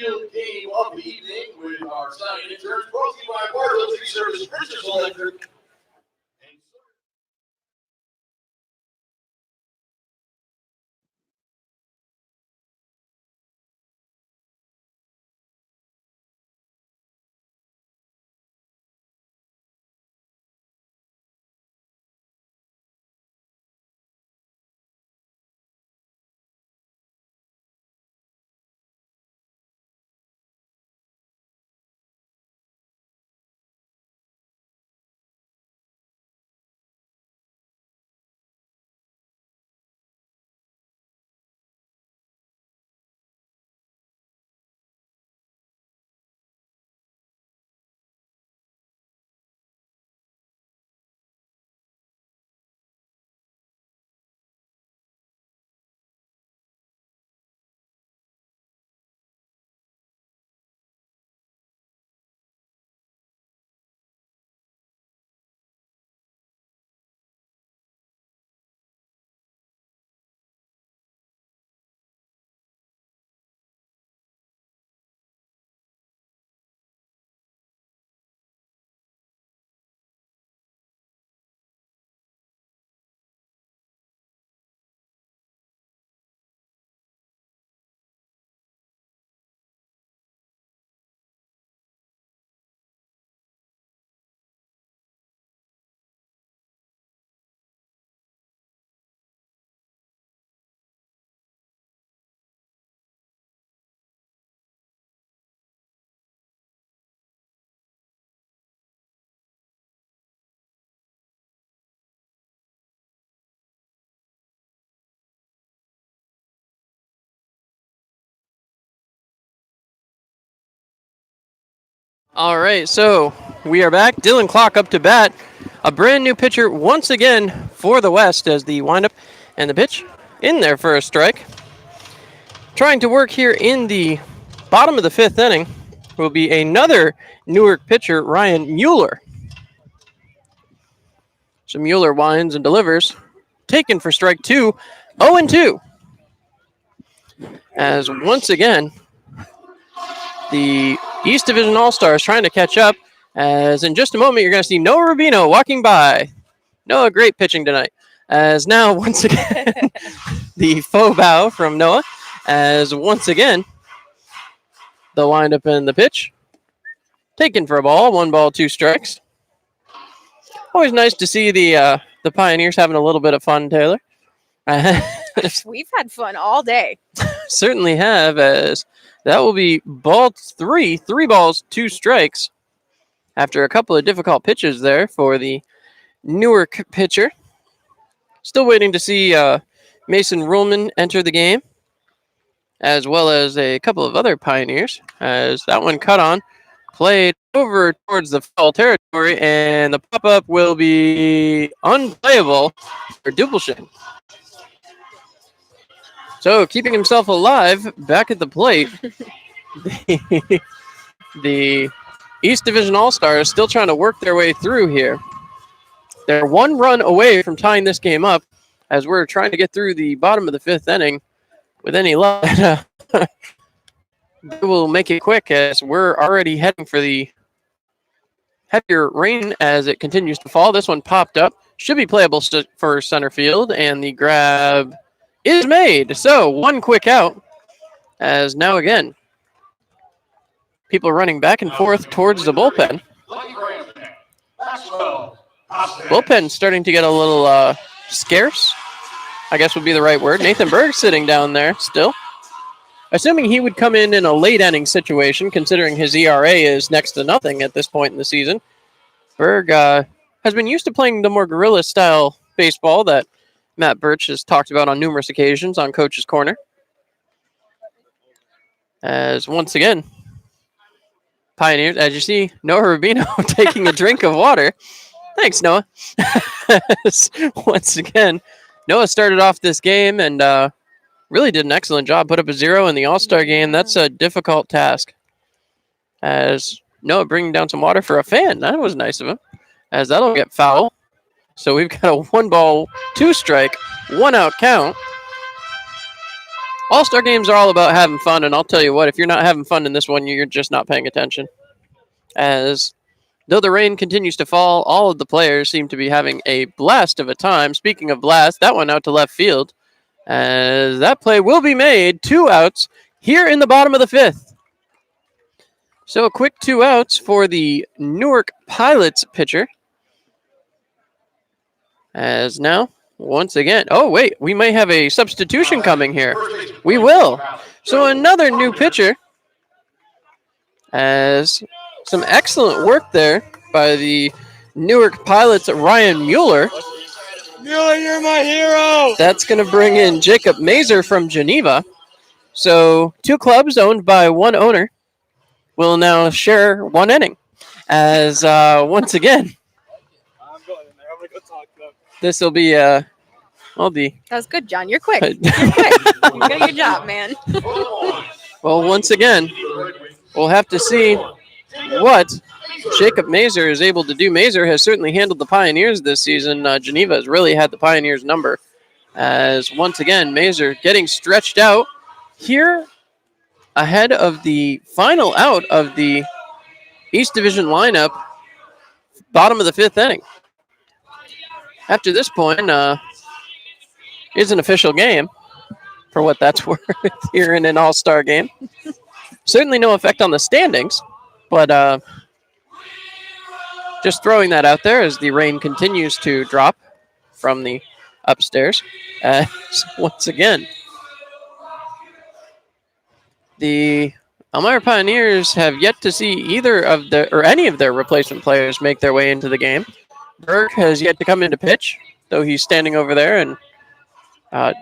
All right, so we are back. Dylan Clock up to bat. A brand new pitcher once again for the West, as the windup and the pitch in there for a strike. Trying to work here in the bottom of the 5th inning will be another Newark pitcher, Ryan Mueller. So Mueller winds and delivers. Taken for strike 2, 0-2. As once again, the East Division All-Stars trying to catch up, as in just a moment you're going to see Noah Rubino walking by. Noah, great pitching tonight. As now, once again, the faux bow from Noah, as once again, the windup and the pitch. Taken for a ball, 1 ball, 2 strikes. Always nice to see the Pioneers having a little bit of fun, Taylor. We've had fun all day. Certainly have, as that will be ball 3, 3 balls, 2 strikes. after a couple of difficult pitches there for the Newark pitcher. Still waiting to see Mason Ruhlman enter the game, as well as a couple of other Pioneers, as that one cut on, played over towards the foul territory, and the pop-up will be unplayable for Dubelshin. So, keeping himself alive back at the plate, the East Division All-Stars still trying to work their way through here. They're one run away from tying this game up, as we're trying to get through the bottom of the fifth inning with any luck. We'll make it quick, as we're already heading for the heavier rain as it continues to fall. This one popped up. Should be playable for center field, and the grab is made. So, one quick out, as now again, people running back and forth towards the bullpen. Bullpen starting to get a little scarce, I guess would be the right word. Nathan Berg sitting down there still. Assuming he would come in a late inning situation, considering his ERA is next to nothing at this point in the season. Berg has been used to playing the more guerrilla-style baseball that Matt Birch has talked about on numerous occasions on Coach's Corner. As once again, Pioneers, as you see, Noah Rubino taking a drink of water. Thanks, Noah. Once again, Noah started off this game and really did an excellent job. Put up a 0 in the All-Star game. That's a difficult task. As Noah bringing down some water for a fan. That was nice of him. As that'll get foul. So we've got a 1-ball, 2-strike, 1-out count. All-Star games are all about having fun, and I'll tell you what, if you're not having fun in this one, you're just not paying attention. As though the rain continues to fall, all of the players seem to be having a blast of a time. Speaking of blast, that one out to left field. As that play will be made, 2 outs here in the bottom of the fifth. So a quick 2 outs for the Newark Pilots pitcher. As now, once again, oh wait, we may have a substitution coming here. We will. So another new pitcher. As some excellent work there by the Newark Pilots, Ryan Mueller. Mueller, you're my hero! That's going to bring in Jacob Mazer from Geneva. So 2 clubs owned by 1 owner will now share 1 inning. As once again, I'm going in there. I'm going to go talk to them. this will be That was good, John. You're quick. You're quick. You got your job, man. well, once again, we'll have to see what Jacob Mazer is able to do. Mazer has certainly handled the Pioneers this season. Geneva has really had the Pioneers' number. As once again, Mazer getting stretched out here ahead of the final out of the East Division lineup, bottom of the 5th inning. After this point, is an official game, for what that's worth, here in an all-star game. Certainly no effect on the standings, but just throwing that out there as the rain continues to drop from the upstairs. Once again, the Elmira Pioneers have yet to see either of any of their replacement players make their way into the game. Berg has yet to come into pitch, though he's standing over there and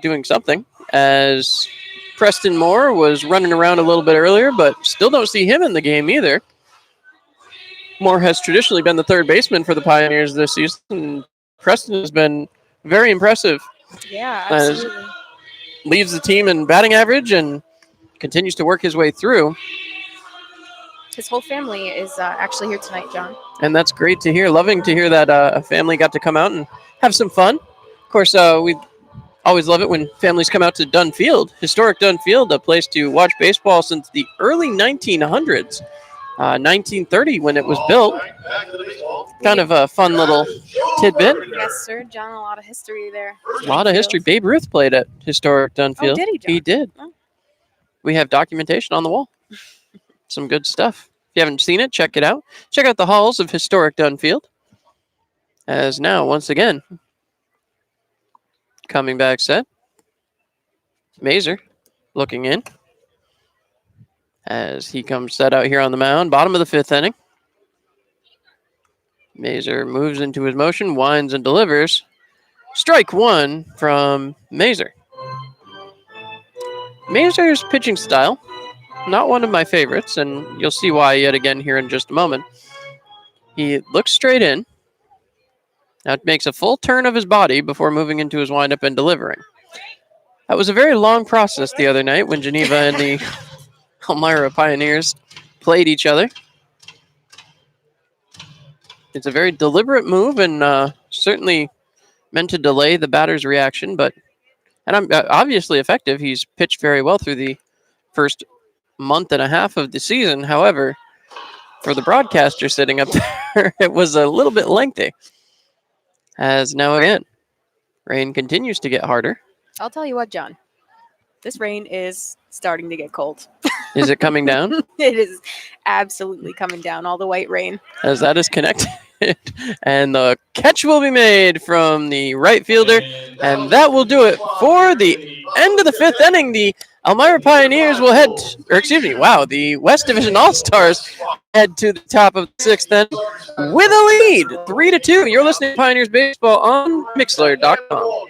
doing something, as Preston Moore was running around a little bit earlier, but still don't see him in the game either. Moore has traditionally been the third baseman for the Pioneers this season. Preston has been very impressive. Yeah, absolutely. Leads the team in batting average and continues to work his way through. His whole family is actually here tonight, John. And that's great to hear. Loving to hear that a family got to come out and have some fun. Of course, we always love it when families come out to Dunn Field. Historic Dunn Field, a place to watch baseball since the early 1900s. 1930 when it was built. Kind of a fun little tidbit. Yes, sir. John, a lot of history there. A lot of history. Babe Ruth played at Historic Dunn Field. Oh, did he, John? He did. Oh. We have documentation on the wall. Some good stuff. If you haven't seen it, check it out. Check out the halls of Historic Dunn Field. As now, once again, coming back set. Mazer looking in. As he comes set out here on the mound. Bottom of the 5th inning. Mazer moves into his motion, winds and delivers. Strike one from Mazer. Mazer's pitching style, not one of my favorites, and you'll see why yet again here in just a moment. He looks straight in. Now makes a full turn of his body before moving into his windup and delivering. That was a very long process the other night when Geneva and the Elmira Pioneers played each other. It's a very deliberate move and certainly meant to delay the batter's reaction, and obviously effective. He's pitched very well through the first month and a half of the season. However, for the broadcaster sitting up there, it was a little bit lengthy. As now again, rain continues to get harder. I'll tell you what, John. This rain is starting to get cold. Is it coming down? It is absolutely coming down, all the white rain. As that is connected. And the catch will be made from the right fielder. And that will do it for the end of the fifth inning. The Elmira Pioneers will the West Division All-Stars head to the top of the sixth inning with a lead, 3-2. You're listening to Pioneers Baseball on Mixlr.com.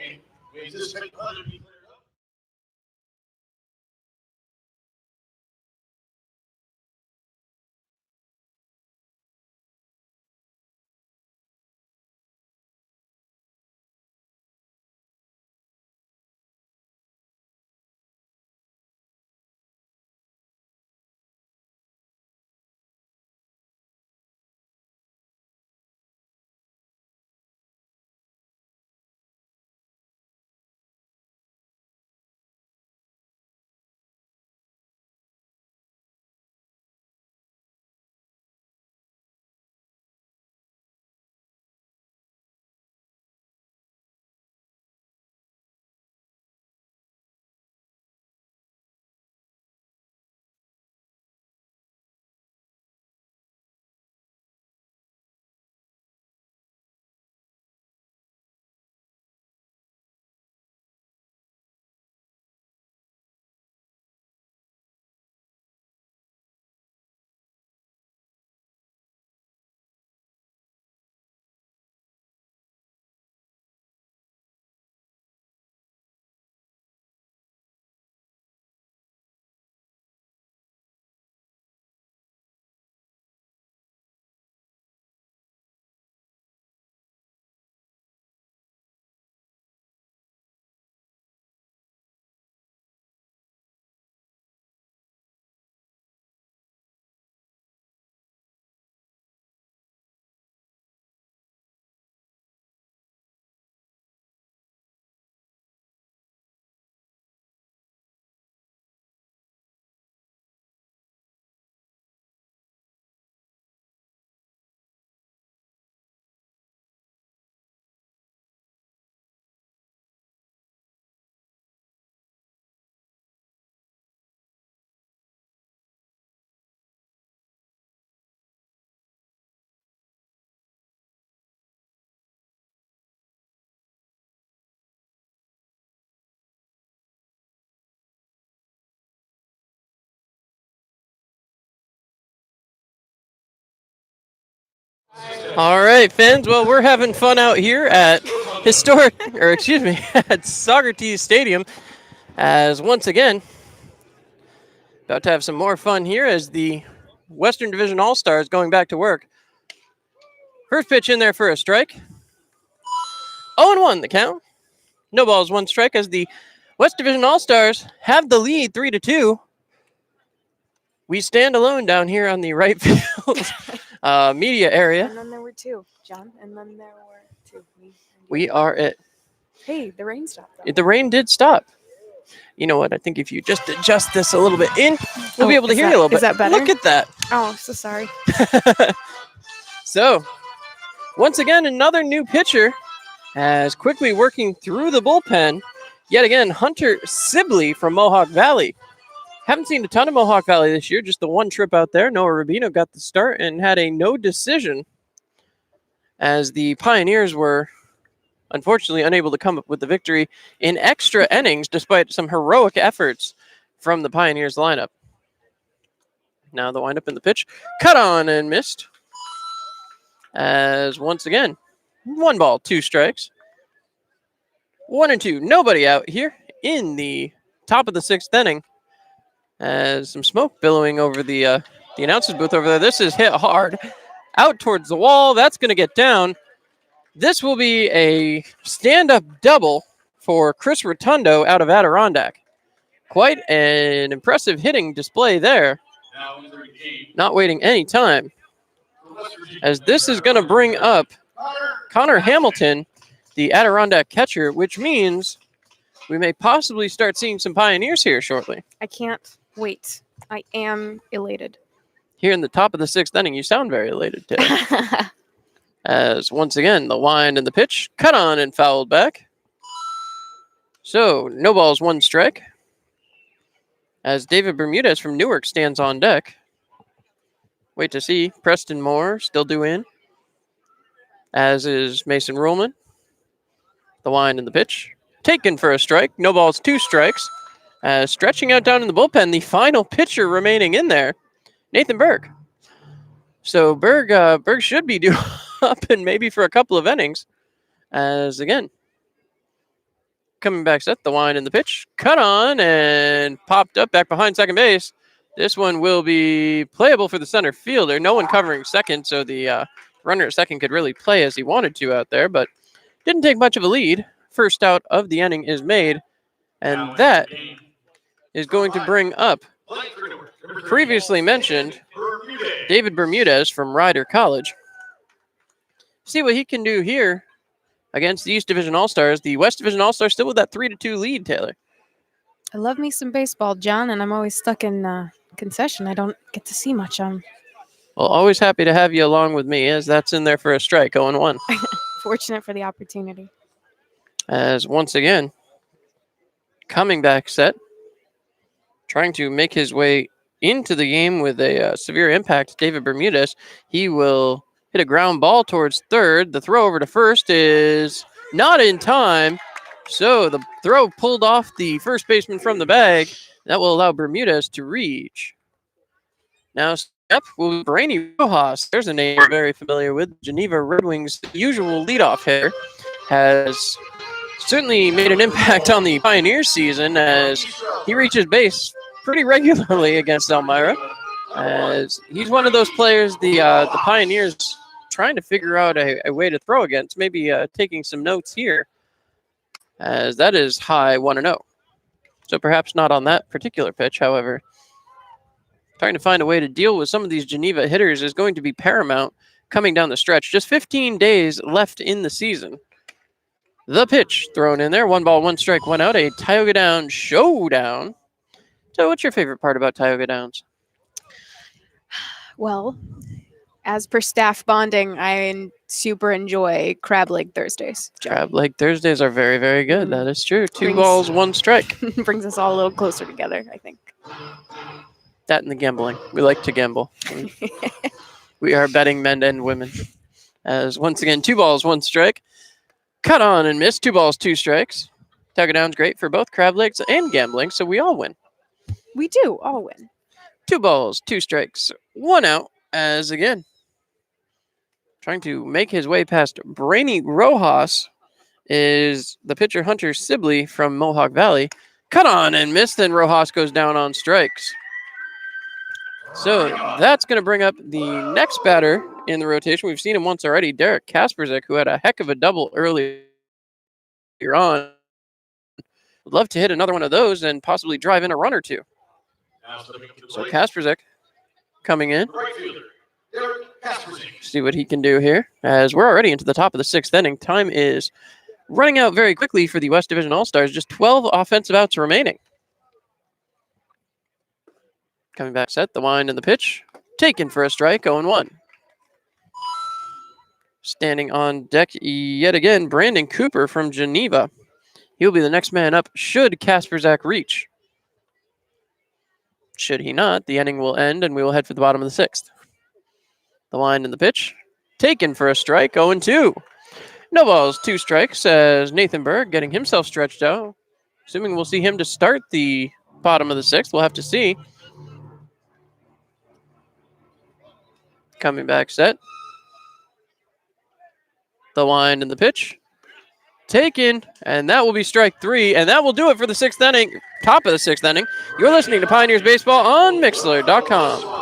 All right, fans. Well, we're having fun out here at at Socrates Stadium, as once again, about to have some more fun here as the Western Division All-Stars going back to work. First pitch in there for a strike. 0-1 the count. No balls, one strike as the West Division All-Stars have the lead 3-2. We stand alone down here on the right field media area. And then there were two, John. And then there were two. We are at... Hey, the rain stopped, though. The rain did stop. You know what? I think if you just adjust this a little bit in, we'll be able to hear you a little bit. Is that better? Look at that. Oh, so sorry. So, once again, another new pitcher as quickly working through the bullpen. Yet again, Hunter Sibley from Mohawk Valley. Haven't seen a ton of Mohawk Valley this year, just the one trip out there. Noah Rubino got the start and had a no decision as the Pioneers were unfortunately unable to come up with the victory in extra innings despite some heroic efforts from the Pioneers lineup. Now the windup in the pitch. Cut on and missed. As once again, 1 ball, 2 strikes. 1 and 2. Nobody out here in the top of the 6th inning. As some smoke billowing over the announcer's booth over there. This is hit hard out towards the wall. That's going to get down. This will be a stand-up double for Chris Rotundo out of Adirondack. Quite an impressive hitting display there. Not waiting any time. As this is going to bring up Connor Hamilton, the Adirondack catcher, which means we may possibly start seeing some Pioneers here shortly. I can't wait. I am elated. Here in the top of the 6th inning, you sound very elated today. As once again, the wind and the pitch, cut on and fouled back. So, no balls, 1 strike. As David Bermudez from Newark stands on deck. Wait to see. Preston Moore still due in. As is Mason Ruhlman. The wind and the pitch. Taken for a strike. No balls, 2 strikes. Stretching out down in the bullpen, the final pitcher remaining in there, Nathan Berg. So Berg should be due up and maybe for a couple of innings. As again, coming back set, the wind and the pitch. Cut on and popped up back behind second base. This one will be playable for the center fielder. No one covering second, so the runner at second could really play as he wanted to out there, but didn't take much of a lead. First out of the inning is made, and that is going to bring up previously mentioned David Bermudez from Rider College. See what he can do here against the East Division All-Stars. The West Division All-Stars still with that 3-2 lead, Taylor. I love me some baseball, John, and I'm always stuck in concession. I don't get to see much. Well, always happy to have you along with me, as that's in there for a strike, 0-1. Fortunate for the opportunity. As once again, coming back set, trying to make his way into the game with a severe impact, David Bermudez. He will hit a ground ball towards third. The throw over to first is not in time. So the throw pulled off the first baseman from the bag. That will allow Bermudez to reach. Now step will be Brainy Rojas. There's a name we're very familiar with. Geneva Red Wings' usual leadoff hitter has certainly made an impact on the Pioneer season as he reaches base pretty regularly against Elmira. As he's one of those players the Pioneers trying to figure out a way to throw against, maybe taking some notes here, as that is high 1-0. So perhaps not on that particular pitch. However, trying to find a way to deal with some of these Geneva hitters is going to be paramount coming down the stretch. Just 15 days left in the season. The pitch thrown in there. 1 ball, 1 strike, 1 out. A Tioga Downs showdown. So what's your favorite part about Tioga Downs? Well, as per staff bonding, I super enjoy Crab Leg Thursdays. Joe. Crab Leg Thursdays are very, very good. That is true. 2 Brings- balls, 1 strike. Brings us all a little closer together, I think. That and the gambling. We like to gamble. We are betting men and women. As once again, 2 balls, 1 strike. Cut on and miss. 2 balls, 2 strikes. Tioga Downs great for both crab legs and gambling, so we all win. We do all win. 2 balls, 2 strikes, 1 out. As again, trying to make his way past Brainy Rojas is the pitcher Hunter Sibley from Mohawk Valley. Cut on and miss. Then Rojas goes down on strikes. So that's going to bring up the next batter in the rotation. We've seen him once already, Derek Kasperzak, who had a heck of a double earlier on. Would love to hit another one of those and possibly drive in a run or two. So Kasperzak coming in. See what he can do here, as we're already into the top of the 6th inning. Time is running out very quickly for the West Division All-Stars. Just 12 offensive outs remaining. Coming back set, the wind and the pitch. Taken for a strike, 0-1. Standing on deck yet again, Brandon Cooper from Geneva. He'll be the next man up should Kasperzak reach. Should he not, the inning will end and we will head for the bottom of the 6th. The wind and the pitch. Taken for a strike, 0-2. No balls, 2 strikes as Nathan Berg getting himself stretched out. Assuming we'll see him to start the bottom of the 6th. We'll have to see. Coming back set. The wind and the pitch. Taken, and that will be strike 3, and that will do it for the 6th inning, top of the 6th inning. You're listening to Pioneers Baseball on Mixler.com.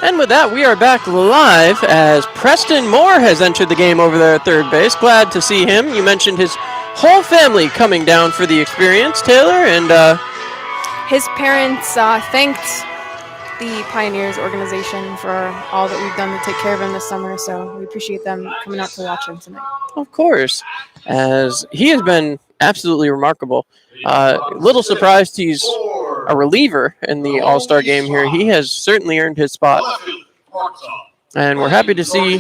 And with that, we are back live as Preston Moore has entered the game over there at third base. Glad to see him. You mentioned his whole family coming down for the experience, Taylor, and His parents thanked the Pioneers organization for all that we've done to take care of him this summer, so we appreciate them coming out to watch him tonight. of course, as he has been absolutely remarkable. Little surprised he's a reliever in the All-Star game here. He has certainly earned his spot. And we're happy to see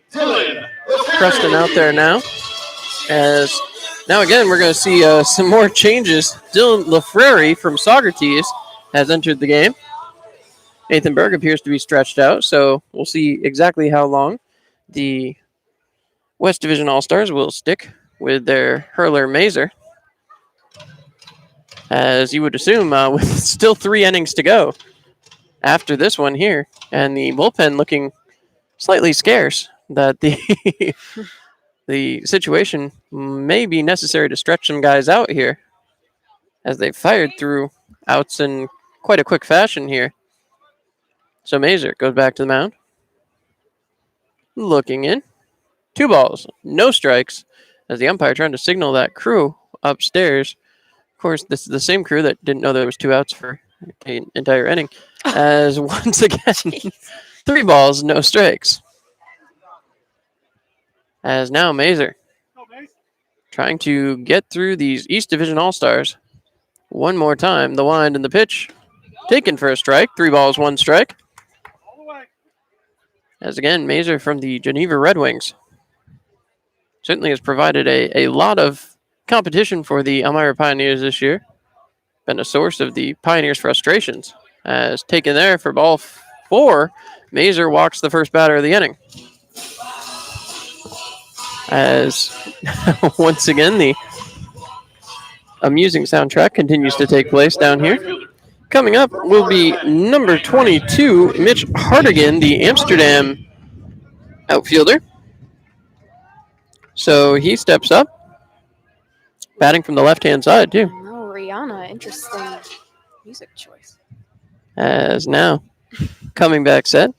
Preston out there now. As now again, we're going to see some more changes. Dylan LaFreri from Socrates has entered the game. Nathan Berg appears to be stretched out, so we'll see exactly how long the West Division All-Stars will stick with their hurler Mazer. As you would assume, with still 3 innings to go after this one here, and the bullpen looking slightly scarce, that the the situation may be necessary to stretch some guys out here, as they fired through outs in quite a quick fashion here. So Mazer goes back to the mound, looking in. 2 balls, no strikes, as the umpire trying to signal that crew upstairs. Of course, this is the same crew that didn't know there was 2 outs for an entire inning. As once again, 3 balls, no strikes. As now Mazer trying to get through these East Division All-Stars. One more time, the wind and the pitch. Taken for a strike, 3 balls, 1 strike. As again, Mazer from the Geneva Red Wings certainly has provided a lot of competition for the Elmira Pioneers this year. Been a source of the Pioneers' frustrations. As taken there for ball 4, Mazer walks the first batter of the inning. As once again, the amusing soundtrack continues to take place down here. Coming up will be number 22, Mitch Hartigan, the Amsterdam outfielder. So he steps up, batting from the left-hand side, too. Oh, Rihanna, interesting music choice. As now, coming back set,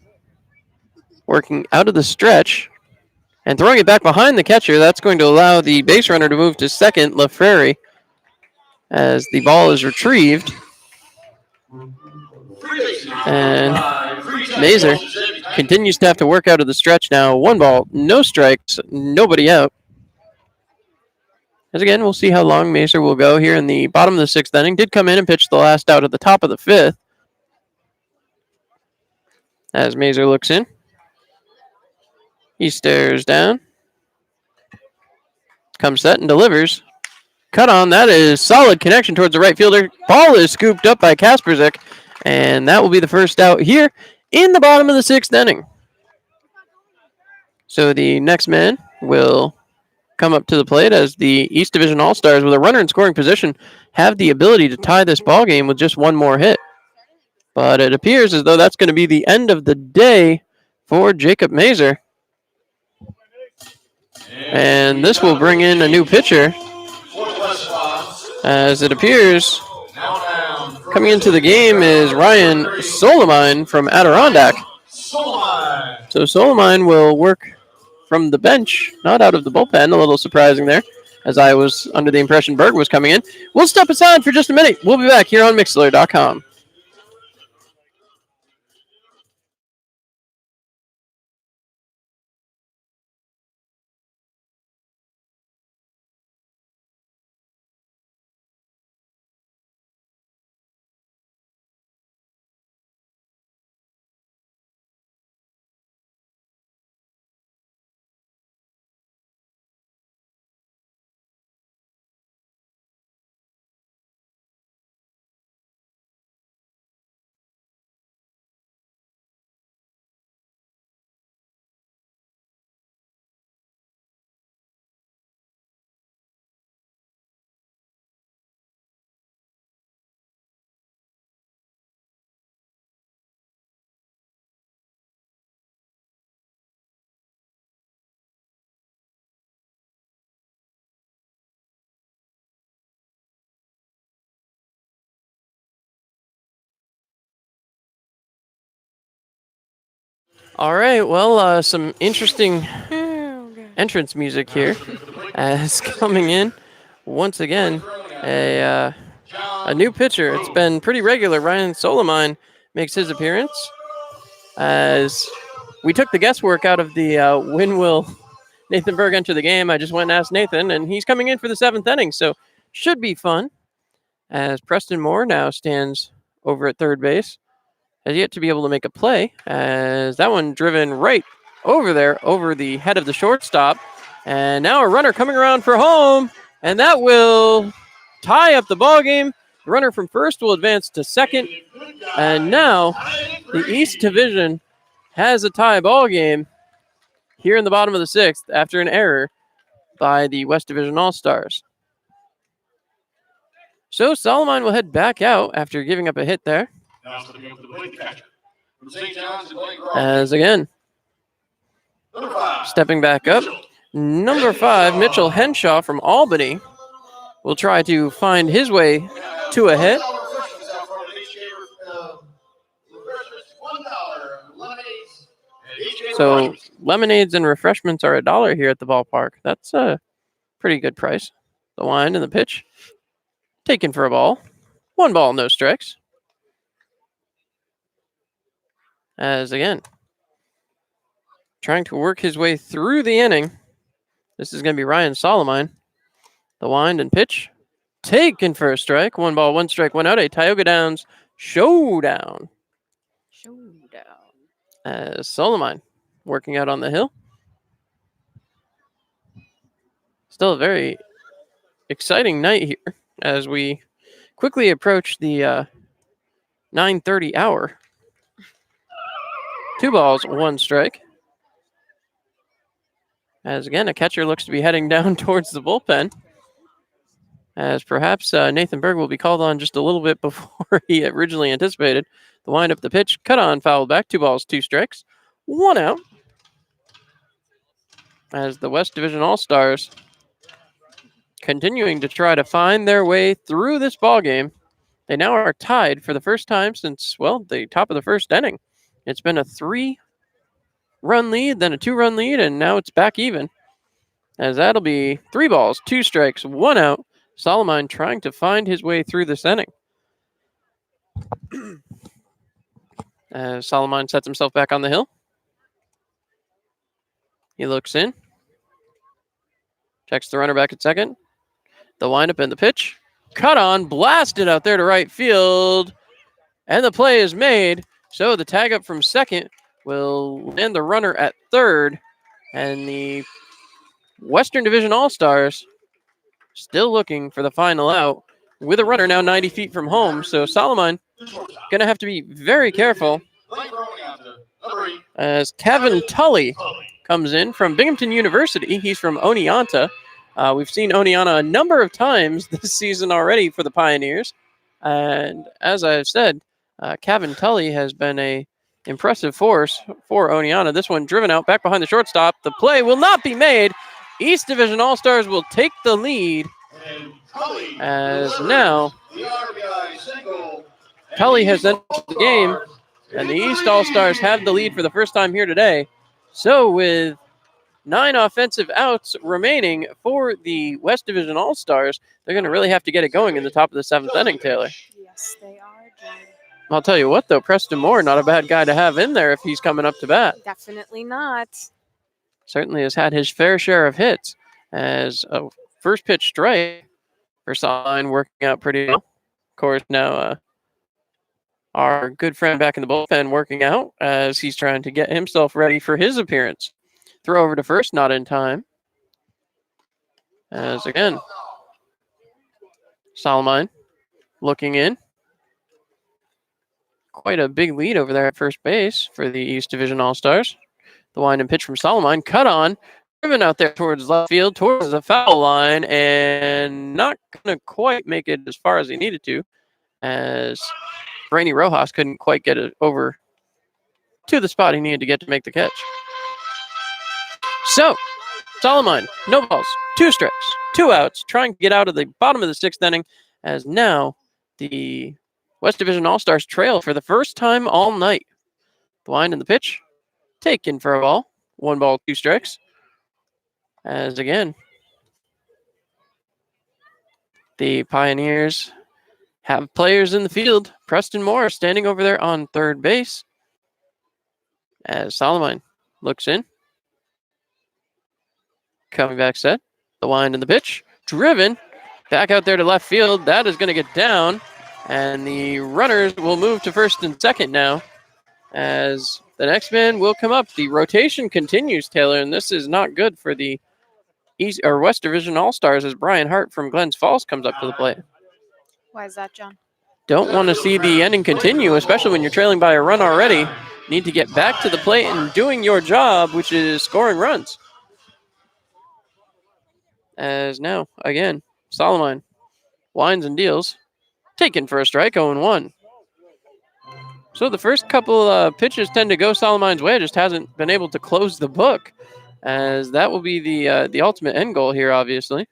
working out of the stretch, and throwing it back behind the catcher. That's going to allow the base runner to move to second, LaFreri, as the ball is retrieved. And Mazer continues to have to work out of the stretch now. 1 ball, no strikes, nobody out. As again, we'll see how long Mazer will go here in the bottom of the 6th inning. Did come in and pitch the last out at the top of the 5th. As Mazer looks in, he stares down, comes set and delivers. Cut on, that is solid connection towards the right fielder. Ball is scooped up by Kasperzik, and that will be the first out here in the bottom of the 6th inning. So the next man will come up to the plate as the East Division All-Stars, with a runner in scoring position, have the ability to tie this ball game with just one more hit. But it appears as though that's going to be the end of the day for Jacob Mazer. And this will bring in a new pitcher, as it appears coming into the game is Ryan Solomine from Adirondack. So Solomine will work from the bench, not out of the bullpen. A little surprising there, as I was under the impression Berg was coming in. We'll step aside for just a minute. We'll be back here on Mixlr.com. All right, well, some interesting entrance music here as coming in once again a new pitcher. It's been pretty regular. Ryan Solomine makes his appearance as we took the guesswork out of the when will Nathan Berg enter the game. I just went and asked Nathan, and he's coming in for the 7th inning, so should be fun, as Preston Moore now stands over at third base. Has yet to be able to make a play, as that one driven right over there, over the head of the shortstop. And now a runner coming around for home, and that will tie up the ball game. The runner from first will advance to second, and now the East Division has a tie ball game here in the bottom of the 6th after an error by the West Division All-Stars. So Solomine will head back out after giving up a hit there. As again, stepping back up, number 5, Mitchell Henshaw from Albany, will try to find his way to a hit. So lemonades and refreshments are $1 here at the ballpark. That's a pretty good price. The wind and the pitch taken for a ball. 1 ball, no strikes. As again, trying to work his way through the inning. This is going to be Ryan Solomine. The wind and pitch taken for a strike. 1 ball, 1 strike, 1 out. A Tioga Downs showdown. As Solomine working out on the hill. Still a very exciting night here as we quickly approach the 9:30 hour. 2 balls, 1 strike. As again, a catcher looks to be heading down towards the bullpen. As perhaps Nathan Berg will be called on just a little bit before he originally anticipated. The wind-up, the pitch, cut on, fouled back. 2 balls, 2 strikes, 1 out. As the West Division All-Stars continuing to try to find their way through this ballgame. They now are tied for the first time since, well, the top of the first inning. It's been a 3-run lead, then a 2-run lead, and now it's back even. As that'll be 3 balls, 2 strikes, 1 out. Solomine trying to find his way through this inning. As Solomine sets himself back on the hill. He looks in. Checks the runner back at second. The windup and the pitch. Cut on, blasted out there to right field. And the play is made. So the tag up from second will land the runner at third. And the Western Division All-Stars still looking for the final out with a runner now 90 feet from home. So Solomine going to have to be very careful as Kevin Tully comes in from Binghamton University. He's from Oneonta. We've seen Oneonta a number of times this season already for the Pioneers. And as I've said, Kevin Tully has been a impressive force for Oneonta. This one driven out back behind the shortstop. The play will not be made. East Division All-Stars will take the lead. And Tully As delivers now, the RBI single. Tully has entered the game, and the East All-Stars have the lead for the first time here today. So with 9 offensive outs remaining for the West Division All-Stars, they're going to really have to get it going in the top of the 7th inning, Taylor. Yes, they are, John. I'll tell you what, though, Preston Moore, not a bad guy to have in there if he's coming up to bat. Definitely not. Certainly has had his fair share of hits as a first pitch strike for Saline working out pretty well. Of course, now our good friend back in the bullpen working out as he's trying to get himself ready for his appearance. Throw over to first, not in time. As again, Salamine looking in. Quite a big lead over there at first base for the East Division All-Stars. The wind and pitch from Salamine. Cut on. Driven out there towards left field, towards the foul line, and not going to quite make it as far as he needed to, as Brainy Rojas couldn't quite get it over to the spot he needed to get to make the catch. So, Salamine, no balls, 2 strikes, 2 outs, trying to get out of the bottom of the 6th inning, as now the West Division All-Stars trail for the first time all night. The wind and the pitch, taken for a ball. 1 ball, 2 strikes. As again, the Pioneers have players in the field. Preston Moore standing over there on third base. As Salamine looks in. Coming back set. The wind and the pitch. Driven. Back out there to left field. That is going to get down. And the runners will move to first and second now. As the next man will come up. The rotation continues, Taylor, and this is not good for the East or West Division All-Stars as Brian Hart from Glens Falls comes up to the plate. Why is that, John? Don't want to see the inning continue, especially when you're trailing by a run already. Need to get back to the plate and doing your job, which is scoring runs. As now, again, Salamine winds and deals. Taken for a strike, 0-1. So the first couple pitches tend to go Salamine's way, just hasn't been able to close the book, as that will be the ultimate end goal here, obviously.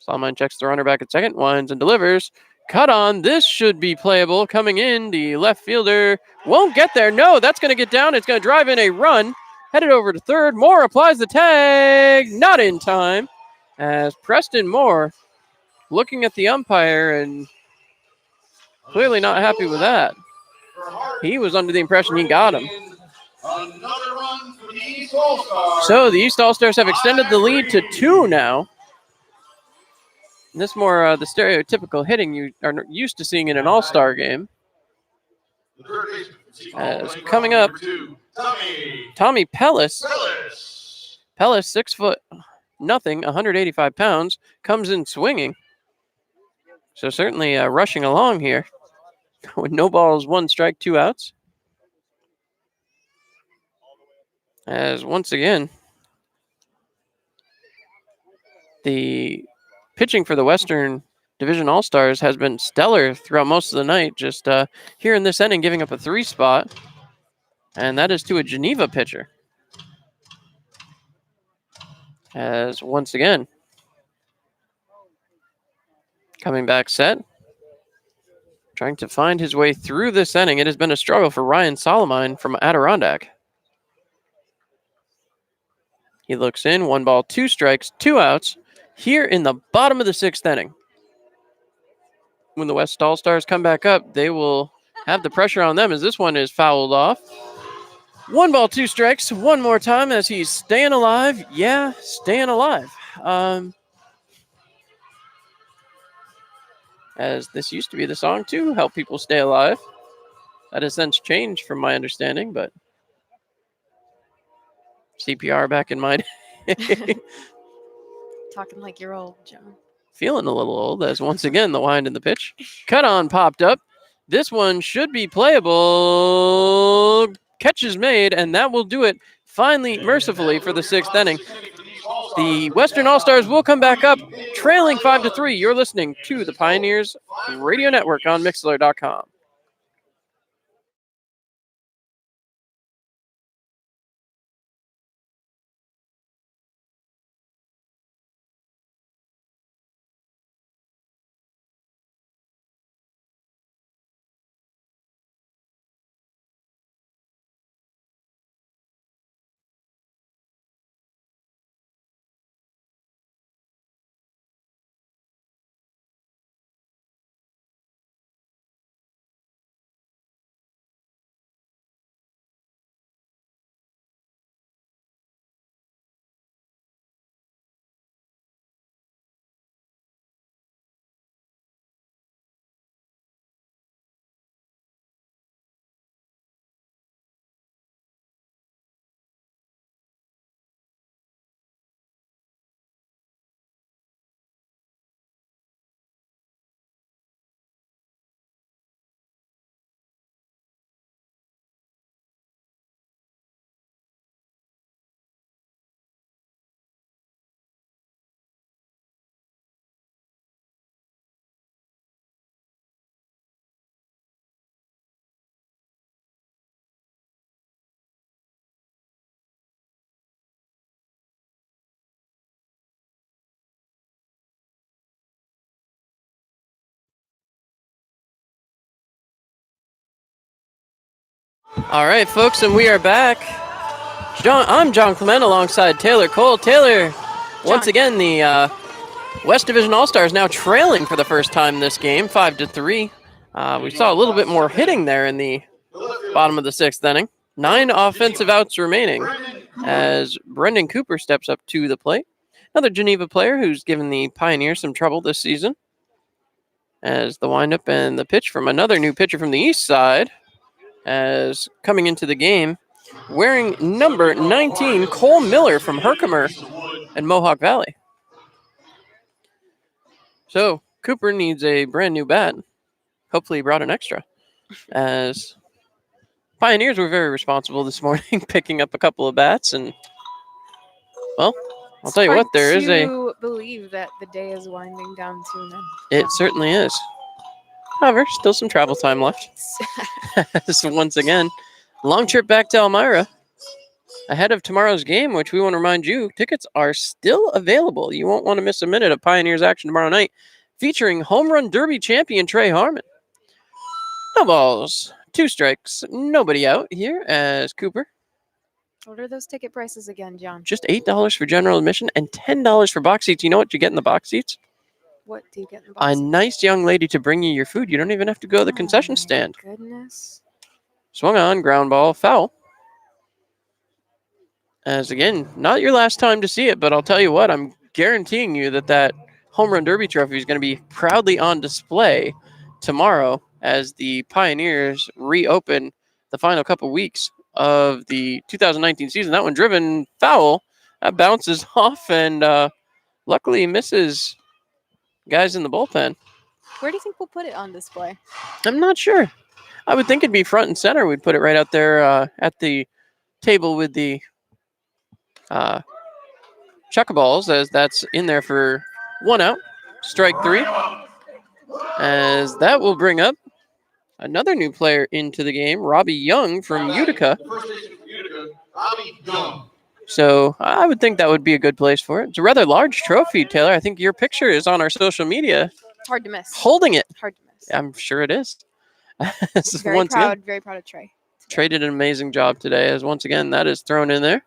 Salamine checks the runner back at second, winds and delivers. Cut on, this should be playable. Coming in, the left fielder won't get there. No, that's going to get down. It's going to drive in a run. Headed over to third. Moore applies the tag. Not in time, as Preston Moore looking at the umpire and clearly not happy with that. He was under the impression he got him. Another run for the East All-Stars. So the East All-Stars have extended the lead to 2 now. This more the stereotypical hitting you are used to seeing in an All-Star game. The third baseman, As coming up, Tommy Pellis. Pellis, 6'0", 185 pounds, comes in swinging. So certainly rushing along here. With no balls, 1 strike, 2 outs. As once again, the pitching for the Western Division All-Stars has been stellar throughout most of the night. Just here in this inning, giving up a 3 spot. And that is to a Geneva pitcher. As once again, coming back set. Trying to find his way through this inning. It has been a struggle for Ryan Salamine from Adirondack. He looks in, 1 ball, 2 strikes, 2 outs. Here in the bottom of the 6th inning. When the West All-Stars come back up, they will have the pressure on them as this one is fouled off. 1 ball, 2 strikes, 1 more time as he's staying alive. Yeah, staying alive. As this used to be the song to help people stay alive. That has since changed from my understanding, but CPR back in my day. Talking like you're old, John. Feeling a little old as once again the wind and the pitch. Cut on popped up. This one should be Playable. Catch is made, and that will do it finally, mercifully, for the 6th inning. The Western All-Stars will come back up, trailing 5-3. You're listening to the Pioneers Radio Network on Mixlr.com. All right, folks, and we are back. I'm John Clement alongside Taylor Cole. Taylor, once again, the West Division All-Stars now trailing for the first time this game, 5-3. We saw a little bit more hitting there in the bottom of the sixth inning. 9 offensive outs remaining as Brendan Cooper steps up to the plate. Another Geneva player who's given the Pioneers some trouble this season. As the windup and the pitch from another new pitcher from the east side. As coming into the game, wearing number 19, Cole Miller from Herkimer and Mohawk Valley. So Cooper needs a brand new bat. Hopefully he brought an extra. As Pioneers were very responsible this morning, picking up a couple of bats. And, well, I'll tell you what, there is a... to believe that the day is winding down to an end. It certainly is. However, still some travel time left. So once again, long trip back to Elmira. Ahead of tomorrow's game, which we want to remind you, tickets are still available. You won't want to miss a minute of Pioneers action tomorrow night, featuring Home Run Derby champion Trey Harmon. No balls, 2 strikes, nobody out here as Cooper. What are those ticket prices again, John? Just $8 for general admission and $10 for box seats. You know what you get in the box seats? What do you get in the A box? nice young lady to bring you your food. You don't even have to go to the concession stand. Goodness. Swung on, ground ball, foul. As again, not your last time to see it, but I'll tell you what, I'm guaranteeing you that Home Run Derby trophy is going to be proudly on display tomorrow as the Pioneers reopen the final couple weeks of the 2019 season. That one driven foul. That bounces off and luckily misses guys in the bullpen. Where do you think we'll put it on display? I'm not sure. I would think it'd be front and center. We'd put it right out there at the table with the chuckaballs, as that's in there for 1 out. Strike 3. As that will bring up another new player into the game, Robbie Young from Utica. First baseman from Utica, Robbie Young. So I would think that would be a good place for it. It's a rather large trophy, Taylor. I think your picture is on our social media It's hard to miss. holding it. Hard to miss. I'm sure it is. Very proud of Trey. Trey did an amazing job today, as once again that is thrown in there.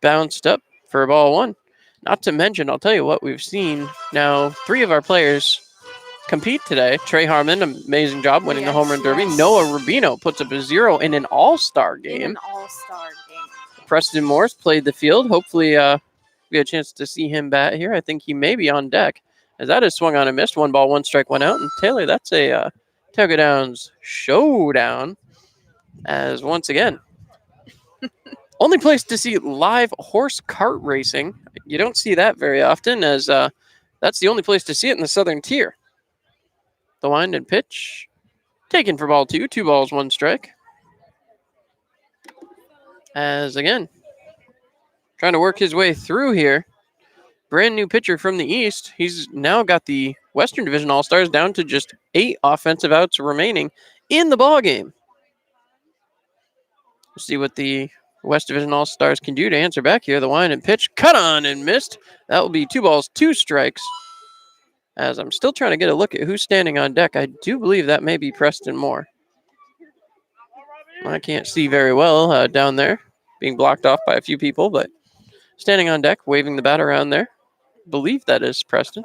Bounced up for a ball 1. Not to mention, I'll tell you what, we've seen now 3 of our players compete today. Trey Harmon, amazing job winning the Home Run Derby. Yes. Noah Rubino puts up a 0 in an all-star game. In an all-star game. Preston Morse played the field. Hopefully we get a chance to see him bat here. I think he may be on deck, as that is swung on and missed. 1 ball, 1 strike, 1 out. And Taylor, that's a Tailgate Downs showdown, as once again, only place to see live horse cart racing. You don't see that very often, as that's the only place to see it in the southern tier. The wind and pitch taken for ball 2. 2 balls, 1 strike. As again, trying to work his way through here. brand new pitcher from the East. He's now got the Western Division All-Stars down to just 8 offensive outs remaining in the ball game. We'll see what the West Division All-Stars can do to answer back here. The wind and pitch, cut on and missed. That will be 2 balls, 2 strikes. As I'm still trying to get a look at who's standing on deck. I do believe that may be Preston Moore. I can't see very well down there, being blocked off by a few people, but standing on deck, waving the bat around there. Believe that is Preston.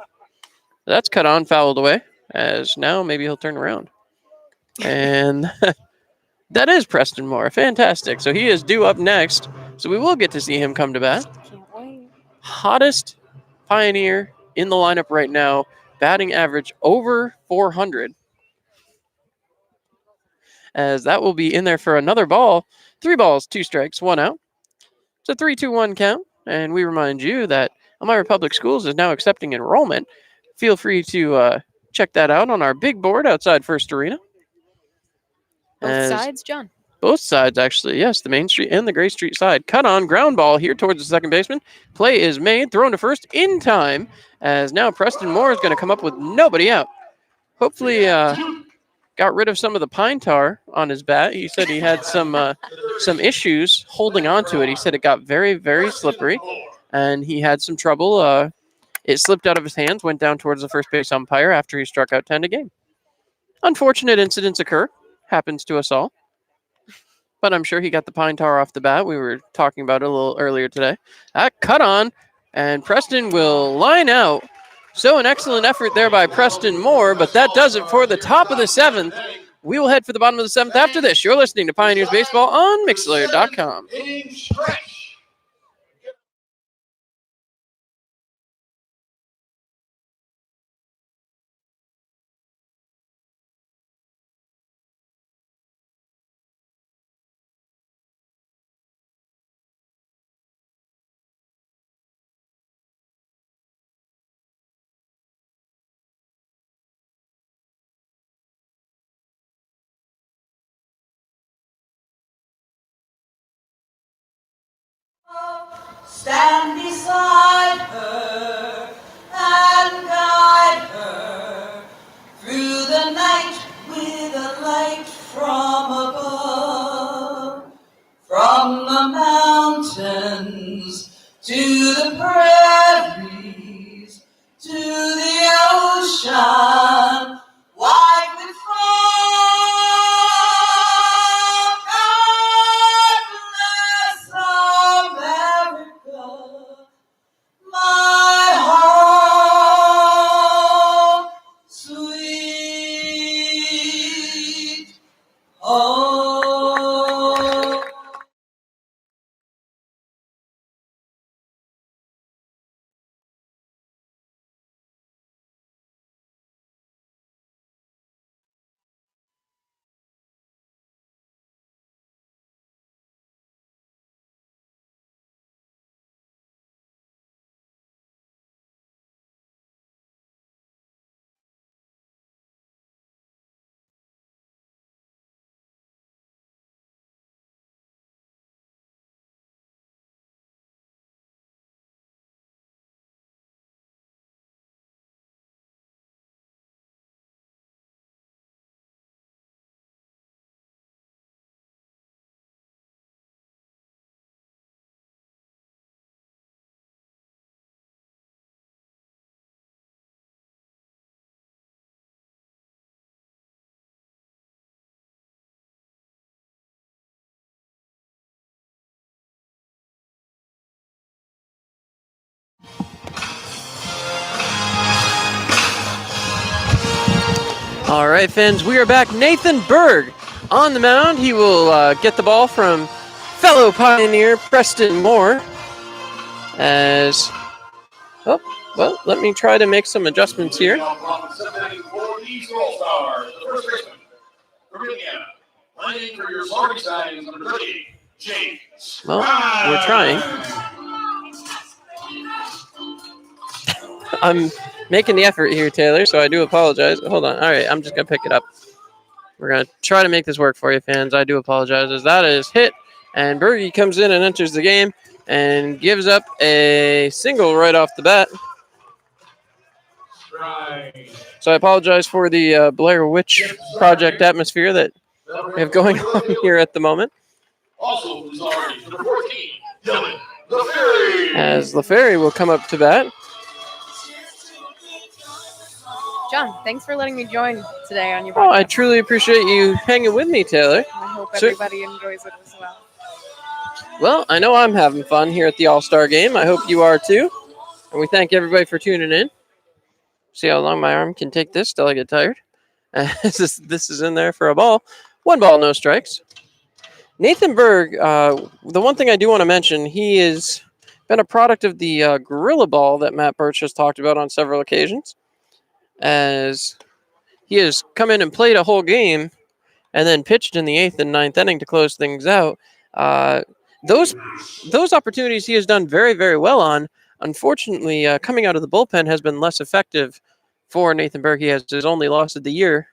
That's cut on, fouled away, as now maybe he'll turn around. And that is Preston Moore. Fantastic. So he is due up next, so we will get to see him come to bat. Can't wait. Hottest Pioneer in the lineup right now, batting average over 400. As that will be in there for another ball. 3 balls, 2 strikes, 1 out. It's a 3-2-1 count. And we remind you that Elmira Public Schools is now accepting enrollment. Feel free to check that out on our big board outside First Arena. Both sides, John. Both sides, actually. Yes, the Main Street and the Gray Street side. Cut on, ground ball here towards the second baseman. Play is made, thrown to first in time, as now Preston Moore is going to come up with nobody out. Hopefully got rid of some of the pine tar on his bat. He said he had some issues holding on to it. He said it got very, very slippery, and he had some trouble. It slipped out of his hands, went down towards the first base umpire after he struck out 10 to game. Unfortunate incidents occur. Happens to us all. But I'm sure he got the pine tar off the bat. We were talking about it a little earlier today. That cut on, and Preston will line out. So an excellent effort there by Preston Moore, but that does it for the top of the 7th. We will head for the bottom of the 7th after this. You're listening to Pioneers Baseball on Mixlr.com. Inning stretch. Stand beside her and guide her through the night with a light from above. From the mountains to the prairies to the ocean, white with foam. God bless America, my home, sweet home. All right, fans, we are back. Nathan Berg on the mound. He will get the ball from fellow Pioneer Preston Moore. Well, let me try to make some adjustments here. For these All-Stars, the first baseman from Indiana, playing for your Saugerty Stallions, number 38, James. Well, we're trying. I'm making the effort here, Taylor, so I do apologize. Hold on. All right, I'm just going to pick it up. We're going to try to make this work for you, fans. I do apologize as that is hit, and Berge comes in and enters the game. and gives up a single right off the bat. So I apologize for the Blair Witch Project atmosphere that we have going on here at the moment. Also, Luzardi, number 14, Dylan LaFerry. As LaFerry will come up to bat. John, thanks for letting me join today on your Oh, I podcast. truly appreciate you hanging with me, Taylor. I hope Sure. everybody enjoys it as well. Well, I know I'm having fun here at the All-Star Game. I hope you are too. And we thank everybody for tuning in. See how long my arm can take this till I get tired. This is in there for a ball. 1 ball, no strikes. Nathan Berg, the one thing I do want to mention, he has been a product of the Gorilla Ball that Matt Birch has talked about on several occasions, as he has come in and played a whole game and then pitched in the 8th and 9th inning to close things out. Those opportunities he has done very, very well on. Unfortunately, coming out of the bullpen has been less effective for Nathan Berg. He has his only loss of the year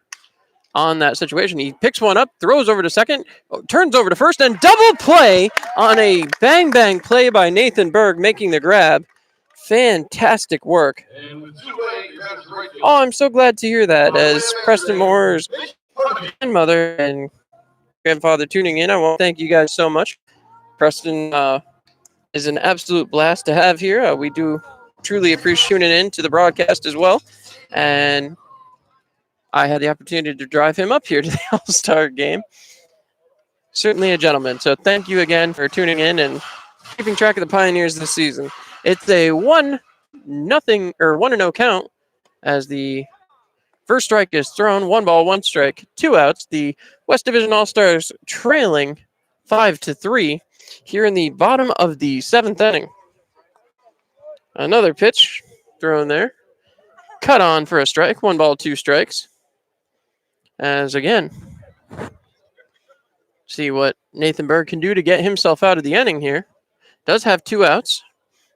on that situation. He picks one up, throws over to second, turns over to first, and double play on a bang play by Nathan Berg, making the grab. Fantastic work. And with 2 away, your batter is the right field. Oh, I'm so glad to hear that. As Preston Moore's grandmother and grandfather tuning in, I want to thank you guys so much. Preston is an absolute blast to have here. We do truly appreciate tuning in to the broadcast as well. And I had the opportunity to drive him up here to the All-Star Game. Certainly a gentleman. So thank you again for tuning in and keeping track of the Pioneers this season. It's a 1-0 or 1-0 count as the first strike is thrown. 1 ball, 1 strike, 2 outs. The West Division All-Stars trailing 5-3 here in the bottom of the 7th inning. Another pitch thrown there. Cut on for a strike. 1 ball, 2 strikes. As again, see what Nathan Berg can do to get himself out of the inning here. Does have 2 outs.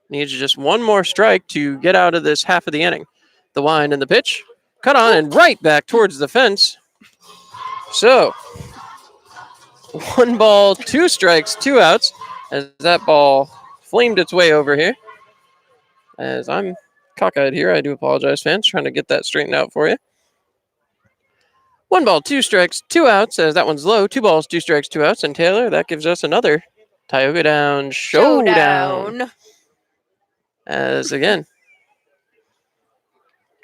Needs just 1 more strike to get out of this half of the inning. The wind and the pitch. Cut on and right back towards the fence. So, 1 ball, 2 strikes, 2 outs. As that ball flamed its way over here. As I'm cockeyed here, I do apologize, fans. Trying to get that straightened out for you. 1 ball, 2 strikes, 2 outs, as that one's low. 2 balls, 2 strikes, 2 outs. And Taylor, that gives us another Tioga Down showdown. As again,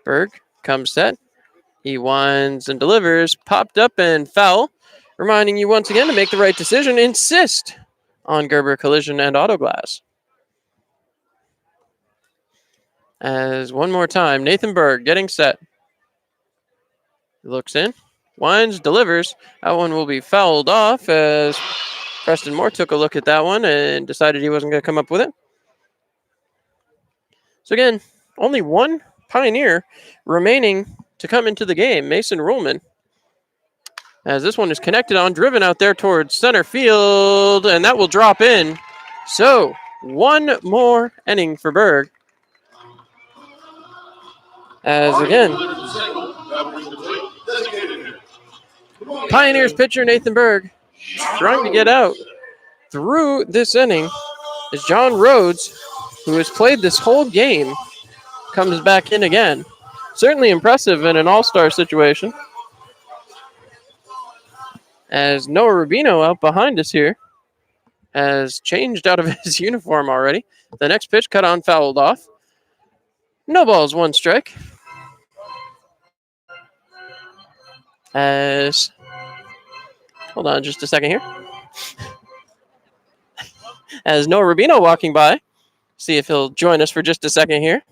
Berg comes set. He winds and delivers. Popped up and foul. Reminding you once again to make the right decision. Insist on Gerber Collision and Auto Glass. As one more time, Nathan Berg getting set. Looks in. Winds, delivers. That one will be fouled off as Preston Moore took a look at that one and decided he wasn't going to come up with it. So again, only 1 Pioneer remaining to come into the game, Mason Ruhlman. As this one is connected on, driven out there towards center field, and that will drop in. So 1 more inning for Berg. As again, Pioneers pitcher Nathan Berg trying to get out through this inning is John Rhodes, who has played this whole game, comes back in again. Certainly impressive in an all-star situation. As Noah Rubino out behind us here has changed out of his uniform already. The next pitch cut on, fouled off. No balls, 1 strike. As, hold on just a second here. As Noah Rubino walking by. See if he'll join us for just a second here.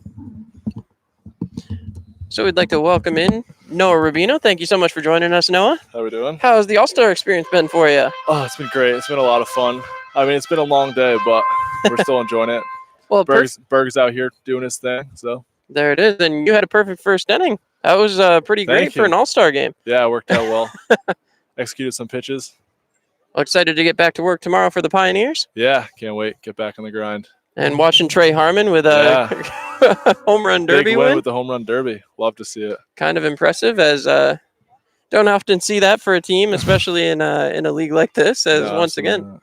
So we'd like to welcome in Noah Rubino. Thank you so much for joining us, Noah. How we doing? How's the All-Star experience been for you? Oh, it's been great. It's been a lot of fun. I mean, it's been a long day, but we're still enjoying it. Well, Berg's out here doing his thing, so. There it is. And you had a perfect first inning. That was pretty great Thank for an you. All-Star game. Yeah, it worked out well. Executed some pitches. Well, excited to get back to work tomorrow for the Pioneers. Yeah, can't wait. Get back on the grind. And watching Trey Harmon with a home run derby Big win win. with the home run derby. Love to see it. Kind of impressive, as don't often see that for a team, especially in a league like this. As No, once absolutely again, not.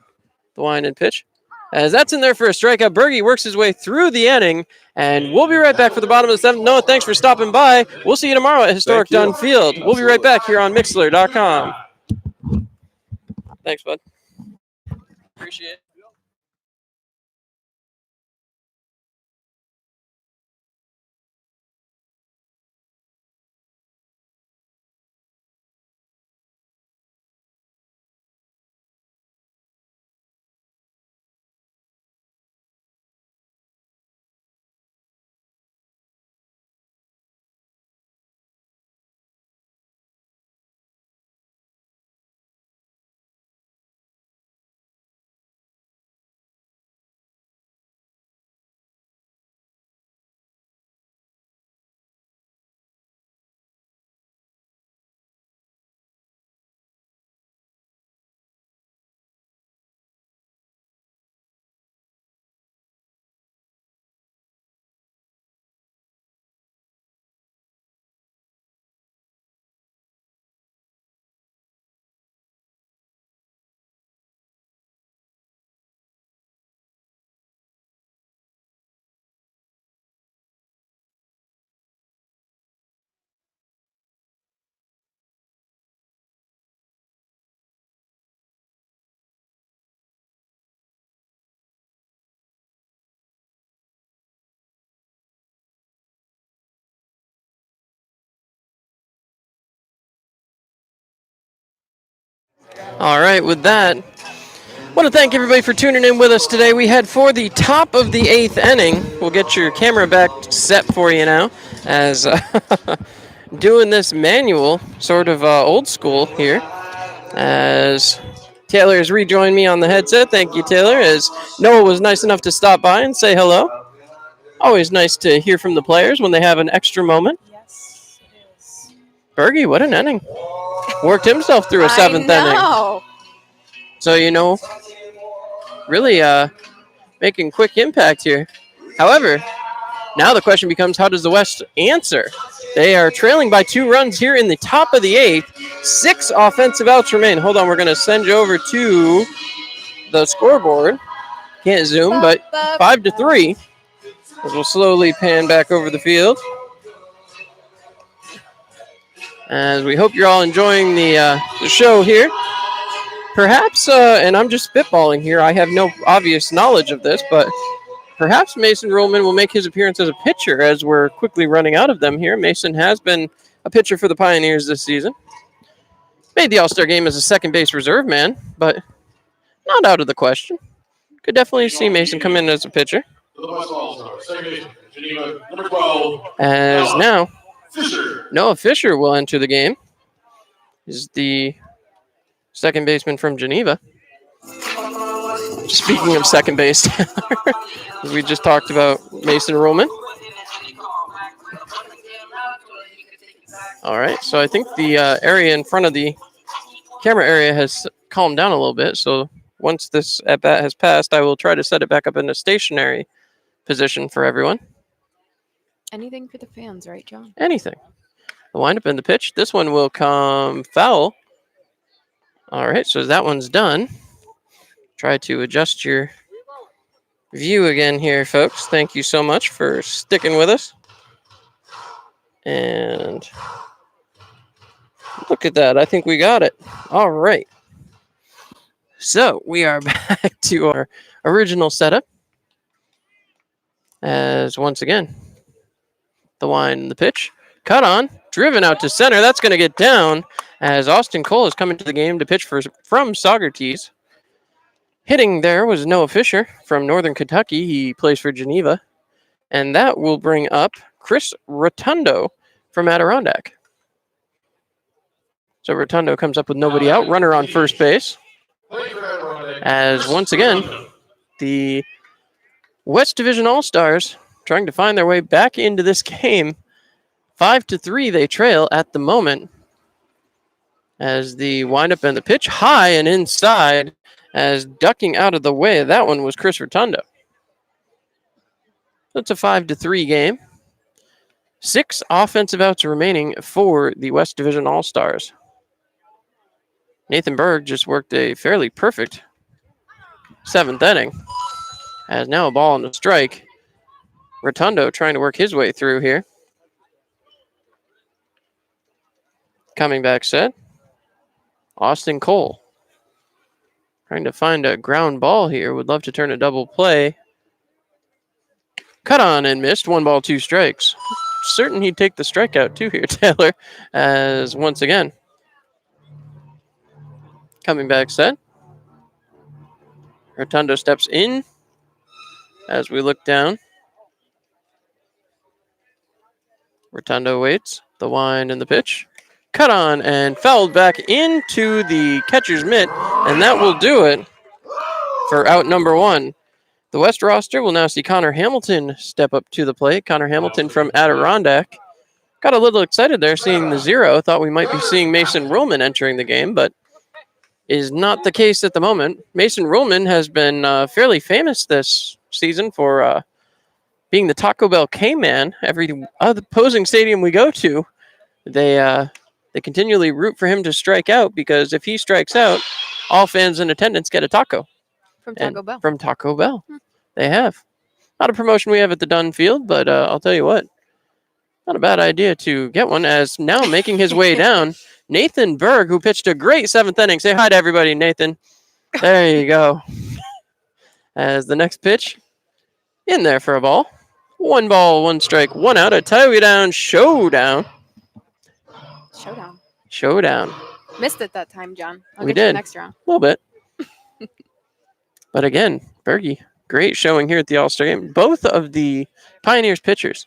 the wind and pitch. As that's in there for a strikeout. Berge works his way through the inning, and we'll be right back for the bottom of the seventh. Noah, thanks for stopping by. We'll see you tomorrow at Historic Thank you. Dunn Field. We'll be right back here on Mixler.com. Thanks, bud. Appreciate it. All right, with that, I want to thank everybody for tuning in with us today. We head for the top of the eighth inning. We'll get your camera back set for you now, as doing this manual, sort of old school here, as Taylor has rejoined me on the headset. Thank you, Taylor, as Noah was nice enough to stop by and say hello. Always nice to hear from the players when they have an extra moment. Yes, it is. Berge, what an inning. Worked himself through a seventh I inning. know. So, really making quick impact here. However, now the question becomes, how does the West answer? They are trailing by 2 runs here in the top of the eighth. 6 offensive outs remain. Hold on, we're going to send you over to the scoreboard. Can't zoom, but 5-3. As we'll slowly pan back over the field. As we hope you're all enjoying the show here. Perhaps, and I'm just spitballing here, I have no obvious knowledge of this, but perhaps Mason Rollman will make his appearance as a pitcher as we're quickly running out of them here. Mason has been a pitcher for the Pioneers this season. Made the All-Star game as a second base reserve man, but not out of the question. Could definitely see Mason come in as a pitcher. The West All-Star, second baseman, Geneva, number 12. As now, Fisher. Noah Fisher will enter the game. He's the second baseman from Geneva. Speaking of second base, we just talked about Mason Rollman. All right, so I think the area in front of the camera area has calmed down a little bit. So once this at-bat has passed, I will try to set it back up in a stationary position for everyone. Anything for the fans, right, John? Anything. The windup and the pitch. This one will come foul. All right, so that one's done. Try to adjust your view again here, folks. Thank you so much for sticking with us. And look at that. I think we got it. All right. So we are back to our original setup. As once again, the wind and the pitch. Cut on. Driven out to center. That's going to get down as Austin Cole is coming to the game to pitch from Saugerties. Hitting there was Noah Fisher from Northern Kentucky. He plays for Geneva. And that will bring up Chris Rotundo from Adirondack. So Rotundo comes up with nobody out. Runner on first base. As once again, the West Division All-Stars trying to find their way back into this game. 5-3 they trail at the moment. As the windup and the pitch high and inside, as ducking out of the way, that one was Chris Rotundo. So it's a 5-3 game. 6 offensive outs remaining for the West Division All-Stars. Nathan Berg just worked a fairly perfect 7th inning. As now a ball and a strike. Rotundo trying to work his way through here. Coming back set. Austin Cole. Trying to find a ground ball here. Would love to turn a double play. Cut on and missed. 1 ball, 2 strikes. Certain he'd take the strikeout too here, Taylor. As once again. Coming back set. Rotundo steps in. As we look down. Rotundo waits. The wind and the pitch. Cut on and fouled back into the catcher's mitt. And that will do it for out number 1. The West roster will now see Connor Hamilton step up to the plate. Connor Hamilton from Adirondack. Got a little excited there seeing the 0. Thought we might be seeing Mason Ruhlman entering the game, but is not the case at the moment. Mason Ruhlman has been fairly famous this season for being the Taco Bell K-Man. Every opposing stadium we go to, they continually root for him to strike out, because if he strikes out, all fans in attendance get a taco. From Taco Bell. From Taco Bell. They have. Not a promotion we have at the Dunn Field, but I'll tell you what. Not a bad idea to get one, as now making his way down, Nathan Berg, who pitched a great 7th inning. Say hi to everybody, Nathan. There you go. As the next pitch, in there for a ball. 1 ball, 1 strike, 1 out. A Tioga Down showdown. Showdown. Missed it that time, John. I'll We get you did. next round. A little bit. But again, Bergie, great showing here at the All-Star game. Both of the Pioneers pitchers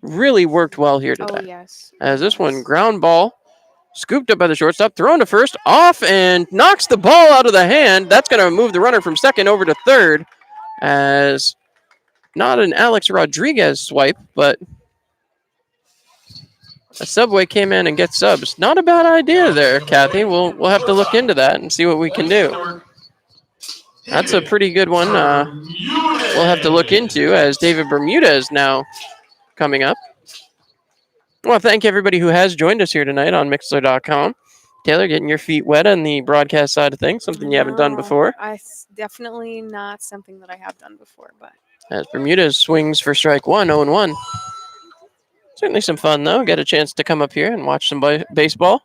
really worked well here today. Oh, yes. As this one, ground ball, scooped up by the shortstop, thrown to first, off, and knocks the ball out of the hand. That's going to move the runner from second over to third, as not an Alex Rodriguez swipe, but a Subway came in and gets subs. Not a bad idea there, Kathy. We'll have to look into that and see what we can do. That's a pretty good one. We'll have to look into, as David Bermudez now coming up. Well, thank everybody who has joined us here tonight on Mixler.com. Taylor, getting your feet wet on the broadcast side of things, something you haven't done before. Definitely not something that I have done before, but As Bermudez swings for strike 1, 0-1. Certainly some fun, though. Get a chance to come up here and watch some baseball.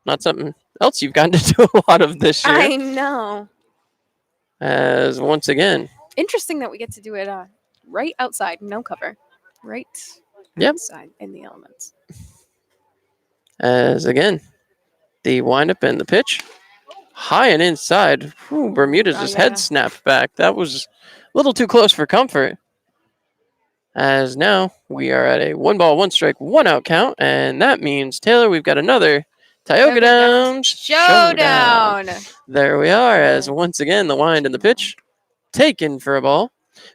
Not something else you've gotten to do a lot of this year. I know. As once again, Interesting that we get to do it right outside, no cover. Right Yep. outside in the elements. as again, the windup and the pitch. High and inside. Whew, Bermudez' Oh, yeah. head snapped back. That was a little too close for comfort. As now we are at a 1 ball, 1 strike, 1 out count. And that means, Taylor, we've got another Tioga Downs Showdown. There we are, as once again, the wind and the pitch taken for a ball.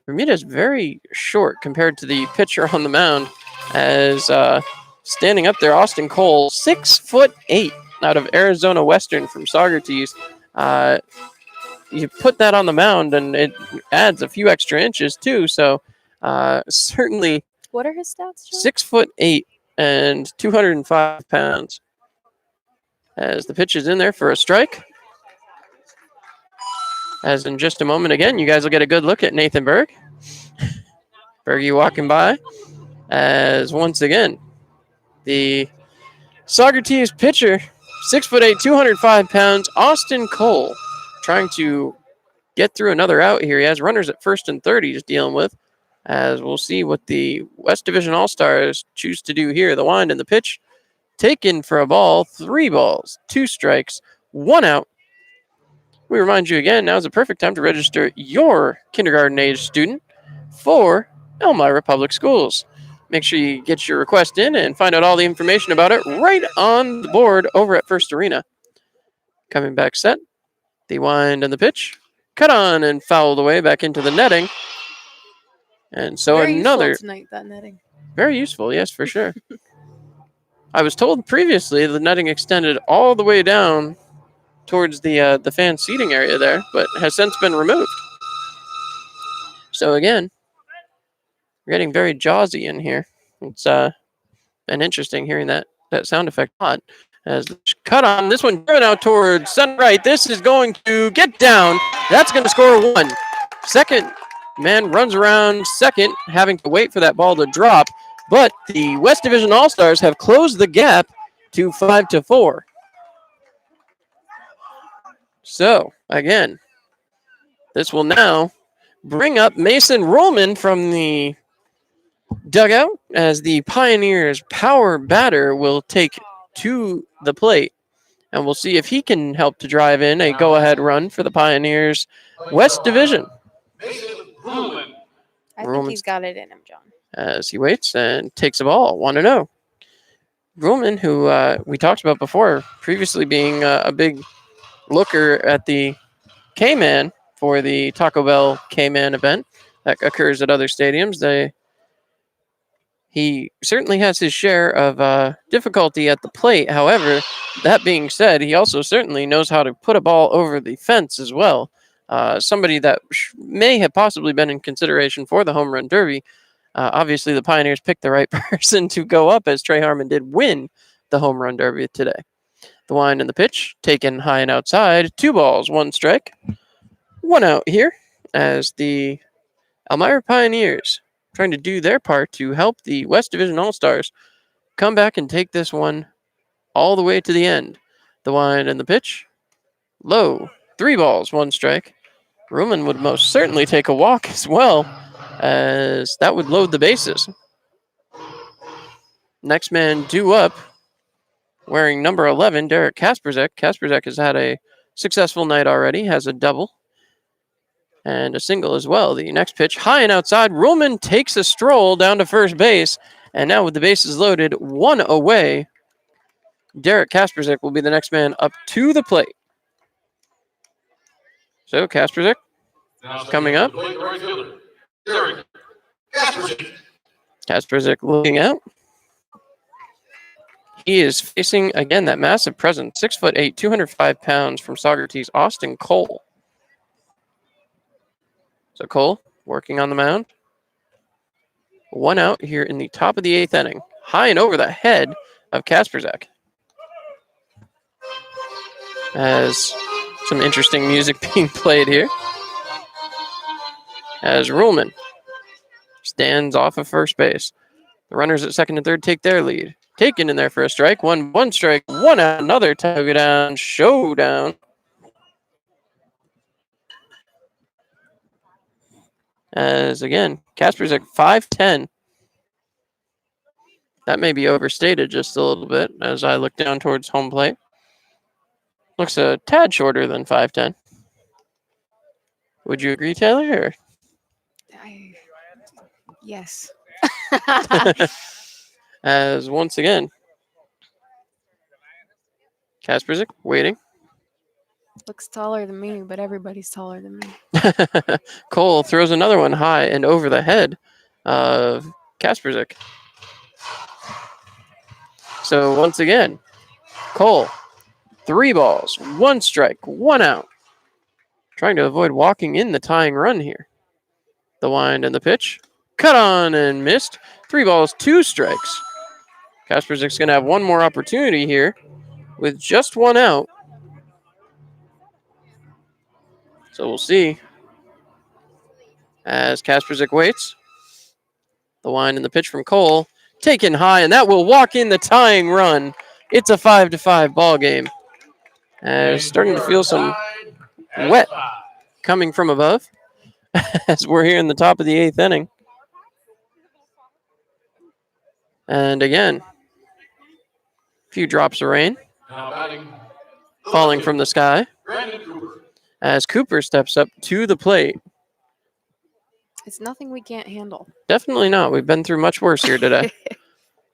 Bermudez very short compared to the pitcher on the mound, as standing up there, Austin Cole, 6'8", out of Arizona Western from Saugerties. You put that on the mound, and it adds a few extra inches too. So certainly What are his stats, John? 6'8" and 205 pounds. As the pitch is in there for a strike. As in just a moment again, you guys will get a good look at Nathan Berg. Bergie walking by. As once again, the Saugerties pitcher, 6'8", 205 pounds, Austin Cole, trying to get through another out here. He has runners at first and third he's dealing with. As we'll see what the West Division All-Stars choose to do here. The wind and the pitch taken for a ball, 3 balls, 2 strikes, 1 out. We remind you again, now is the perfect time to register your kindergarten age student for Elmira Public Schools. Make sure you get your request in and find out all the information about it right on the board over at First Arena. Coming back set, the wind and the pitch, cut on and fouled away back into the netting. And so Very another useful tonight, that netting. very useful, yes, for sure. I was told previously the netting extended all the way down towards the fan seating area there, but has since been removed. So again, we're getting very jawsy in here. It's been interesting hearing that sound effect on. As the cut on, this one driven out towards center right. This is going to get down. That's going to score 1. Second man runs around second, having to wait for that ball to drop. But the West Division All-Stars have closed the gap to 5-4. So, again, this will now bring up Mason Rollman from the dugout as the Pioneers power batter will take to the plate. And we'll see if he can help to drive in a go-ahead run for the Pioneers West Division. I Roman's- think he's got it in him, John. As he waits and takes a ball, 1-0. Roman, who we talked about before, previously being a big looker at the K-Man for the Taco Bell K-Man event that occurs at other stadiums. He certainly has his share of difficulty at the plate. However, that being said, he also certainly knows how to put a ball over the fence as well. Somebody that may have possibly been in consideration for the Home Run Derby. Obviously, the Pioneers picked the right person to go up as Trey Harmon did win the Home Run Derby today. The wind and the pitch taken high and outside. 2 balls, 1 strike. 1 out here as the Elmira Pioneers trying to do their part to help the West Division All-Stars come back and take this one all the way to the end. The wind and the pitch. Low. 3 balls, 1 strike. Ruman would most certainly take a walk as well, as that would load the bases. Next man due up, wearing number 11, Derek Kasperzak. Kasperzak has had a successful night already, has a double and a single as well. The next pitch, high and outside. Ruhlman takes a stroll down to first base, and now with the bases loaded, 1 away, Derek Kasperzak will be the next man up to the plate. So Kasperzak coming up. Kasperzak looking out. He is facing, again, that massive presence, 6'8", 205 pounds from Saugerties, Austin Cole. So Cole working on the mound. 1 out here in the top of the 8th inning. High and over the head of Kasperzak. As some interesting music being played here. As Ruhlman stands off of first base. The runners at second and third take their lead. Taken in there for a strike. 1 strike. 1 out. Another tug down. Showdown. As again, Kasperzak 5'10". That may be overstated just a little bit as I look down towards home plate. Looks a tad shorter than 5'10". Would you agree, Taylor? Or? Yes. As once again, Kasperzak waiting. Looks taller than me, but everybody's taller than me. Cole throws another one high and over the head of Kasperzak. So once again, Cole, 3 balls, 1 strike, 1 out. Trying to avoid walking in the tying run here. The wind and the pitch. Cut on and missed. 3 balls, 2 strikes. Kasperzak's going to have one more opportunity here with just 1 out. So we'll see. As Kasperzak waits. The wind and the pitch from Cole. Taken high, and that will walk in the tying run. It's a 5-5 ball game. As starting to feel some wet coming from above. As we're here in the top of the 8th inning. And again, a few drops of rain falling from the sky as Cooper steps up to the plate. It's nothing we can't handle. Definitely not. We've been through much worse here today.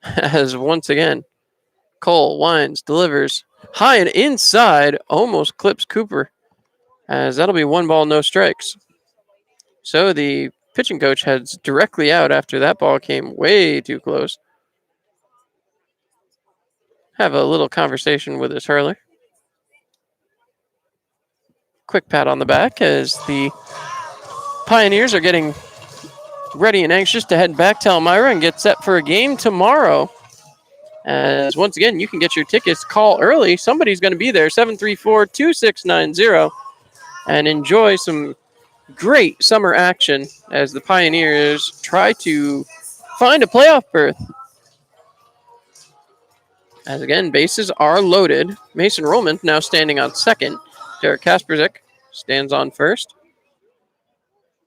As once again, Cole winds, delivers high and inside, almost clips Cooper. As that'll be 1 ball, no strikes. So the pitching coach heads directly out after that ball came way too close. Have a little conversation with his hurler. Quick pat on the back as the Pioneers are getting ready and anxious to head back to Elmira and get set for a game tomorrow. As once again, you can get your tickets. Call early. Somebody's going to be there, 734-2690, and enjoy some great summer action as the Pioneers try to find a playoff berth. As again, bases are loaded. Mason Rollman now standing on second. Derek Kasperzik stands on first.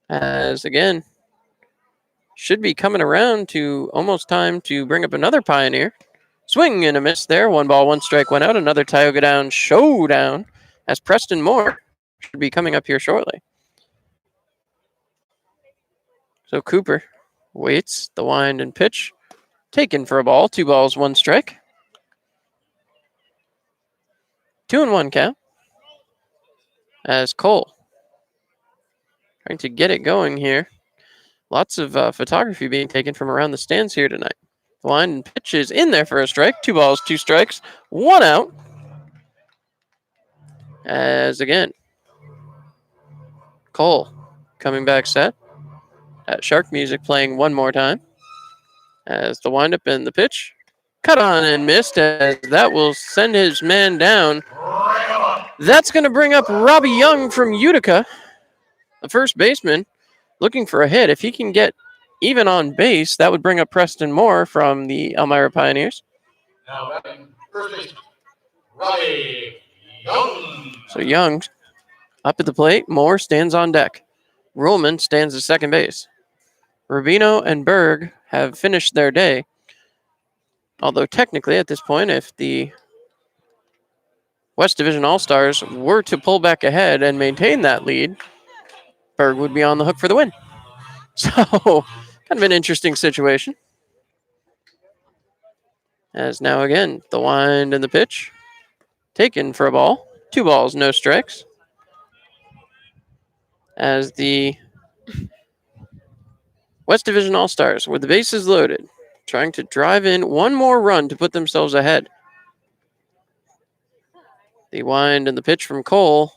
As again, should be coming around to almost time to bring up another Pioneer. Swing and a miss there. 1 ball, 1 strike went out. Another Tioga Down showdown as Preston Moore should be coming up here shortly. So Cooper waits the wind and pitch. Taken for a ball. 2 balls, 1 strike. 2-1 count. As Cole trying to get it going here. Lots of photography being taken from around the stands here tonight. The line and pitch is in there for a strike. 2 balls, 2 strikes, 1 out. As again, Cole coming back set. That Shark music playing one more time. As the windup and the pitch. Cut on and missed as that will send his man down. That's going to bring up Robbie Young from Utica, the first baseman, looking for a hit. If he can get even on base, that would bring up Preston Moore from the Elmira Pioneers. Now, first base, Robbie Young. So Young up at the plate. Moore stands on deck. Ruhlman stands at second base. Rubino and Berg have finished their day. Although technically at this point, if the West Division All-Stars were to pull back ahead and maintain that lead, Berg would be on the hook for the win. So, kind of an interesting situation. As now again, the wind and the pitch. Taken for a ball. 2 balls, no strikes. As the West Division All-Stars, with the bases loaded, trying to drive in one more run to put themselves ahead. The wind and the pitch from Cole.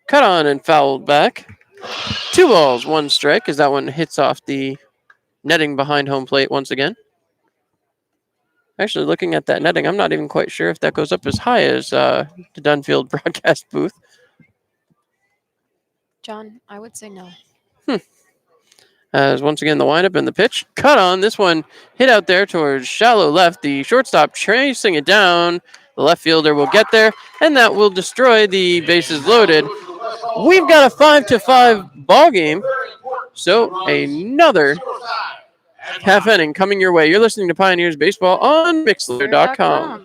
Cut on and fouled back. 2 balls, 1 strike as that one hits off the netting behind home plate once again. Actually, looking at that netting, I'm not even quite sure if that goes up as high as the Dunfield broadcast booth. John, I would say no. As once again, the windup and the pitch. Cut on. This one hit out there towards shallow left. The shortstop chasing it down. The left fielder will get there, and that will destroy the bases loaded. We've got a 5-5 ball game. So another half inning coming your way. You're listening to Pioneers Baseball on Mixler.com.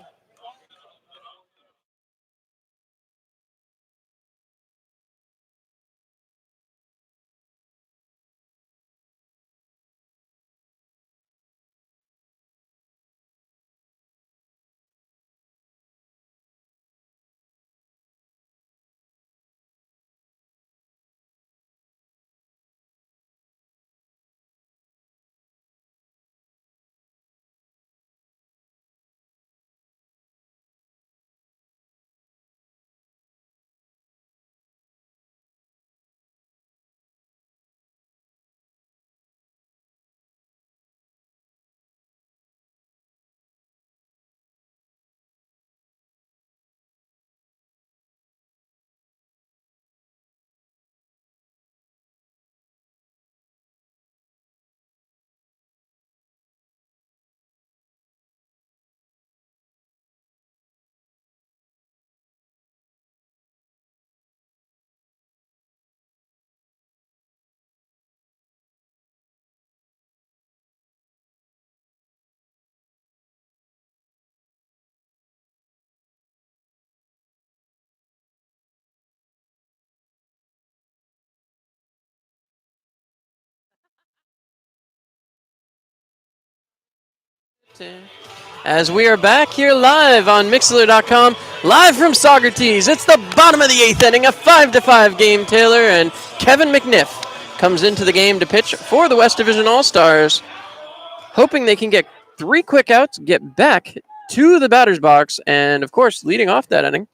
As we are back here live on Mixler.com, live from Saugerties. It's the bottom of the 8th inning, a 5-5 game, Taylor, and Kevin McNiff comes into the game to pitch for the West Division All-Stars, hoping they can get 3 quick outs, get back to the batter's box, and, of course, leading off that inning,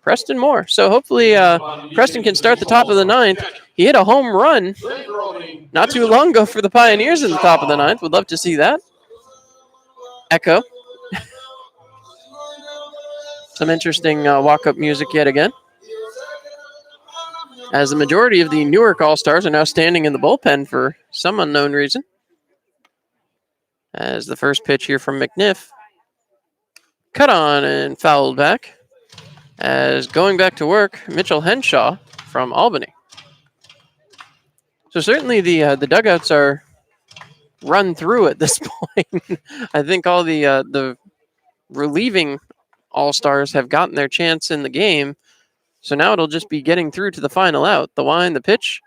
Preston Moore. So hopefully Preston can start the top of the 9th. He hit a home run not too long ago for the Pioneers in the top of the 9th. Would love to see that. Echo. Some interesting walk-up music yet again. as the majority of the Newark All-Stars are now standing in the bullpen for some unknown reason. As the first pitch here from McNiff, cut on and fouled back. As going back to work, Mitchell Henshaw from Albany. So certainly the dugouts are run through at this point. I think all the relieving All-Stars have gotten their chance in the game. So now it'll just be getting through to the final out. The line, the pitch,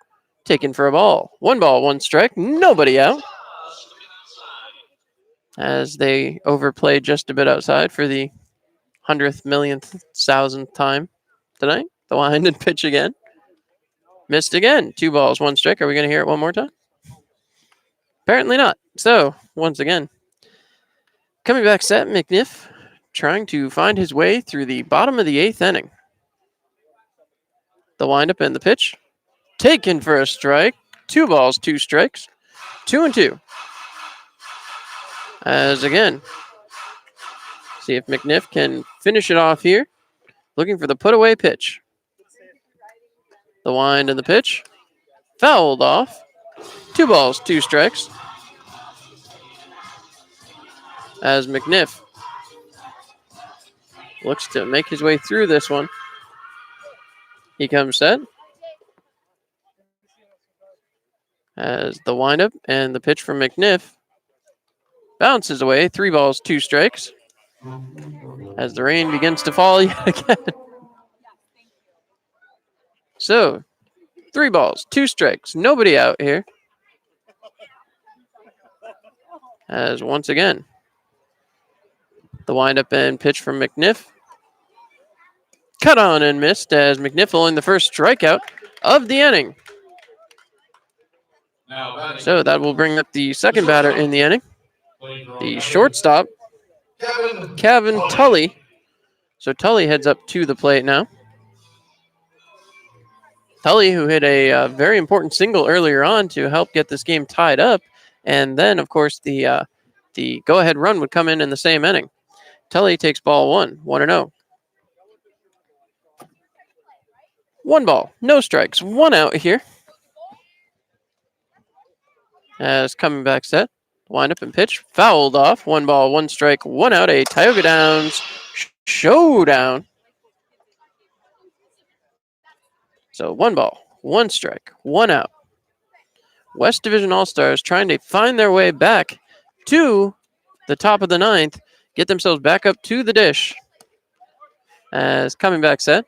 taken for a ball. 1 ball, 1 strike, nobody out. As they overplayed just a bit outside for the 100th, millionth, 1000th time tonight. The line and pitch again. Missed again. 2 balls, 1 strike. Are we going to hear it one more time? Apparently not. So, once again, coming back set, McNiff trying to find his way through the bottom of the 8th inning. The windup and the pitch. Taken for a strike. 2 balls, 2 strikes. 2-2. As again, see if McNiff can finish it off here. Looking for the put-away pitch. The wind and the pitch. Fouled off. 2 balls, 2 strikes. As McNiff looks to make his way through this one. He comes set. As the windup and the pitch from McNiff bounces away. 3 balls, 2 strikes. As the rain begins to fall yet again. So, 3 balls, 2 strikes. Nobody out here. As once again, the windup and pitch from McNiff. Cut on and missed as McNiff in the first strikeout of the inning. So that will bring up the second batter in the inning. The shortstop, Kevin Tully. So Tully heads up to the plate now. Tully, who hit a very important single earlier on to help get this game tied up. And then, of course, the go-ahead run would come in the same inning. Tully takes ball 1, 1-0. 1 ball, no strikes, 1 out here. As coming back set, wind up and pitch, fouled off. 1 ball, 1 strike, 1 out. A Tioga Downs showdown. So 1 ball, 1 strike, 1 out. West Division All-Stars trying to find their way back to the top of the 9th, get themselves back up to the dish. As coming back set.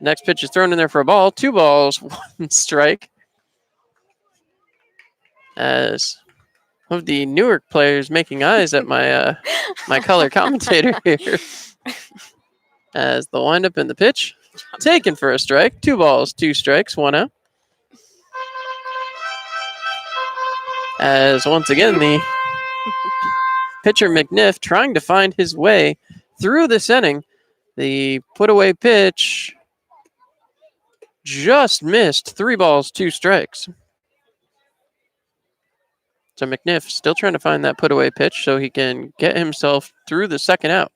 Next pitch is thrown in there for a ball. 2 balls, 1 strike. As one of the Newark players making eyes at my my color commentator here. As the windup and the pitch. Taken for a strike. 2 balls, 2 strikes, 1 out. As once again, the pitcher McNiff trying to find his way through this inning. The put-away pitch just missed. 3 balls, 2 strikes. So McNiff still trying to find that put-away pitch so he can get himself through the second out.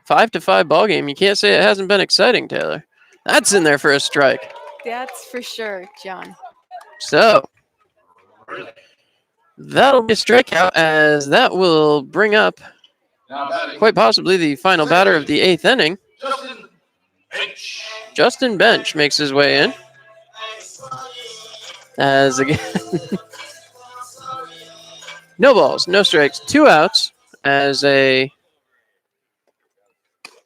5-5 ball game. You can't say it hasn't been exciting, Taylor. That's in there for a strike. That's for sure, John. So that'll be a strikeout, as that will bring up quite possibly the final batter of the 8th inning. Justin Bench makes his way in. As again, no balls, no strikes, 2 outs. As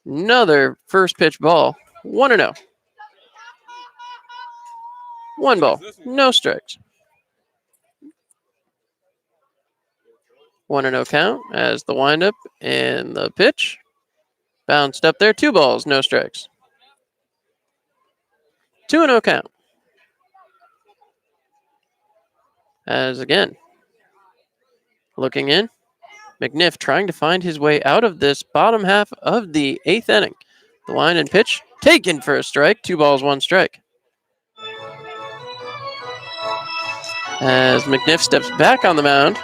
another first pitch ball, 1-0. 1 ball, no strikes. 1-0 count as the windup and the pitch bounced up there. 2 balls, no strikes. 2-0 count. As again, looking in, McNiff trying to find his way out of this bottom half of the 8th inning. The line and pitch taken for a strike. 2 balls, 1 strike. As McNiff steps back on the mound.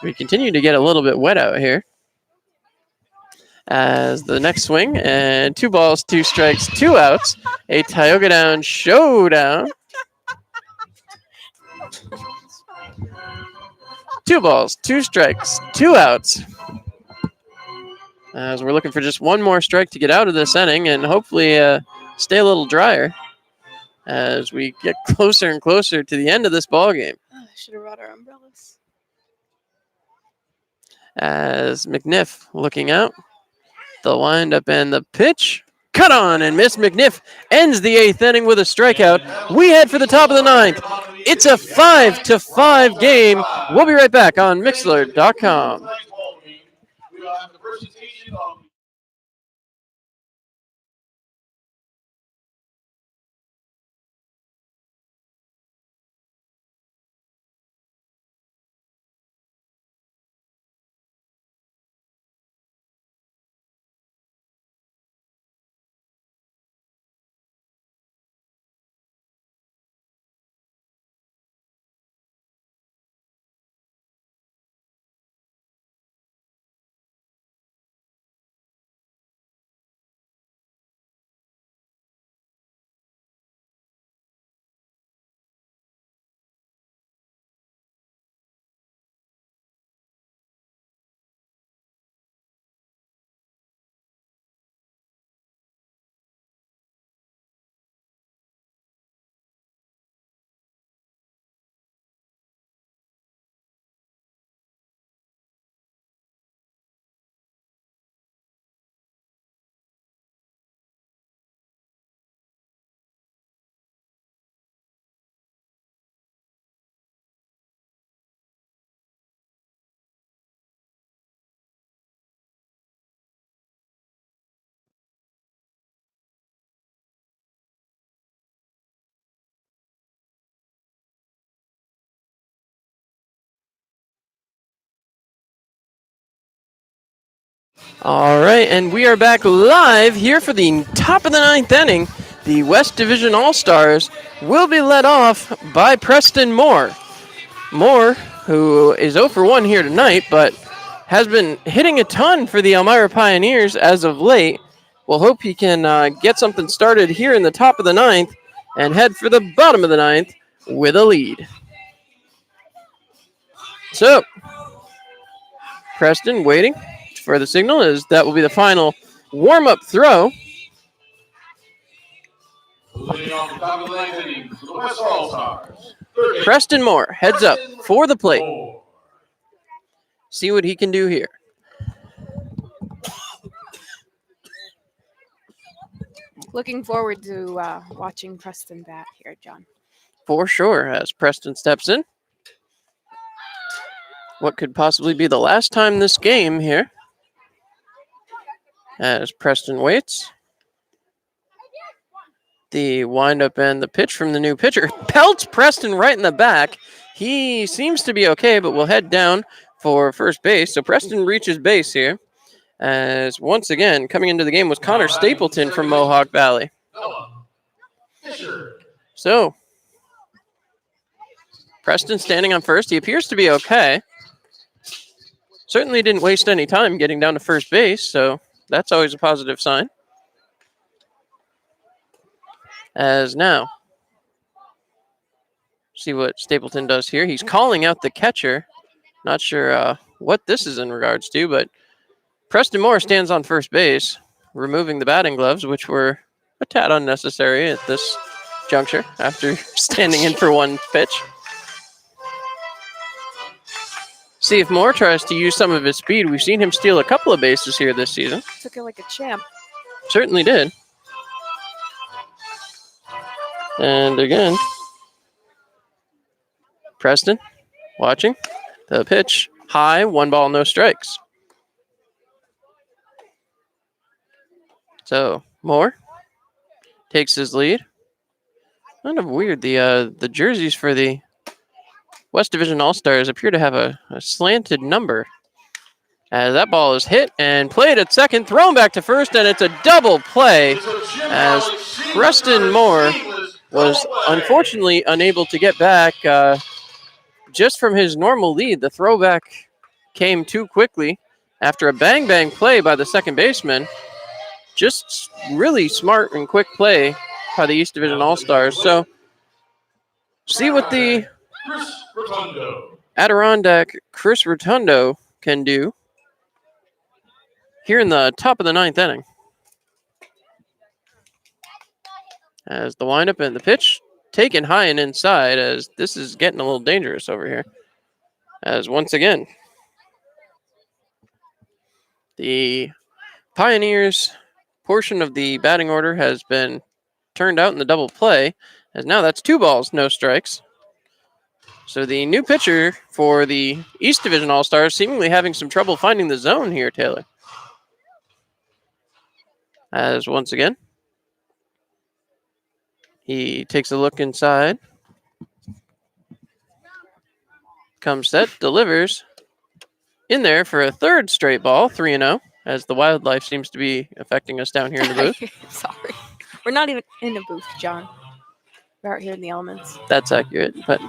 We continue to get a little bit wet out here. As the next swing, and 2 balls, 2 strikes, 2 outs. A Tioga Down showdown. 2 balls, 2 strikes, 2 outs. As we're looking for just one more strike to get out of this inning and hopefully stay a little drier as we get closer and closer to the end of this ball game. I should have brought our umbrellas. As McNiff looking out, the windup and the pitch. Cut on, and Miss McNiff ends the 8th inning with a strikeout. We head for the top of the 9th. It's a 5-5 game. We'll be right back on Mixlr.com. We have the presentation of All right, and we are back live here for the top of the 9th inning. The West Division All-Stars will be led off by Preston Moore. Moore, who is 0 for 1 here tonight, but has been hitting a ton for the Elmira Pioneers as of late. We'll hope he can get something started here in the top of the 9th and head for the bottom of the 9th with a lead. So, Preston waiting for the signal, as that will be the final warm-up throw. leading off the top of the 9th inning for the West All-Stars. Preston Moore heads up for the plate. Moore. See what he can do here. Looking forward to watching Preston bat here, John. For sure, as Preston steps in. What could possibly be the last time this game here? As Preston waits. The windup and the pitch from the new pitcher pelts Preston right in the back. He seems to be okay, but will head down for first base. So Preston reaches base here. As once again, coming into the game was Connor Stapleton from Mohawk Valley. Noah Fisher. So Preston standing on first. He appears to be okay. Certainly didn't waste any time getting down to first base, so that's always a positive sign. As now, see what Stapleton does here. He's calling out the catcher. Not sure what this is in regards to, but Preston Moore stands on first base, removing the batting gloves, which were a tad unnecessary at this juncture after standing in for one pitch. See if Moore tries to use some of his speed. We've seen him steal a couple of bases here this season. Took it like a champ. Certainly did. And again, Preston watching the pitch. High, 1 ball, no strikes. So Moore takes his lead. Kind of weird. The jerseys for the West Division All-Stars appear to have a slanted number. As that ball is hit and played at second, thrown back to first, and it's a double play as Preston Moore was unfortunately unable to get back just from his normal lead. The throwback came too quickly after a bang play by the second baseman. Just really smart and quick play by the East Division All-Stars. So see what the Chris Rotundo. Adirondack Chris Rotundo can do here in the top of the ninth inning. As the windup and the pitch taken high and inside, as this is getting a little dangerous over here. As once again, the Pioneers portion of the batting order has been turned out in the double play, as now that's 2 balls, no strikes. So the new pitcher for the East Division All-Stars seemingly having some trouble finding the zone here, Taylor. As once again, he takes a look inside. Comes set, delivers in there for a third straight ball, 3-0, as the wildlife seems to be affecting us down here in the booth. Sorry. We're not even in a booth, John. We're out here in the elements. That's accurate, but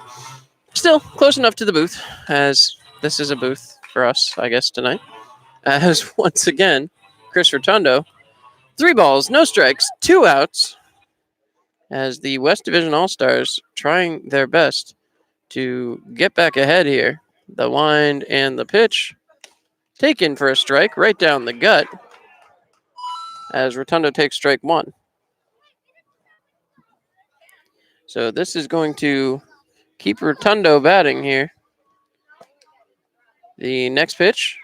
still close enough to the booth, as this is a booth for us, I guess, tonight. As once again, Chris Rotundo, 3 balls, no strikes, 2 outs, as the West Division All-Stars trying their best to get back ahead here. The wind and the pitch taken for a strike right down the gut, as Rotundo takes strike 1. So this is going to keep Rotundo batting here. The next pitch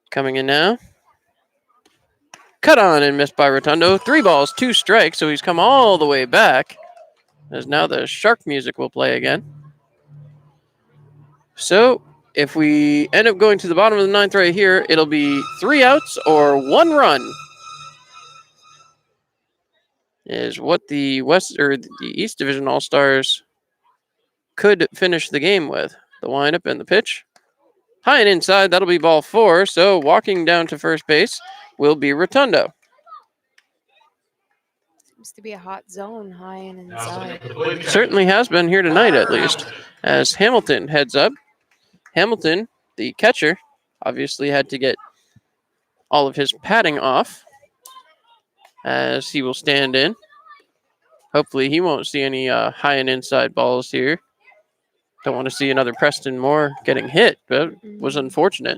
coming in now. Cut on and missed by Rotundo. 3 balls, 2 strikes, so he's come all the way back. As now the shark music will play again. So if we end up going to the bottom of the ninth right here, it'll be 3 outs or 1 run. Is what the West or the East Division All-Stars could finish the game with. The windup and the pitch. High and inside, that'll be ball 4. So walking down to first base will be Rotundo. Seems to be a hot zone, high and inside. Certainly has been here tonight, at least. As Hamilton heads up. Hamilton, the catcher, obviously had to get all of his padding off, as he will stand in. Hopefully he won't see any high and inside balls here. Don't want to see another Preston Moore getting hit, but was unfortunate.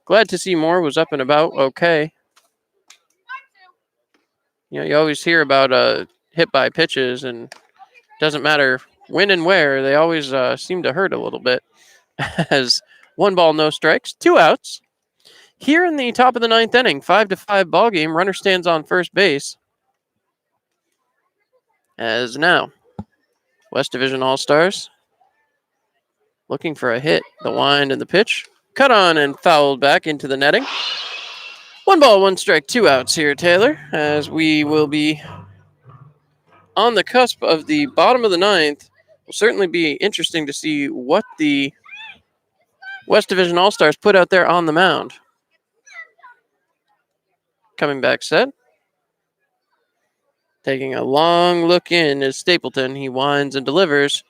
Glad to see Moore was up and about okay. You know, you always hear about hit by pitches, and doesn't matter when and where, they always seem to hurt a little bit. As 1 ball, no strikes, 2 outs. Here in the top of the ninth inning, 5-5 ball game. Runner stands on first base. As now, West Division All-Stars looking for a hit. The wind and the pitch. Cut on and fouled back into the netting. 1 ball, 1 strike, 2 outs here, Taylor, as we will be on the cusp of the bottom of the ninth. Will certainly be interesting to see what the West Division All-Stars put out there on the mound. Coming back set. Taking a long look in is Stapleton. He winds and delivers.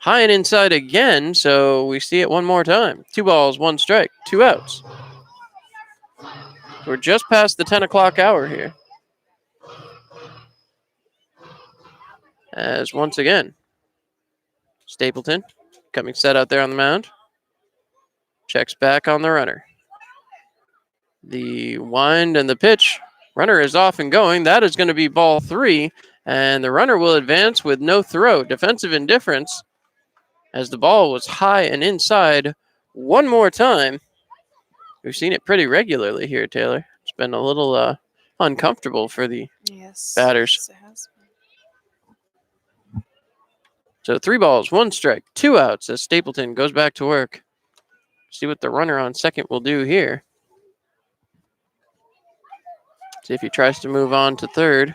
High and inside again, so we see it one more time. 2 balls, 1 strike, 2 outs. We're just past the 10 o'clock hour here. As once again, Stapleton coming set out there on the mound. Checks back on the runner. The wind and the pitch. Runner is off and going. That is going to be ball 3. And the runner will advance with no throw. Defensive indifference, as the ball was high and inside one more time. We've seen it pretty regularly here, Taylor. It's been a little uncomfortable for the batters. Yes, it has been. So 3 balls, 1 strike, 2 outs as Stapleton goes back to work. See what the runner on second will do here. See if he tries to move on to third.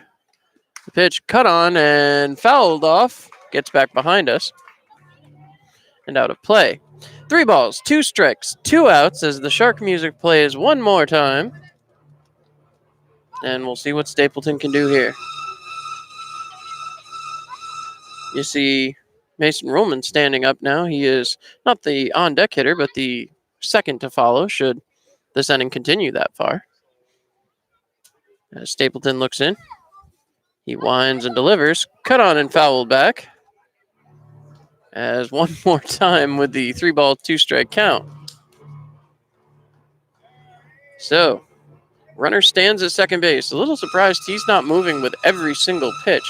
The pitch cut on and fouled off. Gets back behind us. And out of play. 3 balls, 2 strikes, 2 outs as the shark music plays one more time. And we'll see what Stapleton can do here. You see Mason Ruhlman standing up now. He is not the on-deck hitter, but the second to follow should this inning continue that far. As Stapleton looks in. He winds and delivers. Cut on and fouled back. As one more time with the 3-ball, 2-strike count. So, runner stands at second base. A little surprised he's not moving with every single pitch.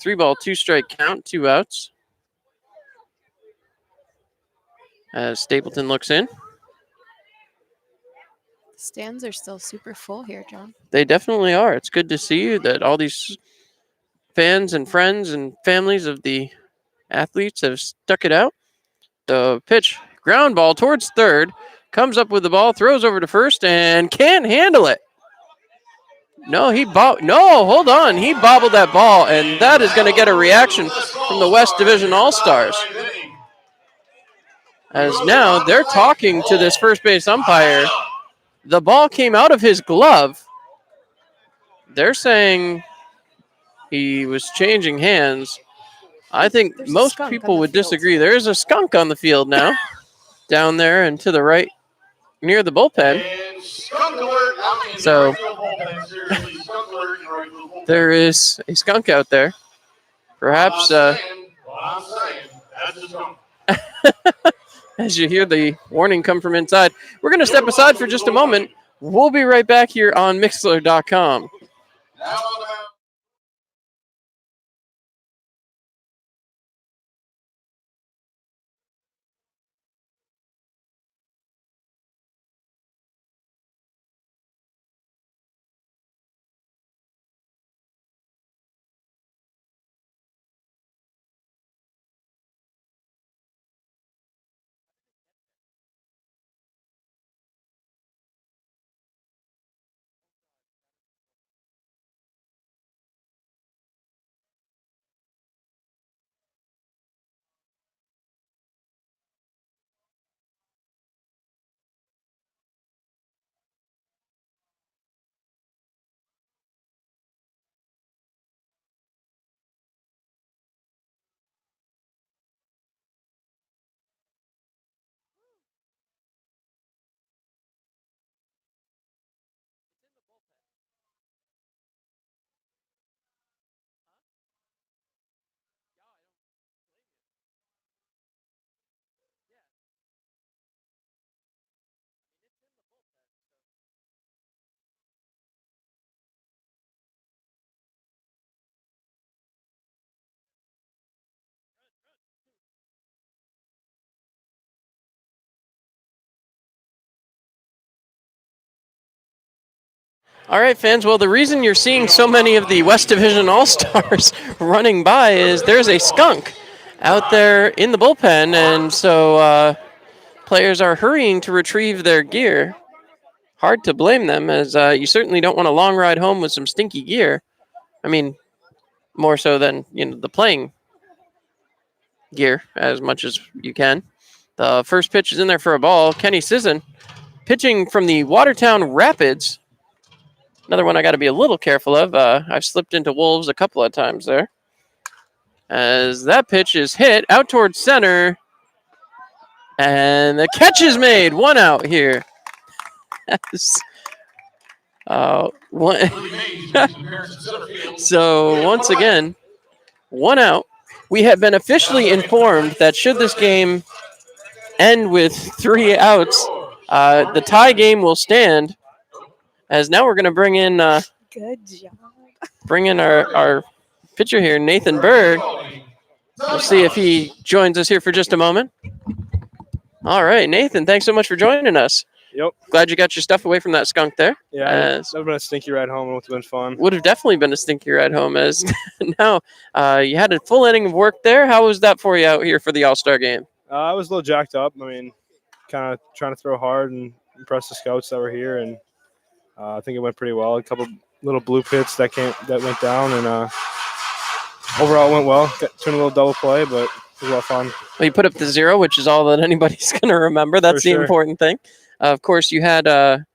3-ball, 2-strike count, 2 outs. As Stapleton looks in. Stands are still super full here, John. They definitely are. It's good to see that all these fans and friends and families of the athletes have stuck it out. The pitch, ground ball towards third, comes up with the ball, throws over to first, and can't handle it. No, hold on. He bobbled that ball, and that is going to get a reaction from the West Division All-Stars. As now they're talking to this first base umpire. The ball came out of his glove. They're saying he was changing hands. I think There's a most skunk people on the would field. disagree. There is a skunk on the field now, down there and to the right, near the bullpen. And skunk alert out in the So- right field bullpen. Seriously, skunk alert in the right field bullpen. There is a skunk out there. Perhaps I'm saying, that's a skunk. as you hear the warning come from inside. We're going to step aside for just a moment. We'll be right back here on Mixler.com. Now on the mound. All right, fans. Well, the reason you're seeing so many of the West Division All-Stars running by is there's a skunk out there in the bullpen, and so players are hurrying to retrieve their gear. Hard to blame them, as you certainly don't want a long ride home with some stinky gear. I mean, more so than the playing gear, as much as you can. The first pitch is in there for a ball. Kenny Sisson pitching from the Watertown Rapids. Another one I got to be a little careful of. I've slipped into Wolves a couple of times there. As that pitch is hit out towards center. And the catch is made. 1 out here. One. So once again, 1 out. We have been officially informed that should this game end with 3 outs, the tie game will stand. As now we're going to bring in Good job. our pitcher here, Nathan Berg. We'll see if he joins us here for just a moment. All right, Nathan, thanks so much for joining us. Yep. Glad you got your stuff away from that skunk there. Yeah, that would have been a stinky ride home. It would have been fun. Would have definitely been a stinky ride home, as now you had a full inning of work there. How was that for you out here for the All-Star game? I was a little jacked up. I mean, kind of trying to throw hard and impress the scouts that were here, and I think it went pretty well. A couple little blue pits that went down, and overall it went well. Turned a little double play, but it was a lot of fun. Well, you put up the 0, which is all that anybody's going to remember. That's For the sure. important thing. Of course, you had a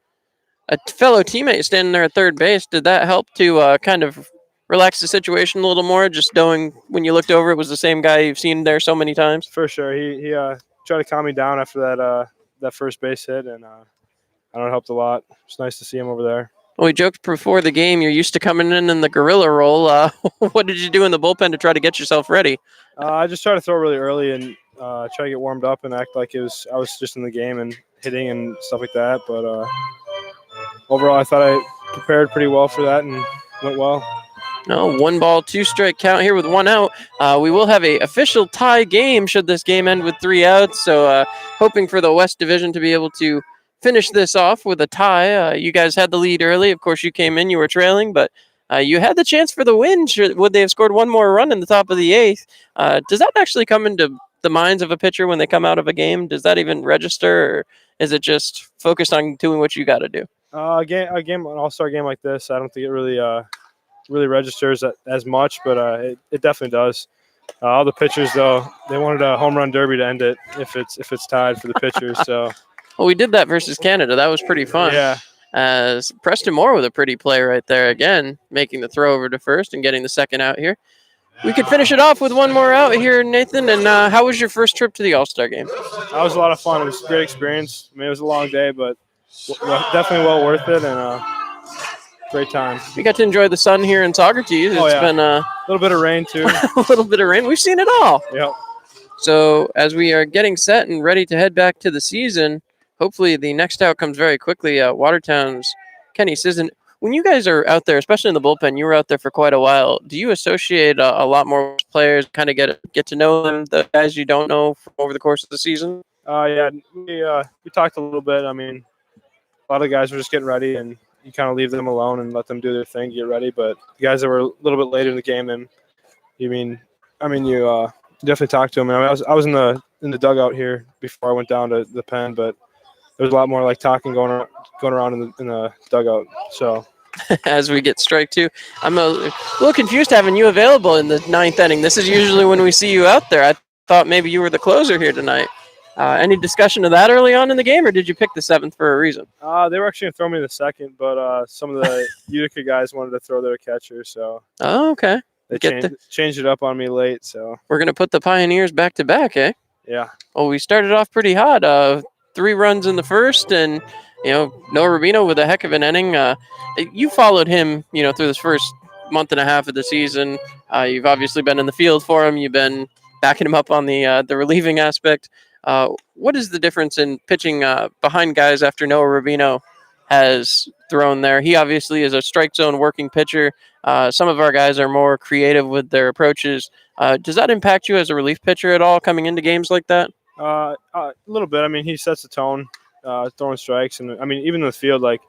fellow teammate standing there at third base. Did that help to kind of relax the situation a little more, just knowing when you looked over it was the same guy you've seen there so many times? For sure, he tried to calm me down after that first base hit, and I don't know, it helped a lot. It's nice to see him over there. Well, we joked before the game you're used to coming in the gorilla role. What did you do in the bullpen to try to get yourself ready? I just tried to throw really early and try to get warmed up and act like I was just in the game and hitting and stuff like that. But overall, I thought I prepared pretty well for that and went well. No, 1 ball, 2 strike count here with 1 out. We will have a official tie game should this game end with 3 outs. So hoping for the West Division to be able to finish this off with a tie. You guys had the lead early. Of course, you came in, you were trailing, but you had the chance for the win. Would they have scored 1 more run in the top of the 8th? Does that actually come into the minds of a pitcher when they come out of a game? Does that even register, or is it just focused on doing what you got to do? A game, an all-star game like this, I don't think it really registers as much, but it definitely does. All the pitchers, though, they wanted a home run derby to end it if it's tied for the pitchers. So. Well, we did that versus Canada. That was pretty fun. Yeah. As Preston Moore with a pretty play right there again, making the throw over to first and getting the second out here. We could finish it off with 1 more out here, Nathan. And how was your first trip to the All-Star game? That was a lot of fun. It was a great experience. I mean, it was a long day, but definitely well worth it and great time. We got to enjoy the sun here in Saugerties. It's been a little bit of rain too. a little bit of rain. We've seen it all. Yep. So as we are getting set and ready to head back to the season, hopefully the next out comes very quickly. Watertown's Kenny Sisson. When you guys are out there, especially in the bullpen, you were out there for quite a while. Do you associate a lot more with players, kind of get to know them, the guys you don't know over the course of the season? Yeah, we talked a little bit. I mean, a lot of guys were just getting ready, and you kind of leave them alone and let them do their thing, get ready. But the guys that were a little bit later in the game, and you definitely talked to them. I was in the dugout here before I went down to the pen, but there was a lot more like talking going around in the dugout. So as we get strike 2, I'm a little confused having you available in the 9th inning. This is usually when we see you out there. I thought maybe you were the closer here tonight. Any discussion of that early on in the game, or did you pick the 7th for a reason? They were actually going to throw me in the 2nd, but some of the Utica guys wanted to throw their catcher, so okay. They changed it up on me late. So we're going to put the Pioneers back to back, eh? Yeah. Well, we started off pretty hot. 3 runs in the first, and Noah Rubino with a heck of an inning. You followed him, through this first month and a half of the season. You've obviously been in the field for him. You've been backing him up on the relieving aspect. What is the difference in pitching behind guys after Noah Rubino has thrown there? He obviously is a strike zone working pitcher. Some of our guys are more creative with their approaches. Does that impact you as a relief pitcher at all coming into games like that? A little bit. I mean, he sets the tone, throwing strikes, and I mean, even in the field, like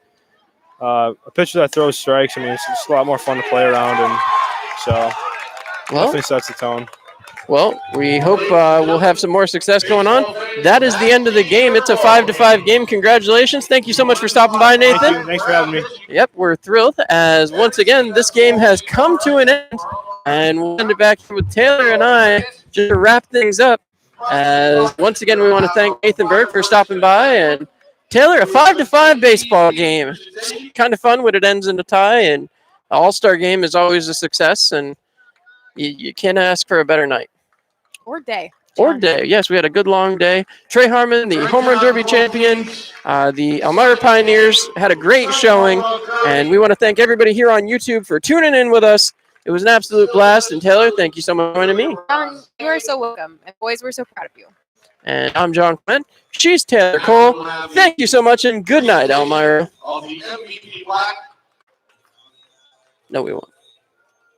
a pitcher that throws strikes, I mean, it's a lot more fun to play around, and so definitely sets the tone. Well, we hope we'll have some more success going on. That is the end of the game. It's a 5-5 game. Congratulations. Thank you so much for stopping by, Nathan. Thank you. Thanks for having me. Yep, we're thrilled as once again this game has come to an end, and we'll end it back here with Taylor and I just to wrap things up. As once again, we want to thank Nathan Berg for stopping by. And Taylor, a 5-5 baseball game. It's kind of fun when it ends in a tie, and an all-star game is always a success, and you can't ask for a better night. Or day. Or day. Yes, we had a good long day. Trey Harmon, the Home Run Derby champion, the Elmira Pioneers had a great showing, and we want to thank everybody here on YouTube for tuning in with us. It was an absolute blast, and Taylor, thank you so much for joining me. You are so welcome. And boys, we're so proud of you. And I'm John Clement. She's Taylor Cole. Thank you so much, and good night, Elmira. Of the MVP black. No, we won't.